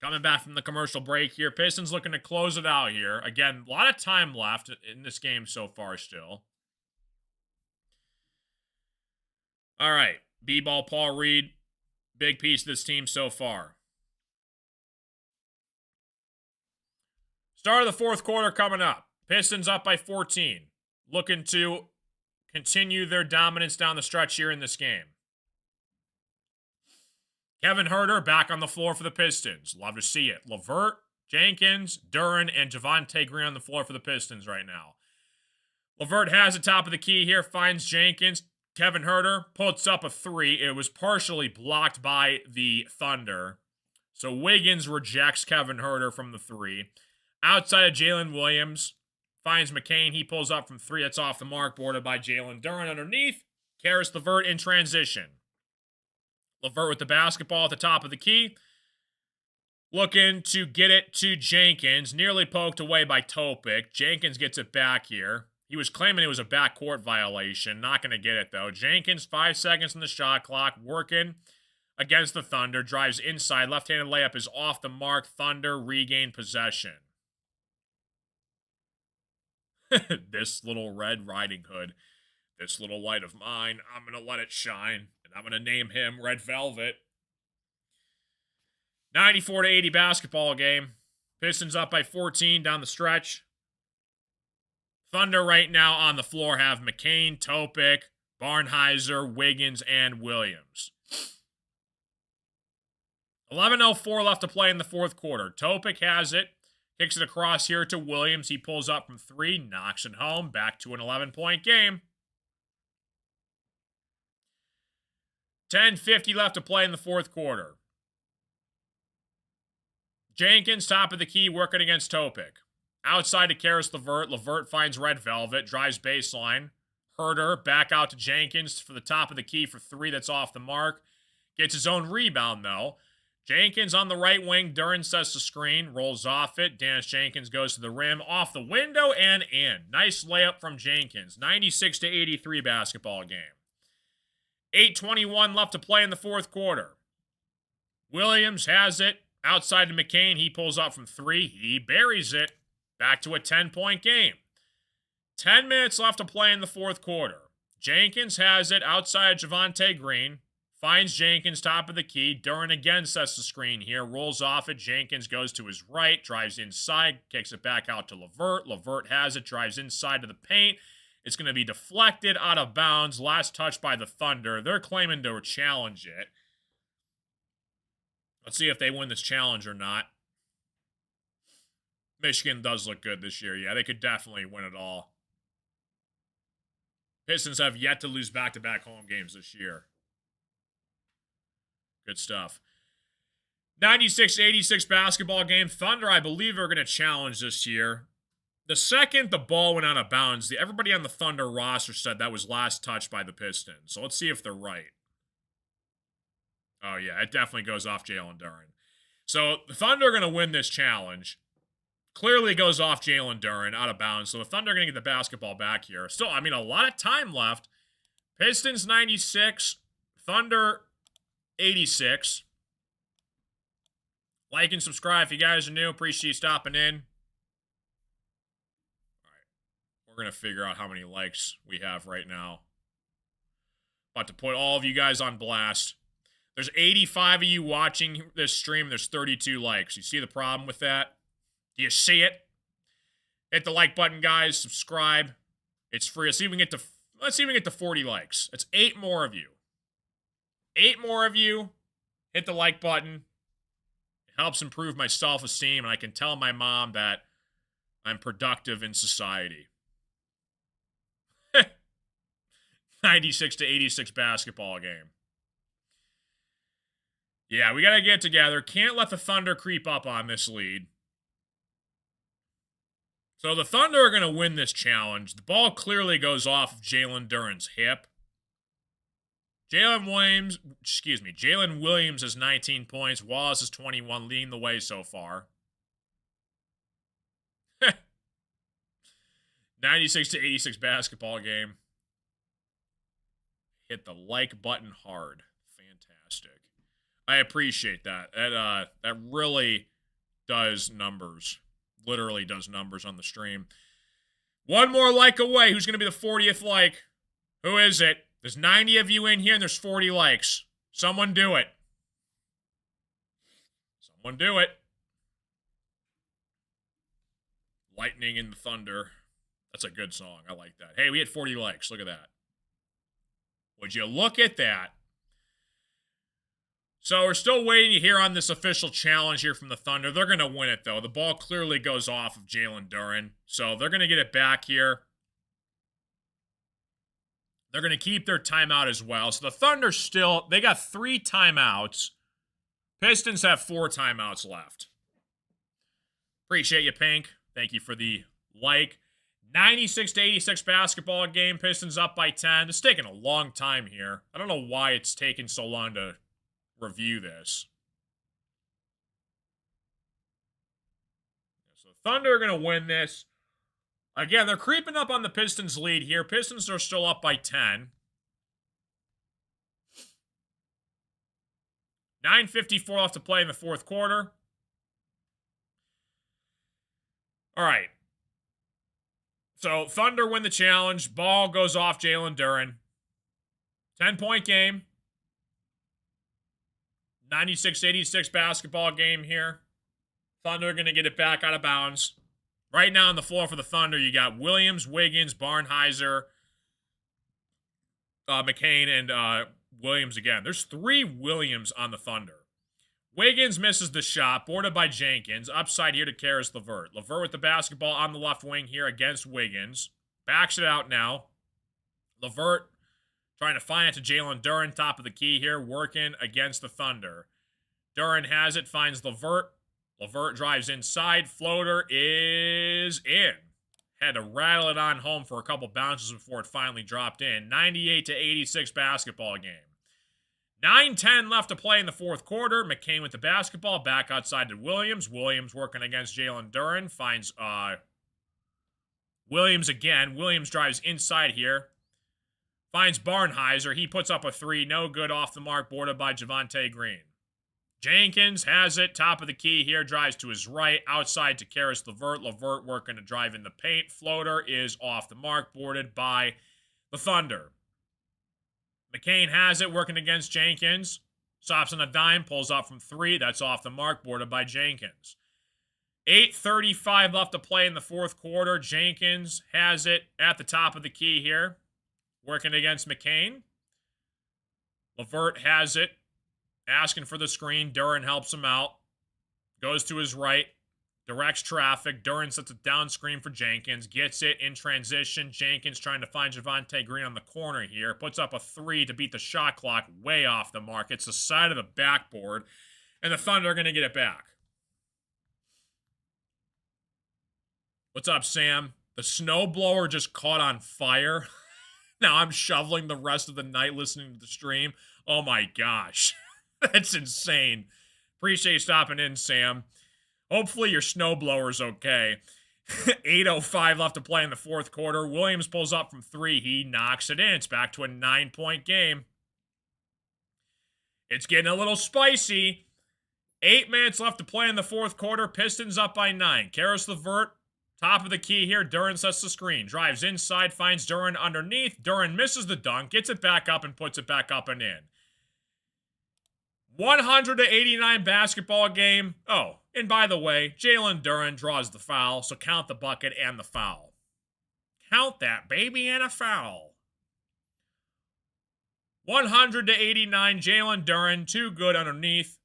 Coming back from the commercial break here. Pistons looking to close it out here. Again, a lot of time left in this game so far still. All right. B-ball, Paul Reed. Big piece of this team so far. Start of the fourth quarter coming up. Pistons up by 14. Looking to continue their dominance down the stretch here in this game. Kevin Huerter back on the floor for the Pistons. Love to see it. LeVert, Jenkins, Duren, and Javonte Green on the floor for the Pistons right now. LeVert has the top of the key here, finds Jenkins. Kevin Huerter puts up a three. It was partially blocked by the Thunder. So Wiggins rejects Kevin Huerter from the three. Outside of Jalen Williams, finds McCain. He pulls up from three. That's off the mark, boarded by Jalen Duren underneath. Karis LeVert in transition. LeVert with the basketball at the top of the key. Looking to get it to Jenkins. Nearly poked away by Topic. Jenkins gets it back here. He was claiming it was a backcourt violation. Not going to get it, though. Jenkins, 5 seconds on the shot clock. Working against the Thunder. Drives inside. Left-handed layup is off the mark. Thunder regain possession. This little Red Riding Hood. This little light of mine. I'm going to let it shine. And I'm going to name him Red Velvet. 94-80 basketball game. Pistons up by 14 down the stretch. Thunder right now on the floor have McCain, Topic, Barnhizer, Wiggins, and Williams. 11:04 left to play in the fourth quarter. Topic has it. Kicks it across here to Williams. He pulls up from three, knocks it home. Back to an 11-point game. 10:50 left to play in the fourth quarter. Jenkins, top of the key, working against Topic. Outside to Karis LeVert. LeVert finds Red Velvet, drives baseline. Huerter back out to Jenkins for the top of the key for three. That's off the mark. Gets his own rebound, though. Jenkins on the right wing. Duren sets the screen, rolls off it. Dennis Jenkins goes to the rim, off the window, and in. Nice layup from Jenkins. 96-83 basketball game. 8:21 left to play in the fourth quarter. Williams has it. Outside to McCain. He pulls up from three. He buries it. Back to a 10-point game. 10 minutes left to play in the fourth quarter. Jenkins has it outside Javonte Green. Finds Jenkins top of the key. Duren again sets the screen here. Rolls off it. Jenkins goes to his right. Drives inside. Kicks it back out to LeVert. LeVert has it. Drives inside to the paint. It's going to be deflected out of bounds. Last touch by the Thunder. They're claiming to challenge it. Let's see if they win this challenge or not. Michigan does look good this year. Yeah, they could definitely win it all. Pistons have yet to lose back-to-back home games this year. Good stuff. 96-86 basketball game. Thunder, I believe, are going to challenge this year. The second the ball went out of bounds, everybody on the Thunder roster said that was last touched by the Pistons. So let's see if they're right. Oh, yeah, it definitely goes off Jalen Duren. So the Thunder are going to win this challenge. Clearly goes off Jalen Duren out of bounds. So the Thunder are going to get the basketball back here. Still, I mean, a lot of time left. Pistons 96. Thunder 86. Like and subscribe if you guys are new. Appreciate you stopping in. All right. We're going to figure out how many likes we have right now. About to put all of you guys on blast. There's 85 of you watching this stream. There's 32 likes. You see the problem with that? Do you see it? Hit the like button, guys. Subscribe. It's free. Let's see if we can get to 40 likes. It's 8 more of you. 8 more of you. Hit the like button. It Helps improve my self-esteem, and I can tell my mom that I'm productive in society. 96-86 basketball game. Yeah, we got to get together. Can't let the Thunder creep up on this lead. So the Thunder are going to win this challenge. The ball clearly goes off of Jalen Duren's hip. Jalen Williams has 19 points. Wallace has 21, leading the way so far. 96-86 basketball game. Hit the like button hard. Fantastic. I appreciate that. That really does numbers. Literally does numbers on the stream. One more like away. Who's going to be the 40th like? Who is it? There's 90 of you in here and there's 40 likes. Someone do it. Someone do it. Lightning in the Thunder. That's a good song. I like that. Hey, we had 40 likes. Look at that. Would you look at that? So we're still waiting to hear on this official challenge here from the Thunder. They're going to win it, though. The ball clearly goes off of Jalen Duren. So they're going to get it back here. They're going to keep their timeout as well. So the Thunder they got 3 timeouts. Pistons have 4 timeouts left. Appreciate you, Pink. Thank you for the like. 96-86 basketball game. Pistons up by 10. It's taking a long time here. I don't know why it's taking so long to review this. So Thunder are going to win this. Again, they're creeping up on the Pistons lead here. Pistons are still up by 10. 9:54 left to play in the fourth quarter. All right. So Thunder win the challenge. Ball goes off Jalen Duren. 10-point game. 96-86 basketball game here. Thunder are going to get it back out of bounds. Right now on the floor for the Thunder, you got Williams, Wiggins, Barnhizer, McCain, and Williams again. There's 3 Williams on the Thunder. Wiggins misses the shot, boarded by Jenkins. Upside here to Karis LeVert. LeVert with the basketball on the left wing here against Wiggins. Backs it out now. LeVert trying to find it to Jalen Duren, top of the key here, working against the Thunder. Duren has it, finds LeVert. LeVert drives inside. Floater is in. Had to rattle it on home for a couple bounces before it finally dropped in. 98-86 basketball game. 9:10 left to play in the fourth quarter. McCain with the basketball. Back outside to Williams. Williams working against Jalen Duren. Finds Williams again. Williams drives inside here. Finds Barnhizer. He puts up a 3. No good, off the mark. Boarded by Javonte Green. Jenkins has it. Top of the key here. Drives to his right. Outside to Karis LeVert. LeVert working to drive in the paint. Floater is off the mark. Boarded by the Thunder. McCain has it. Working against Jenkins. Stops on a dime. Pulls up from 3. That's off the mark. Boarded by Jenkins. 8:35 left to play in the fourth quarter. Jenkins has it at the top of the key here. Working against McCain. LeVert has it. Asking for the screen. Duren helps him out. Goes to his right. Directs traffic. Duren sets a down screen for Jenkins. Gets it in transition. Jenkins trying to find Javonte Green on the corner here. Puts up a 3 to beat the shot clock way off the mark. It's the side of the backboard. And the Thunder are going to get it back. What's up, Sam? The snowblower just caught on fire. Now I'm shoveling the rest of the night listening to the stream. Oh my gosh. That's insane. Appreciate you stopping in, Sam. Hopefully your snowblower's okay. 8:05 left to play in the fourth quarter. Williams pulls up from 3. He knocks it in. It's back to a 9-point game. It's getting a little spicy. 8 minutes left to play in the fourth quarter. Pistons up by 9. Karis LeVert, top of the key here. Duren sets the screen. Drives inside, finds Duren underneath. Duren misses the dunk, gets it back up, and puts it back up and in. 100-89 basketball game. Oh, and by the way, Jalen Duren draws the foul, so count the bucket and the foul. Count that, baby, and a foul. 100-89, Jalen Duren, too good underneath.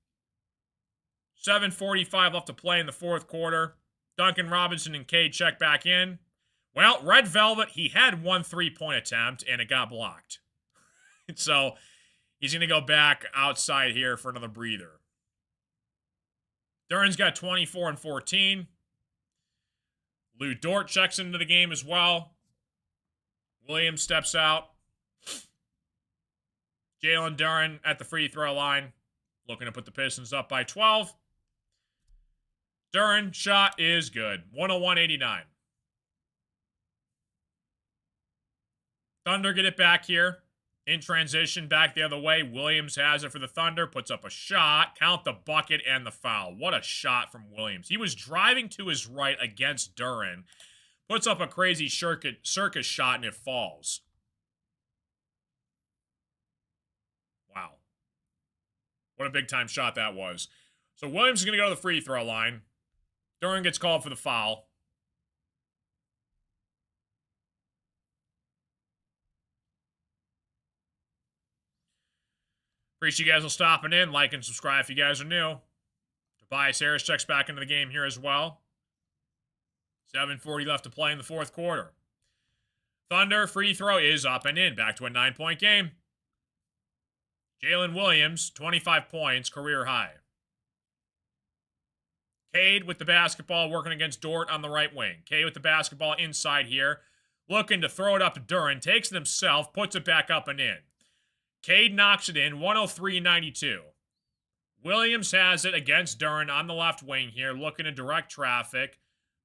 7:45 left to play in the fourth quarter. Duncan Robinson and Cade check back in. Well, Red Velvet, he had one 3-point attempt, and it got blocked. So he's going to go back outside here for another breather. Duren's got 24 and 14. Lou Dort checks into the game as well. Williams steps out. Jalen Duren at the free throw line, looking to put the Pistons up by 12. Duren shot is good. 101-89. Thunder get it back here. In transition, back the other way. Williams has it for the Thunder. Puts up a shot. Count the bucket and the foul. What a shot from Williams. He was driving to his right against Duren. Puts up a crazy circus shot and it falls. Wow. What a big-time shot that was. So Williams is going to go to the free throw line. Duren gets called for the foul. Appreciate you guys will stopping in. Like and subscribe if you guys are new. Tobias Harris checks back into the game here as well. 7:40 left to play in the fourth quarter. Thunder free throw is up and in. Back to a 9-point game. Jalen Williams, 25 points, career high. Cade with the basketball working against Dort on the right wing. Cade with the basketball inside here. Looking to throw it up to Duren. Takes it himself, puts it back up and in. Cade knocks it in, 103-92. Williams has it against Duren on the left wing here, looking to direct traffic.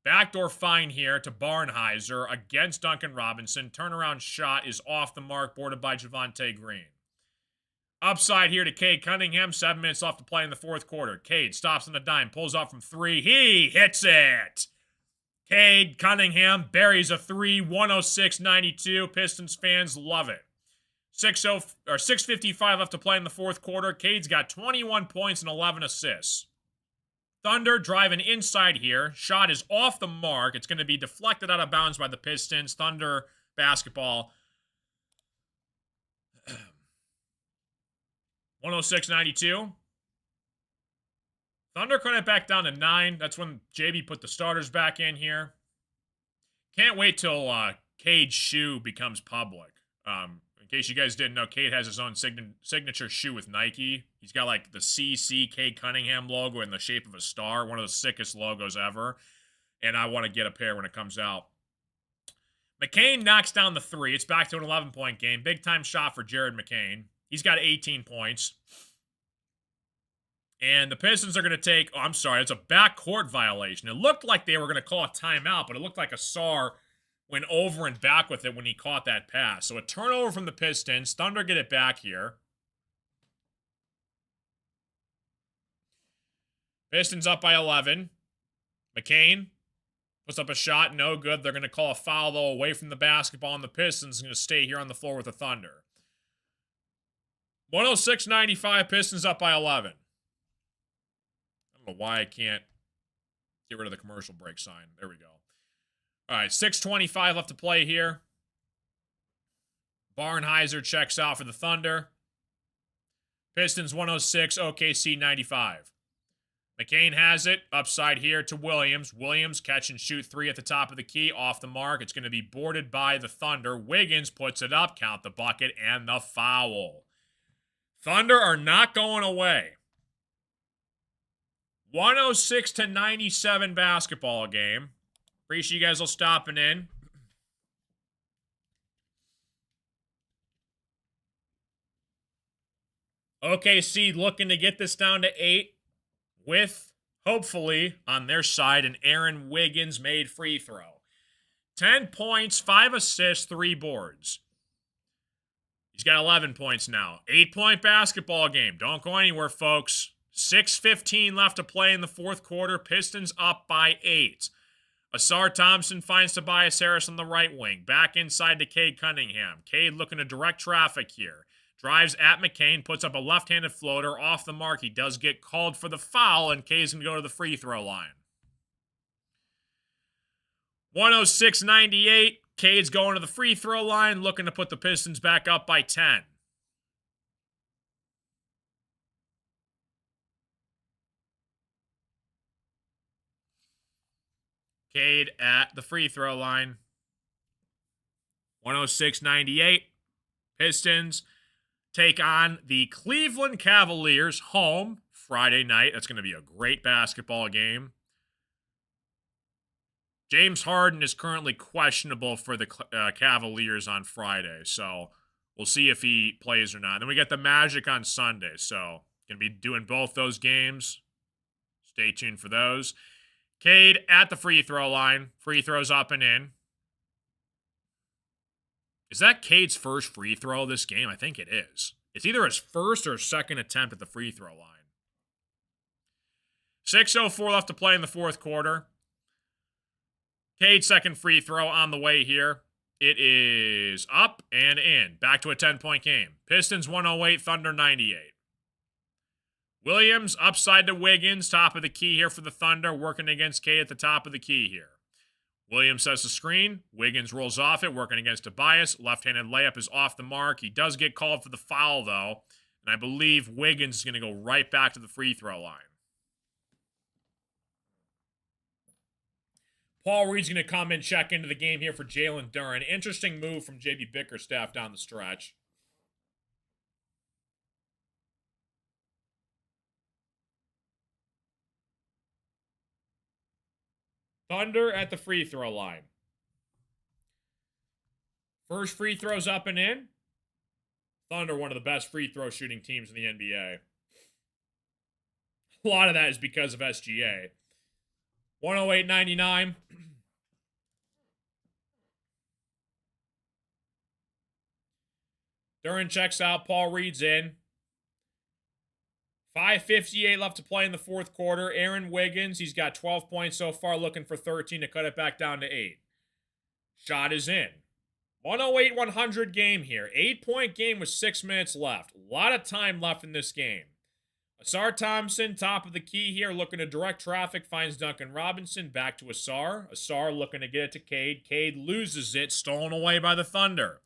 Backdoor fine here to Barnhizer against Duncan Robinson. Turnaround shot is off the mark, boarded by Javonte Green. Upside here to Cade Cunningham, 7 minutes left to play in the fourth quarter. Cade stops on the dime, pulls up from 3. He hits it! Cade Cunningham buries a 3, 106-92. Pistons fans love it. 6:55 left to play in the fourth quarter. Cade's got 21 points and 11 assists. Thunder driving inside here. Shot is off the mark. It's going to be deflected out of bounds by the Pistons. Thunder basketball. 106-92. Thunder cut it back down to 9. That's when JB put the starters back in here. Can't wait till Cade's shoe becomes public. In case you guys didn't know, Cade has his own signature shoe with Nike. He's got like the CC Cade Cunningham logo in the shape of a star. One of the sickest logos ever. And I want to get a pair when it comes out. McCain knocks down the 3. It's back to an 11-point game. Big time shot for Jared McCain. He's got 18 points. And the Pistons are going to take... Oh, I'm sorry. It's a backcourt violation. It looked like they were going to call a timeout, but it looked like Asar went over and back with it when he caught that pass. So a turnover from the Pistons. Thunder get it back here. Pistons up by 11. McCain puts up a shot. No good. They're going to call a foul, though, away from the basketball, and the Pistons are going to stay here on the floor with the Thunder. 106-95. Pistons up by 11. I don't know why I can't get rid of the commercial break sign. There we go. All right, 6:25 left to play here. Barnhizer checks out for the Thunder. Pistons 106, OKC 95. McCain has it. Upside here to Williams. Williams catch and shoot 3 at the top of the key. Off the mark. It's going to be boarded by the Thunder. Wiggins puts it up. Count the bucket and the foul. Thunder are not going away. 106-97 basketball game. Appreciate you guys all stopping in. OKC looking to get this down to 8 with, hopefully, on their side, an Aaron Wiggins made free throw. 10 points, 5 assists, 3 boards. He's got 11 points now. 8-point basketball game. Don't go anywhere, folks. 6:15 left to play in the fourth quarter. Pistons up by 8. Asar Thompson finds Tobias Harris on the right wing. Back inside to Cade Cunningham. Cade looking to direct traffic here. Drives at McCain. Puts up a left-handed floater. Off the mark. He does get called for the foul, and Cade's going to go to the free throw line. 106-98. Cade's going to the free throw line. Looking to put the Pistons back up by 10. Cade at the free throw line. 106-98. Pistons take on the Cleveland Cavaliers home Friday night. That's going to be a great basketball game. James Harden is currently questionable for the Cavaliers on Friday, so we'll see if he plays or not. Then we get the Magic on Sunday, so going to be doing both those games. Stay tuned for those. Cade at the free throw line. Free throws up and in. Is that Cade's first free throw this game? I think it is. It's either his first or second attempt at the free throw line. 6:04 left to play in the fourth quarter. Cade's second free throw on the way here. It is up and in. Back to a 10-point game. Pistons 108, Thunder 98. Williams upside to Wiggins, top of the key here for the Thunder, working against Cade at the top of the key here. Williams sets the screen. Wiggins rolls off it, working against Tobias. Left-handed layup is off the mark. He does get called for the foul, though. And I believe Wiggins is going to go right back to the free throw line. Paul Reed's going to come and check into the game here for Jalen Duren. Interesting move from J.B. Bickerstaff down the stretch. Thunder at the free throw line. First free throws up and in. Thunder, one of the best free throw shooting teams in the NBA. A lot of that is because of SGA. 108-99. Duren checks out. Paul Reed's in. 5:58 left to play in the fourth quarter. Aaron Wiggins, he's got 12 points so far, looking for 13 to cut it back down to 8. Shot is in. 108-100 game here. 8-point game with 6 minutes left. A lot of time left in this game. Asar Thompson, top of the key here, looking to direct traffic, finds Duncan Robinson. Back to Asar. Asar looking to get it to Cade. Cade loses it, stolen away by the Thunder.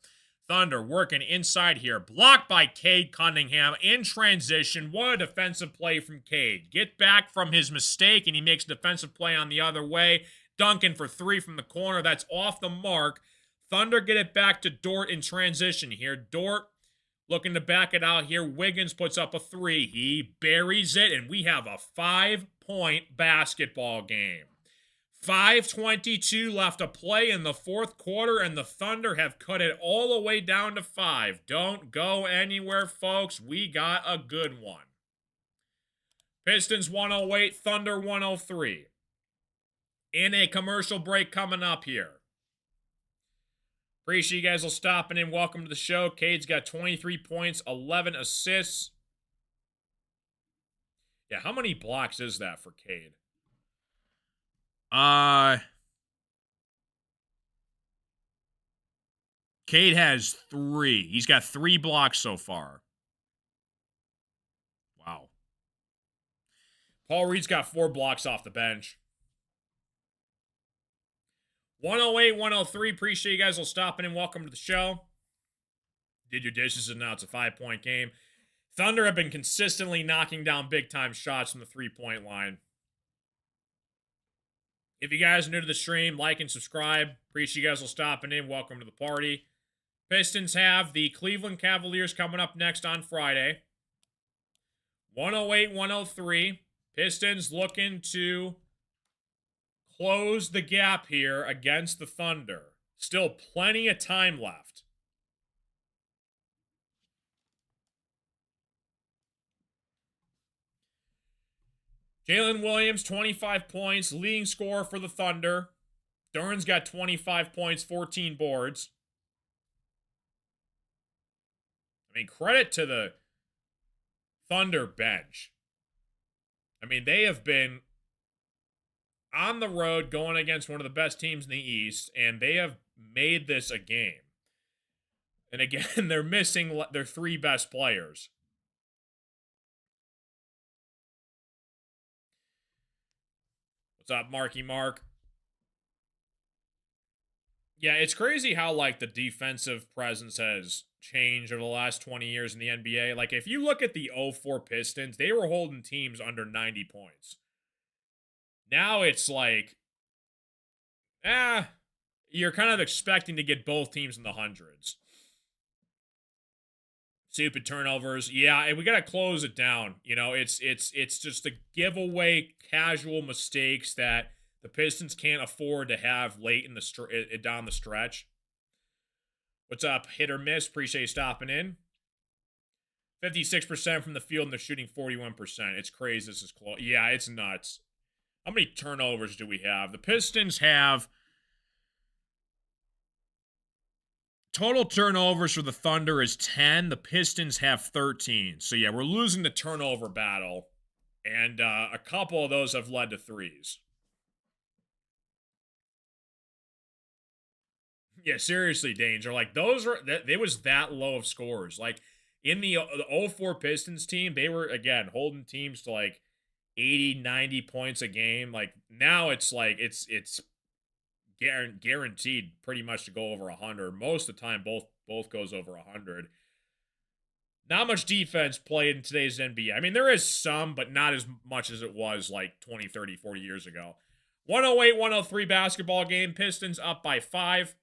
Thunder working inside here. Blocked by Cade Cunningham in transition. What a defensive play from Cade. Get back from his mistake, and he makes a defensive play on the other way. Duncan for 3 from the corner. That's off the mark. Thunder get it back to Dort in transition here. Dort looking to back it out here. Wiggins puts up a 3. He buries it, and we have a 5-point basketball game. 5:22 left to play in the fourth quarter, and the Thunder have cut it all the way down to 5. Don't go anywhere, folks. We got a good one. Pistons 108, Thunder 103. In a commercial break coming up here. Appreciate you guys all stopping in. Welcome to the show. Cade's got 23 points, 11 assists. Yeah, how many blocks is that for Cade? Cade has 3. He's got 3 blocks so far. Wow. Paul Reed's got 4 blocks off the bench. 108-103. Appreciate you guys all stopping in. Welcome to the show. Did your dishes, and now it's a 5-point game. Thunder have been consistently knocking down big-time shots from the 3-point line. If you guys are new to the stream, like and subscribe. Appreciate you guys all stopping in. Welcome to the party. Pistons have the Cleveland Cavaliers coming up next on Friday. 108-103. Pistons looking to close the gap here against the Thunder. Still plenty of time left. Jalen Williams, 25 points, leading scorer for the Thunder. Duren's got 25 points, 14 boards. I mean, credit to the Thunder bench. I mean, they have been on the road going against one of the best teams in the East, and they have made this a game. And again, they're missing their 3 best players. What's up, Marky Mark? Yeah, it's crazy how, like, the defensive presence has changed over the last 20 years in the NBA. Like, if you look at the 04 Pistons, they were holding teams under 90 points. Now it's like You're kind of expecting to get both teams in the hundreds. Stupid turnovers. Yeah, and we got to close it down. You know, it's just the giveaway casual mistakes that the Pistons can't afford to have late in the down the stretch. What's up, hit or miss? Appreciate you stopping in. 56% from the field, and they're shooting 41%. It's crazy. This is close. Yeah, it's nuts. How many turnovers do we have? The Pistons have total turnovers for the Thunder is 10. The Pistons have 13. So, yeah, we're losing the turnover battle. And a couple of those have led to threes. Yeah, seriously, Danger. Like, those are... It was that low of scores. Like, in the 04 Pistons team, they were, again, holding teams to, like, 80, 90 points a game. Like, now it's like... It's guaranteed pretty much to go over 100. Most of the time, both goes over 100. Not much defense played in today's NBA. I mean, there is some, but not as much as it was like 20, 30, 40 years ago. 108-103 basketball game. Pistons up by 5.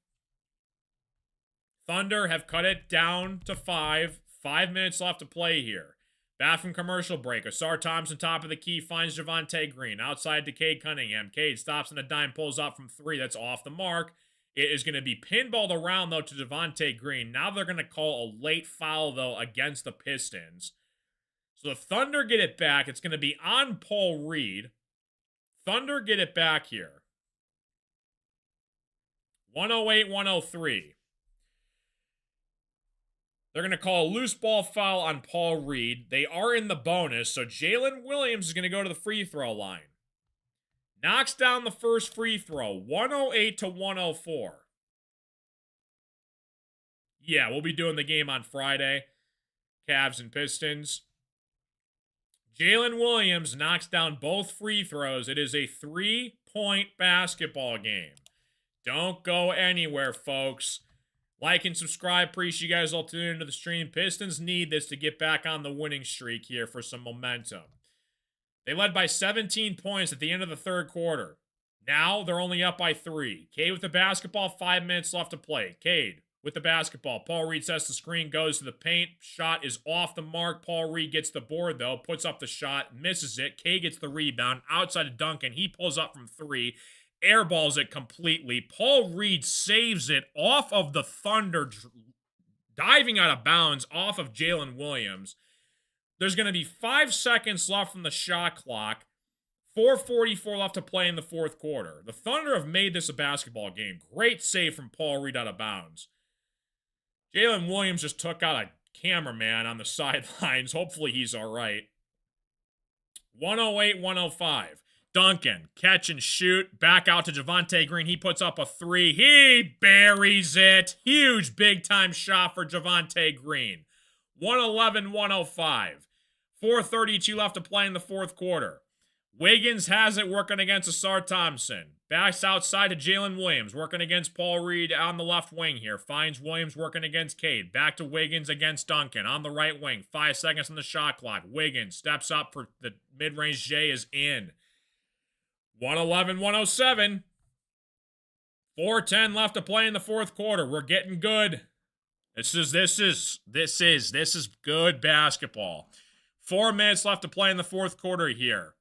Thunder have cut it down to 5. 5 minutes left to play here. Back from commercial break. Asar Thompson, top of the key, finds Javonte Green. Outside to Cade Cunningham. Cade stops on a dime, pulls up from 3. That's off the mark. It is going to be pinballed around, though, to Javonte Green. Now they're going to call a late foul, though, against the Pistons. So the Thunder get it back. It's going to be on Paul Reed. Thunder get it back here. 108-103. They're going to call a loose ball foul on Paul Reed. They are in the bonus, so Jalen Williams is going to go to the free throw line. Knocks down the first free throw, 108-104. Yeah, we'll be doing the game on Friday. Cavs and Pistons. Jalen Williams knocks down both free throws. It is a 3-point basketball game. Don't go anywhere, folks. Like and subscribe. Appreciate you guys all tuning into the stream. Pistons need this to get back on the winning streak here for some momentum. They led by 17 points at the end of the third quarter. Now they're only up by 3. Cade with the basketball, 5 minutes left to play. Cade with the basketball. Paul Reed sets the screen, goes to the paint. Shot is off the mark. Paul Reed gets the board, though, puts up the shot, misses it. Cade gets the rebound. Outside of Duncan, he pulls up from 3. Airballs it completely. Paul Reed saves it off of the Thunder, diving out of bounds off of Jalen Williams. There's going to be 5 seconds left from the shot clock. 4:44 left to play in the fourth quarter. The Thunder have made this a basketball game. Great save from Paul Reed out of bounds. Jalen Williams just took out a cameraman on the sidelines. Hopefully he's all right. 108-105. Duncan, catch and shoot. Back out to Javonte Green. He puts up a 3. He buries it. Huge big-time shot for Javonte Green. 111-105. 4:32 left to play in the fourth quarter. Wiggins has it working against Asar Thompson. Backs outside to Jalen Williams, working against Paul Reed on the left wing here. Finds Williams working against Cade. Back to Wiggins against Duncan on the right wing. 5 seconds on the shot clock. Wiggins steps up for the mid-range J is in. 111-107. 4:10 left to play in the fourth quarter. We're getting good. This is good basketball. 4 minutes left to play in the fourth quarter here.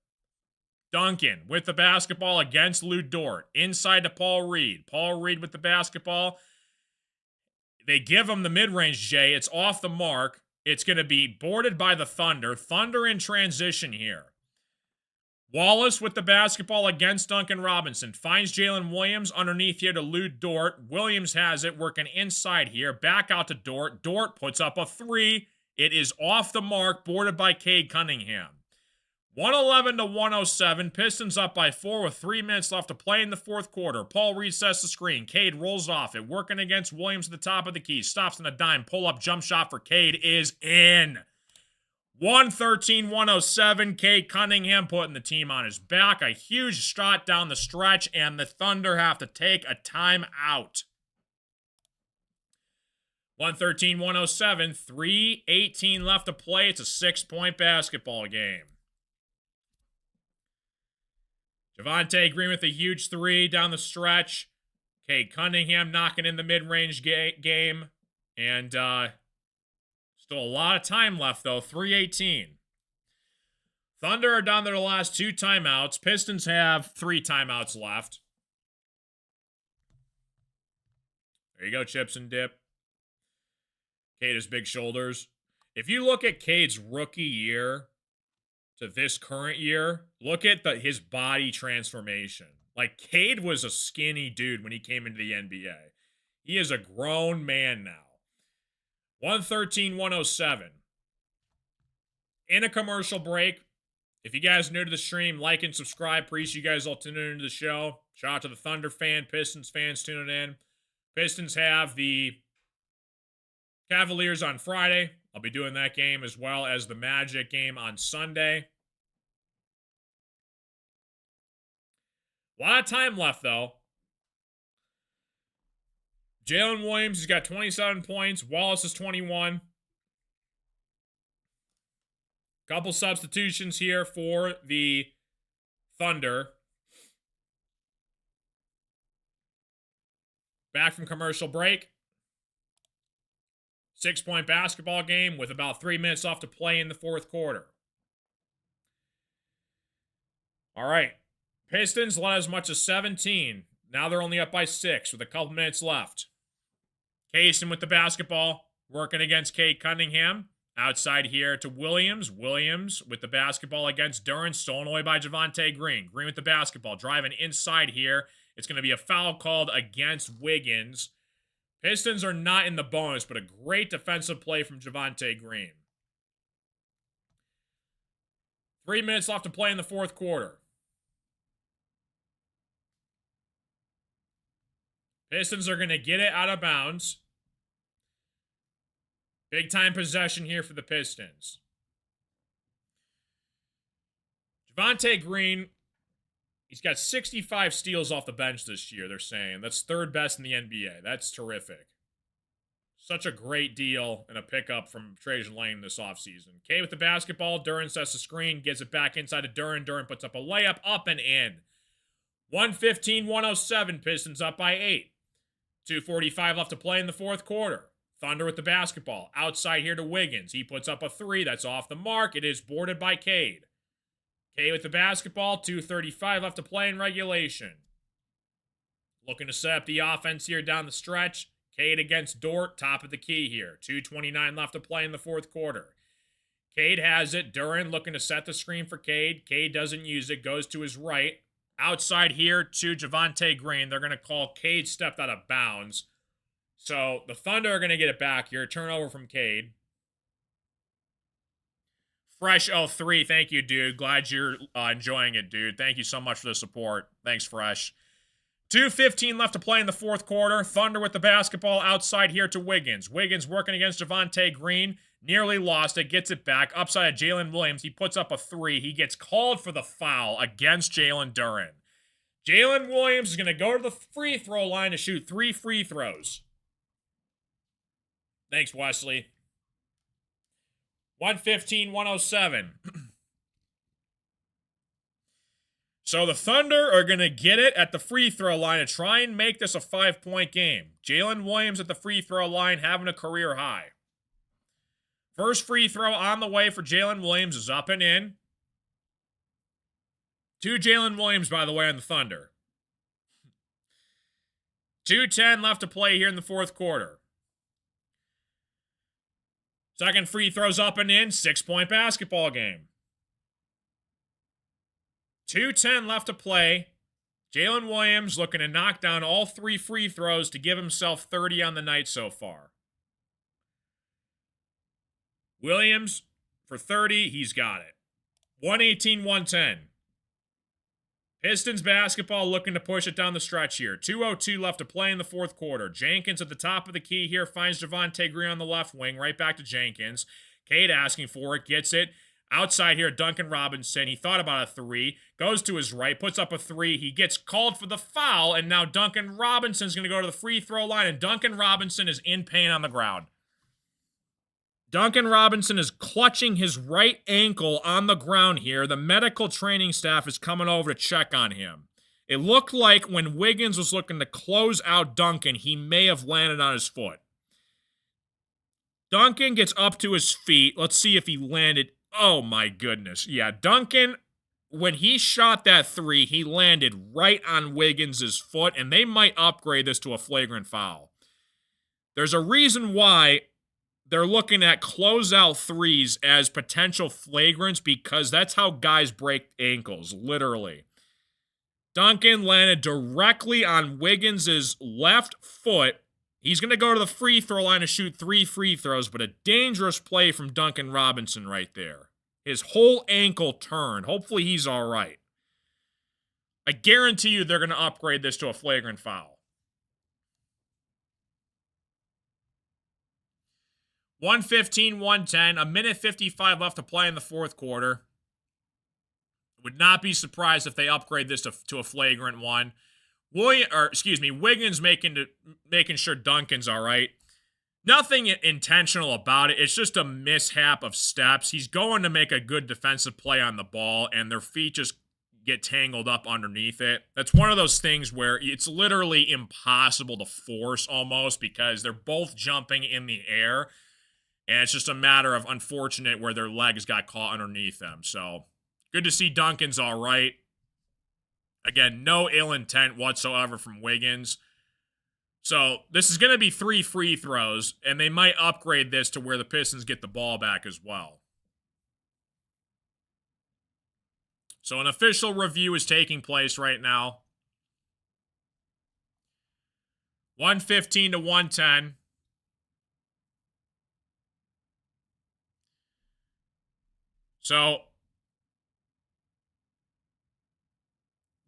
Duncan with the basketball against Lou Dort. Inside to Paul Reed. Paul Reed with the basketball. They give him the mid-range J. It's off the mark. It's going to be boarded by the Thunder. Thunder in transition here. Wallace with the basketball against Duncan Robinson. Finds Jalen Williams underneath here to Lou Dort. Williams has it working inside here. Back out to Dort. Dort puts up a 3. It is off the mark, boarded by Cade Cunningham. 111-107. Pistons up by 4 with 3 minutes left to play in the fourth quarter. Paul Reed sets the screen. Cade rolls off it. Working against Williams at the top of the key. Stops on a dime. Pull-up jump shot for Cade is in. 113-107. Cade Cunningham putting the team on his back. A huge shot down the stretch, and the Thunder have to take a timeout. 113-107. 3:18 left to play. It's a 6-point basketball game. Javonte Green with a huge 3 down the stretch. Cade Cunningham knocking in the mid-range game. And still a lot of time left, though. 3:18. Thunder are down to their last 2 timeouts. Pistons have 3 timeouts left. There you go, chips and dip. Cade has big shoulders. If you look at Cade's rookie year to this current year, look at his body transformation. Like, Cade was a skinny dude when he came into the NBA. He is a grown man now. 113-107. In a commercial break. If you guys are new to the stream, like and subscribe. Appreciate you guys all tuning into the show. Shout out to the Thunder fan, Pistons fans tuning in. Pistons have the Cavaliers on Friday. I'll be doing that game as well as the Magic game on Sunday. A lot of time left, though. Jalen Williams has got 27 points. Wallace is 21. Couple substitutions here for the Thunder. Back from commercial break. 6-point basketball game with about 3 minutes left to play in the fourth quarter. All right. Pistons led as much as 17. Now they're only up by 6 with a couple minutes left. Kaysen with the basketball, working against Cade Cunningham. Outside here to Williams. Williams with the basketball against Duren, stolen away by Javonte Green. Green with the basketball, driving inside here. It's going to be a foul called against Wiggins. Pistons are not in the bonus, but a great defensive play from Javonte Green. 3 minutes left to play in the fourth quarter. Pistons are going to get it out of bounds. Big time possession here for the Pistons. Javonte Green, he's got 65 steals off the bench this year, they're saying. That's third best in the NBA. That's terrific. Such a great deal and a pickup from Trajan Lane this offseason. K with the basketball. Duren sets the screen, gives it back inside to Duren. Duren puts up a layup, up and in. 115-107, Pistons up by 8. 2:45 left to play in the fourth quarter. Thunder with the basketball. Outside here to Wiggins. He puts up a 3. That's off the mark. It is boarded by Cade. Cade with the basketball. 2:35 left to play in regulation. Looking to set up the offense here down the stretch. Cade against Dort. Top of the key here. 2:29 left to play in the fourth quarter. Cade has it. Duren looking to set the screen for Cade. Cade doesn't use it. Goes to his right. Outside here to Javonte Green. They're going to call Cade stepped out of bounds. So the Thunder are going to get it back here. Turnover from Cade. Fresh 03. Thank you, dude. Glad you're enjoying it, dude. Thank you so much for the support. Thanks, Fresh. 2:15 left to play in the fourth quarter. Thunder with the basketball outside here to Wiggins. Wiggins working against Javonte Green. Nearly lost it. Gets it back. Upside of Jalen Williams. He puts up a 3. He gets called for the foul against Jalen Duren. Jalen Williams is going to go to the free throw line to shoot 3 free throws. Thanks, Wesley. 115-107. So the Thunder are going to get it at the free throw line to try and make this a 5-point game. Jalen Williams at the free throw line having a career high. First free throw on the way for Jalen Williams is up and in. 2 Jalen Williams, by the way, on the Thunder. 2:10 left to play here in the fourth quarter. Second free throw's up and in. 6-point basketball game. 2:10 left to play. Jalen Williams looking to knock down all 3 free throws to give himself 30 on the night so far. Williams for 30. He's got it. 118-110. Pistons basketball looking to push it down the stretch here. 2:02 left to play in the fourth quarter. Jenkins at the top of the key here finds Javonte Green on the left wing. Right back to Jenkins. Cade asking for it. Gets it. Outside here, Duncan Robinson. He thought about a 3. Goes to his right. Puts up a 3. He gets called for the foul. And now Duncan Robinson's going to go to the free throw line. And Duncan Robinson is in pain on the ground. Duncan Robinson is clutching his right ankle on the ground here. The medical training staff is coming over to check on him. It looked like when Wiggins was looking to close out Duncan, he may have landed on his foot. Duncan gets up to his feet. Let's see if he landed. Oh my goodness. Yeah, Duncan, when he shot that three, he landed right on Wiggins' foot, and they might upgrade this to a flagrant foul. There's a reason why they're looking at closeout threes as potential flagrants, because that's how guys break ankles, literally. Duncan landed directly on Wiggins' left foot. He's going to go to the free throw line to shoot 3 free throws, but a dangerous play from Duncan Robinson right there. His whole ankle turned. Hopefully he's all right. I guarantee you they're going to upgrade this to a flagrant foul. 1:15-1:10, a minute 55 left to play in the fourth quarter. Would not be surprised if they upgrade this to a flagrant one. Wiggins making sure Duncan's all right. Nothing intentional about it. It's just a mishap of steps. He's going to make a good defensive play on the ball, and their feet just get tangled up underneath it. That's one of those things where it's literally impossible to force almost, because they're both jumping in the air, and it's just a matter of unfortunate where their legs got caught underneath them. So good to see Duncan's all right. Again, no ill intent whatsoever from Wiggins. So this is going to be 3 free throws, and they might upgrade this to where the Pistons get the ball back as well. So an official review is taking place right now. 1:15-1:10. So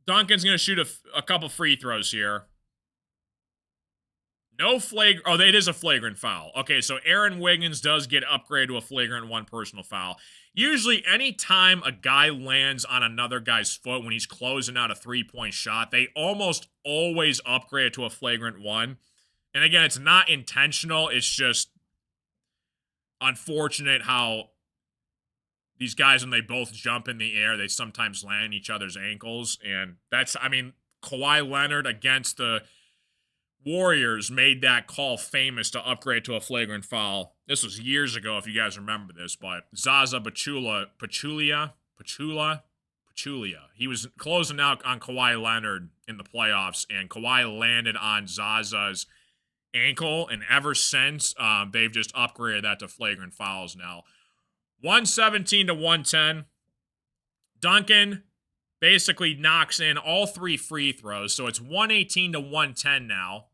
Duncan's going to shoot a couple free throws here. No oh, it is a flagrant foul. Okay, so Aaron Wiggins does get upgraded to a flagrant 1 personal foul. Usually, anytime a guy lands on another guy's foot when he's closing out a 3-point shot, they almost always upgrade it to a flagrant 1. And again, it's not intentional. It's just unfortunate how these guys, when they both jump in the air, they sometimes land on each other's ankles. And that's, Kawhi Leonard against the Warriors made that call famous to upgrade to a flagrant foul. This was years ago, if you guys remember this, but Zaza Pachulia. He was closing out on Kawhi Leonard in the playoffs, and Kawhi landed on Zaza's ankle, and ever since, they've just upgraded that to flagrant fouls now. 1:17-1:10. Duncan basically knocks in all 3 free throws, so it's 1:18-1:10 now.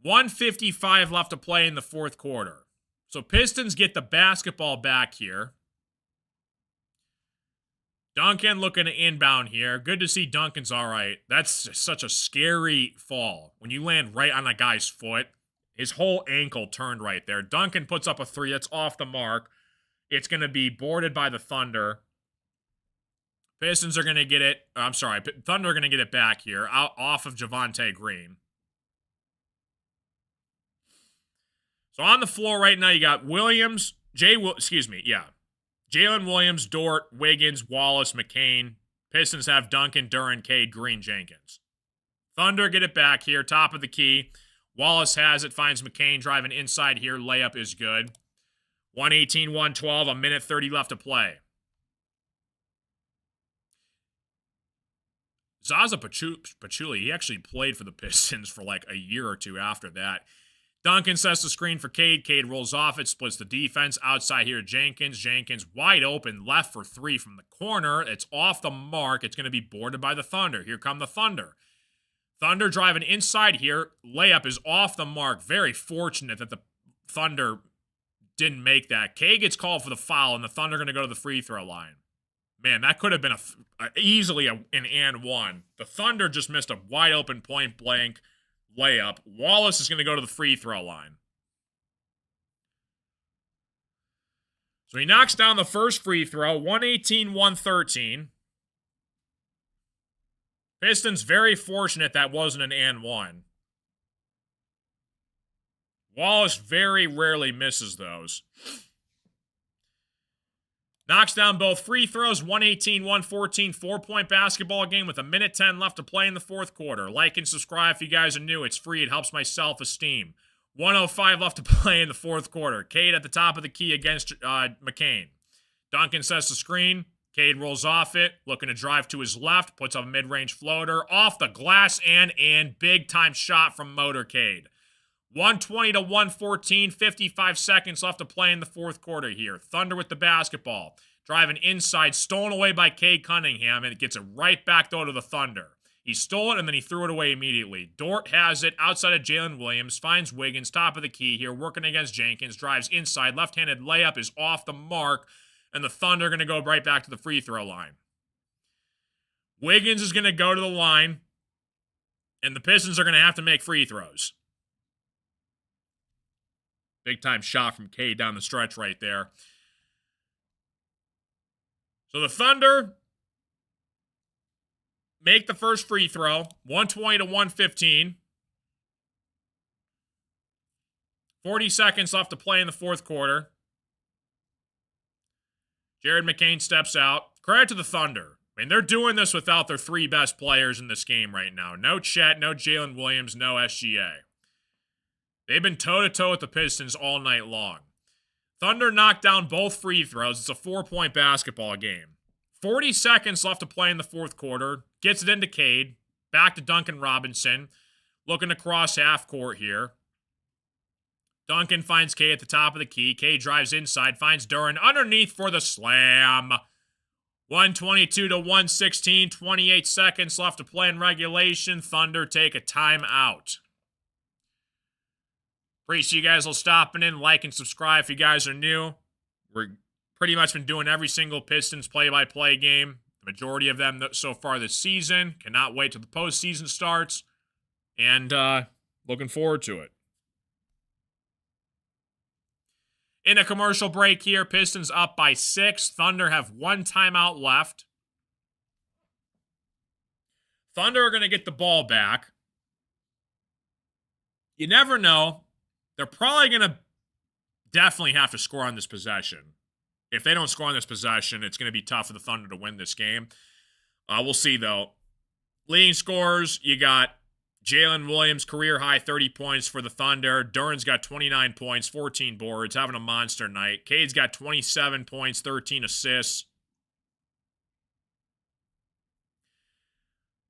1:55 left to play in the fourth quarter. So Pistons get the basketball back here. Duncan looking to inbound here. Good to see Duncan's all right. That's such a scary fall. When you land right on a guy's foot, his whole ankle turned right there. Duncan puts up a 3. That's off the mark. It's going to be boarded by the Thunder. Pistons are going to get it. Thunder are going to get it back here, off of Javonte Green. So on the floor right now, you got Jalen Williams, Dort, Wiggins, Wallace, McCain. Pistons have Duncan, Duran, Cade, Green, Jenkins. Thunder get it back here, top of the key. Wallace has it, finds McCain driving inside here. Layup is good. 1:18-1:12, a minute 30 left to play. Zaza Pachulia, he actually played for the Pistons for like a year or two after that. Duncan sets the screen for Cade. Cade rolls off it, splits the defense. Outside here, Jenkins. Jenkins wide open, left for 3 from the corner. It's off the mark. It's going to be boarded by the Thunder. Here come the Thunder. Thunder driving inside here. Layup is off the mark. Very fortunate that the Thunder didn't make that. Cade gets called for the foul, and the Thunder are going to go to the free throw line. Man, that could have been easily an and one. The Thunder just missed a wide open point blank layup. Wallace is going to go to the free throw line. So he knocks down the first free throw, 1:18-1:13. Pistons very fortunate that wasn't an and one. Wallace very rarely misses those. Knocks down both free throws, 118-114, 4-point basketball game with 1:10 left to play in the fourth quarter. Like and subscribe if you guys are new. It's free. It helps my self-esteem. 1:05 left to play in the fourth quarter. Cade at the top of the key against McCain. Duncan sets the screen. Cade rolls off it, looking to drive to his left, puts up a mid-range floater, off the glass and in. Big-time shot from Motorcade. 120-114, 55 seconds left to play in the fourth quarter here. Thunder with the basketball. Driving inside, stolen away by Cade Cunningham, and it gets it right back, though, to the Thunder. He stole it, and then he threw it away immediately. Dort has it outside of Jalen Williams, finds Wiggins, top of the key here, working against Jenkins, drives inside, left-handed layup is off the mark, and the Thunder are going to go right back to the free throw line. Wiggins is going to go to the line, and the Pistons are going to have to make free throws. Big-time shot from Cade down the stretch right there. So the Thunder make the first free throw, 120-115. 40 seconds left to play in the fourth quarter. Jared McCain steps out. Credit to the Thunder. I mean, they're doing this without their three best players in this game right now. No Chet, no Jalen Williams, no SGA. They've been toe-to-toe with the Pistons all night long. Thunder knocked down both free throws. It's a 4-point basketball game. 40 seconds left to play in the fourth quarter. Gets it into Cade. Back to Duncan Robinson. Looking to cross half court here. Duncan finds Cade at the top of the key. Cade drives inside. Finds Duren underneath for the slam. 122-116. 28 seconds left to play in regulation. Thunder take a timeout. Appreciate you guys all stopping in. Like and subscribe if you guys are new. We're pretty much been doing every single Pistons play-by-play game. The majority of them so far this season. Cannot wait till the postseason starts. And looking forward to it. In a commercial break here, Pistons up by 6. Thunder have 1 timeout left. Thunder are going to get the ball back. You never know. They're probably going to definitely have to score on this possession. If they don't score on this possession, it's going to be tough for the Thunder to win this game. We'll see, though. Leading scorers, you got Jalen Williams, career-high 30 points for the Thunder. Duren's got 29 points, 14 boards, having a monster night. Cade's got 27 points, 13 assists.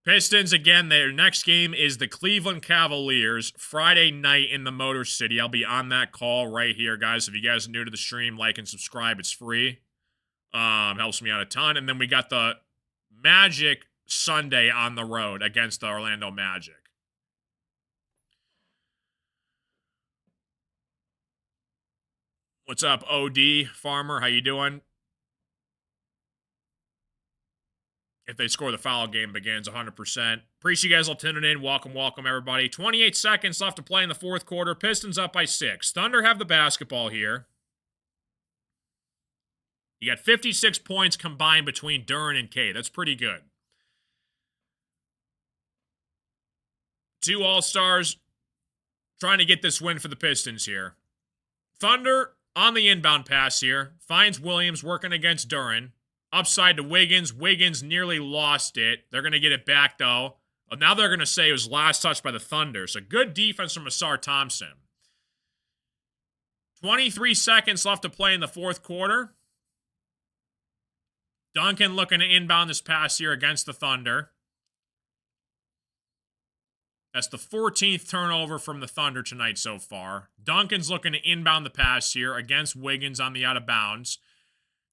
Pistons, again, their next game is the Cleveland Cavaliers, Friday night in the Motor City. I'll be on that call right here, guys. If you guys are new to the stream, like and subscribe. It's free. Helps me out a ton. And then we got the Magic Sunday on the road against the Orlando Magic. What's up, OD Farmer? How you doing? If they score, the foul game begins 100%. Appreciate you guys all tuning in. Welcome, everybody. 28 seconds left to play in the fourth quarter. Pistons up by 6. Thunder have the basketball here. You got 56 points combined between Duren and Cade. That's pretty good. 2 All-Stars trying to get this win for the Pistons here. Thunder on the inbound pass here. Finds Williams working against Duren. Upside to Wiggins. Wiggins nearly lost it. They're going to get it back, though. Now they're going to say it was last touch by the Thunder. So good defense from Asar Thompson. 23 seconds left to play in the fourth quarter. Duncan looking to inbound this pass here against the Thunder. That's the 14th turnover from the Thunder tonight so far. Duncan's looking to inbound the pass here against Wiggins on the out of bounds.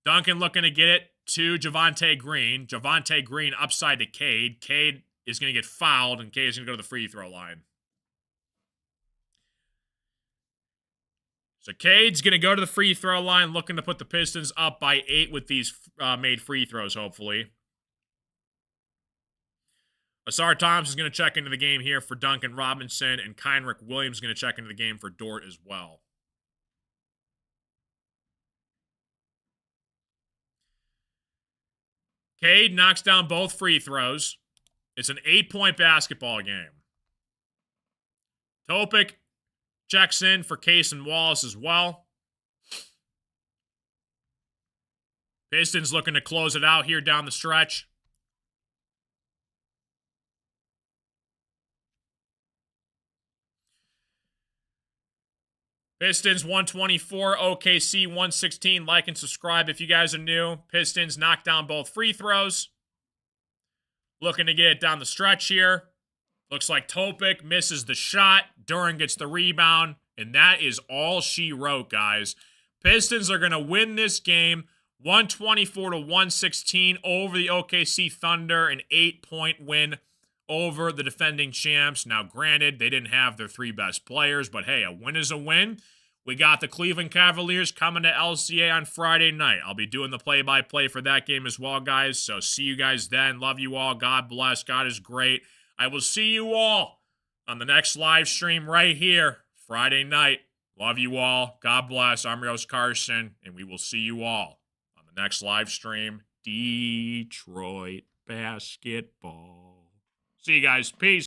Duncan looking to get it to Javonte Green. Javonte Green upside to Cade. Cade is going to get fouled, and Cade is going to go to the free throw line. So Cade's going to go to the free throw line, looking to put the Pistons up by 8 with these made free throws, hopefully. Asar Thompson is going to check into the game here for Duncan Robinson, and Kenrich Williams is going to check into the game for Dort as well. Cade knocks down both free throws. It's an 8-point basketball game. Topic checks in for Case and Wallace as well. Pistons looking to close it out here down the stretch. Pistons 124, OKC 116. Like and subscribe if you guys are new. Pistons knock down both free throws. Looking to get it down the stretch here. Looks like Topic misses the shot. Duran gets the rebound. And that is all she wrote, guys. Pistons are going to win this game 124 to 116 over the OKC Thunder. An 8-point win over the defending champs. Now, granted, they didn't have their 3 best players, but hey, a win is a win. We got the Cleveland Cavaliers coming to LCA on Friday night. I'll be doing the play-by-play for that game as well, guys. So see you guys then. Love you all. God bless. God is great. I will see you all on the next live stream right here, Friday night. Love you all. God bless. I'm Rose Carson, and we will see you all on the next live stream. Detroit basketball. See you guys. Peace.